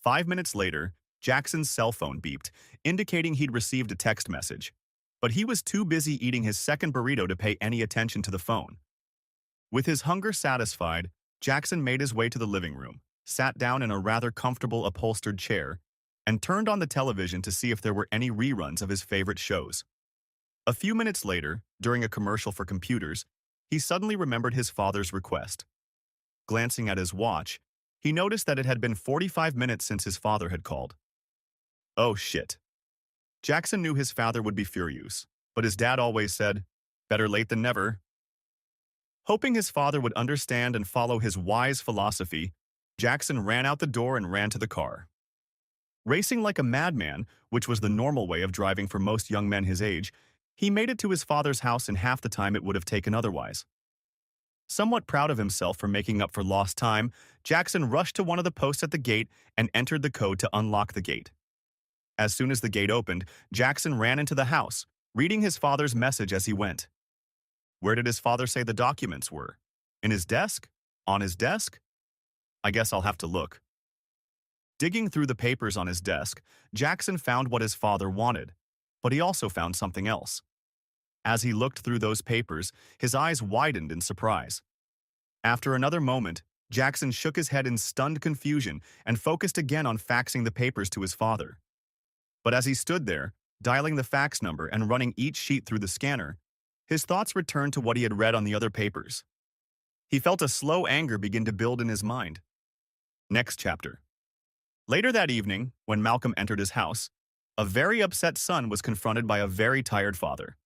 Speaker 1: 5 minutes later, Jackson's cell phone beeped, indicating he'd received a text message. But he was too busy eating his second burrito to pay any attention to the phone. With his hunger satisfied, Jackson made his way to the living room, sat down in a rather comfortable upholstered chair, and turned on the television to see if there were any reruns of his favorite shows. A few minutes later, during a commercial for computers, he suddenly remembered his father's request. Glancing at his watch, he noticed that it had been 45 minutes since his father had called. Oh shit. Jackson knew his father would be furious, but his dad always said, better late than never. Hoping his father would understand and follow his wise philosophy, Jackson ran out the door and ran to the car. Racing like a madman, which was the normal way of driving for most young men his age, he made it to his father's house in half the time it would have taken otherwise. Somewhat proud of himself for making up for lost time, Jackson rushed to one of the posts at the gate and entered the code to unlock the gate. As soon as the gate opened, Jackson ran into the house, reading his father's message as he went. Where did his father say the documents were? In his desk? On his desk? I guess I'll have to look. Digging through the papers on his desk, Jackson found what his father wanted, but he also found something else. As he looked through those papers, his eyes widened in surprise. After another moment, Jackson shook his head in stunned confusion and focused again on faxing the papers to his father. But as he stood there, dialing the fax number and running each sheet through the scanner, his thoughts returned to what he had read on the other papers. He felt a slow anger begin to build in his mind. Next chapter. Later that evening, when Malcolm entered his house, a very upset son was confronted by a very tired father.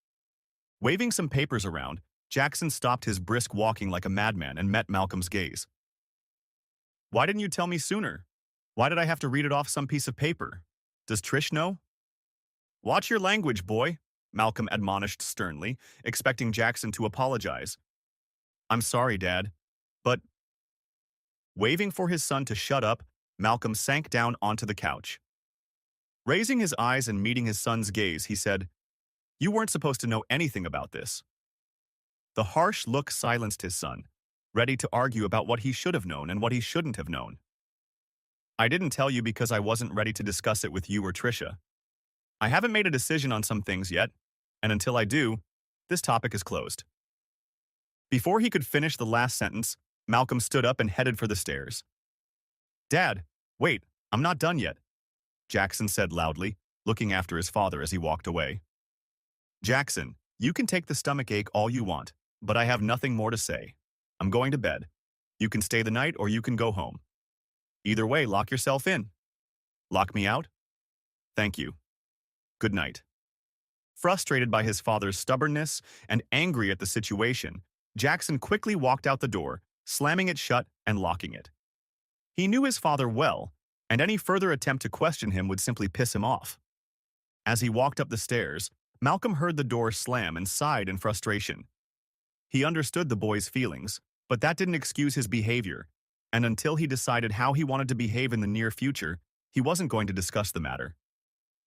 Speaker 1: Waving some papers around, Jackson stopped his brisk walking like a madman and met Malcolm's gaze. Why didn't you tell me sooner? Why did I have to read it off some piece of paper? Does Trish know? Watch your language, boy, Malcolm admonished sternly, expecting Jackson to apologize. I'm sorry, Dad, but... Waving for his son to shut up, Malcolm sank down onto the couch. Raising his eyes and meeting his son's gaze, he said, You weren't supposed to know anything about this. The harsh look silenced his son, ready to argue about what he should have known and what he shouldn't have known. I didn't tell you because I wasn't ready to discuss it with you or Trisha. I haven't made a decision on some things yet, and until I do, this topic is closed. Before he could finish the last sentence, Malcolm stood up and headed for the stairs. Dad, wait, I'm not done yet, Jackson said loudly, looking after his father as he walked away. Jackson, you can take the stomachache all you want, but I have nothing more to say. I'm going to bed. You can stay the night or you can go home. Either way, lock yourself in. Lock me out? Thank you. Good night. Frustrated by his father's stubbornness and angry at the situation, Jackson quickly walked out the door, slamming it shut and locking it. He knew his father well, and any further attempt to question him would simply piss him off. As he walked up the stairs, Malcolm heard the door slam and sighed in frustration. He understood the boy's feelings, But that didn't excuse his behavior, and until he decided how he wanted to behave in the near future, he wasn't going to discuss the matter.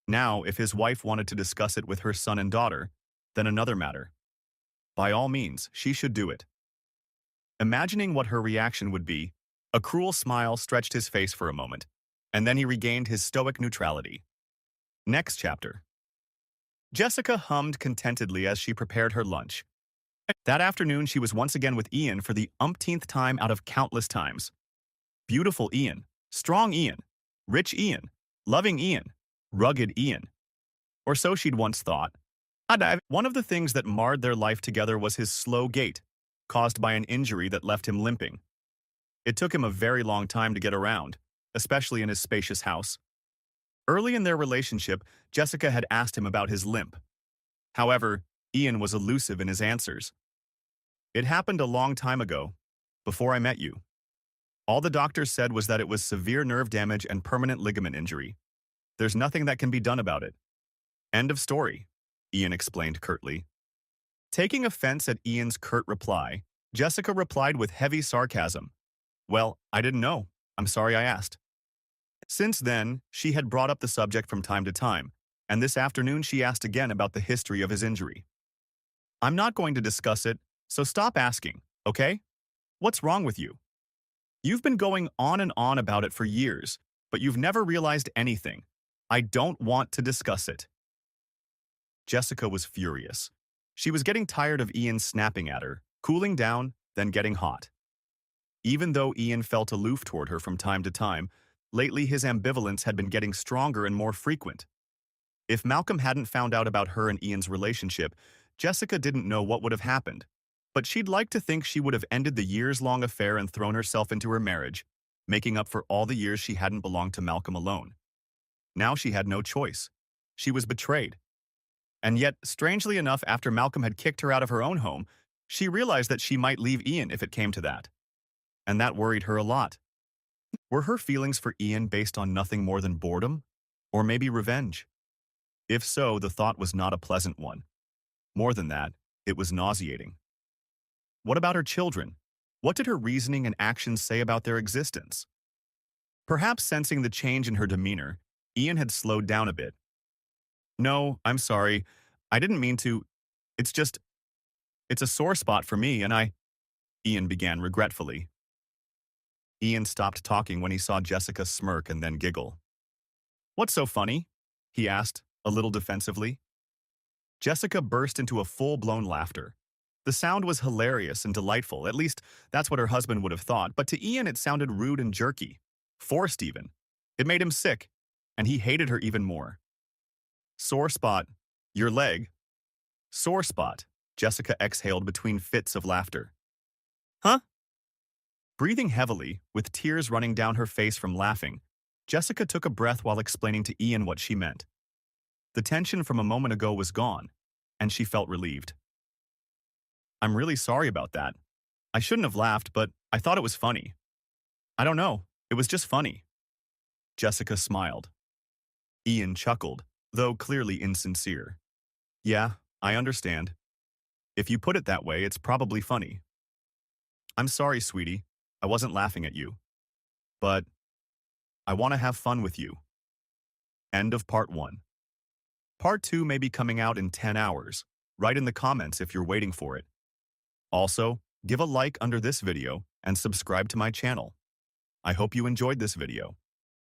Speaker 1: Now, if his wife wanted to discuss it with her son and daughter, then another matter. By all means, she should do it. Imagining what her reaction would be, a cruel smile stretched his face for a moment, and then he regained his stoic neutrality. Next chapter. Jessica hummed contentedly as she prepared her lunch. That afternoon, she was once again with Ian for the umpteenth time out of countless times. Beautiful Ian, strong Ian, rich Ian, loving Ian, rugged Ian. Or so she'd once thought. One of the things that marred their life together was his slow gait, caused by an injury that left him limping. It took him a very long time to get around, especially in his spacious house. Early in their relationship, Jessica had asked him about his limp. However, Ian was elusive in his answers. It happened a long time ago, before I met you. All the doctors said was that it was severe nerve damage and permanent ligament injury. There's nothing that can be done about it. End of story, Ian explained curtly. Taking offense at Ian's curt reply, Jessica replied with heavy sarcasm. Well, I didn't know. I'm sorry I asked. Since then, she had brought up the subject from time to time, and this afternoon she asked again about the history of his injury. I'm not going to discuss it, so stop asking, okay? What's wrong with you? You've been going on and on about it for years, but you've never realized anything. I don't want to discuss it. Jessica was furious. She was getting tired of Ian snapping at her, cooling down, then getting hot. Even though Ian felt aloof toward her from time to time, lately his ambivalence had been getting stronger and more frequent. If Malcolm hadn't found out about her and Ian's relationship, Jessica didn't know what would have happened. But she'd like to think she would have ended the years-long affair and thrown herself into her marriage, making up for all the years she hadn't belonged to Malcolm alone. Now she had no choice. She was betrayed. And yet, strangely enough, after Malcolm had kicked her out of her own home, she realized that she might leave Ian if it came to that. And that worried her a lot. Were her feelings for Ian based on nothing more than boredom? Or maybe revenge? If so, the thought was not a pleasant one. More than that, it was nauseating. What about her children? What did her reasoning and actions say about their existence? Perhaps sensing the change in her demeanor, Ian had slowed down a bit. No, I'm sorry. I didn't mean to. It's a sore spot for me, and Ian began regretfully. Ian stopped talking when he saw Jessica smirk and then giggle. What's so funny? He asked, a little defensively. Jessica burst into a full-blown laughter. The sound was hilarious and delightful, at least that's what her husband would have thought, but to Ian it sounded rude and jerky. Forced even. It made him sick, and he hated her even more. Sore spot. Your leg. Sore spot, Jessica exhaled between fits of laughter. Huh? Breathing heavily, with tears running down her face from laughing, Jessica took a breath while explaining to Ian what she meant. The tension from a moment ago was gone, and she felt relieved. I'm really sorry about that. I shouldn't have laughed, but I thought it was funny. I don't know, it was just funny. Jessica smiled. Ian chuckled, though clearly insincere. Yeah, I understand. If you put it that way, it's probably funny. I'm sorry, sweetie. I wasn't laughing at you. But I want to have fun with you. End of part 1. Part 2 may be coming out in 10 hours. Write in the comments if you're waiting for it. Also, give a like under this video and subscribe to my channel. I hope you enjoyed this video.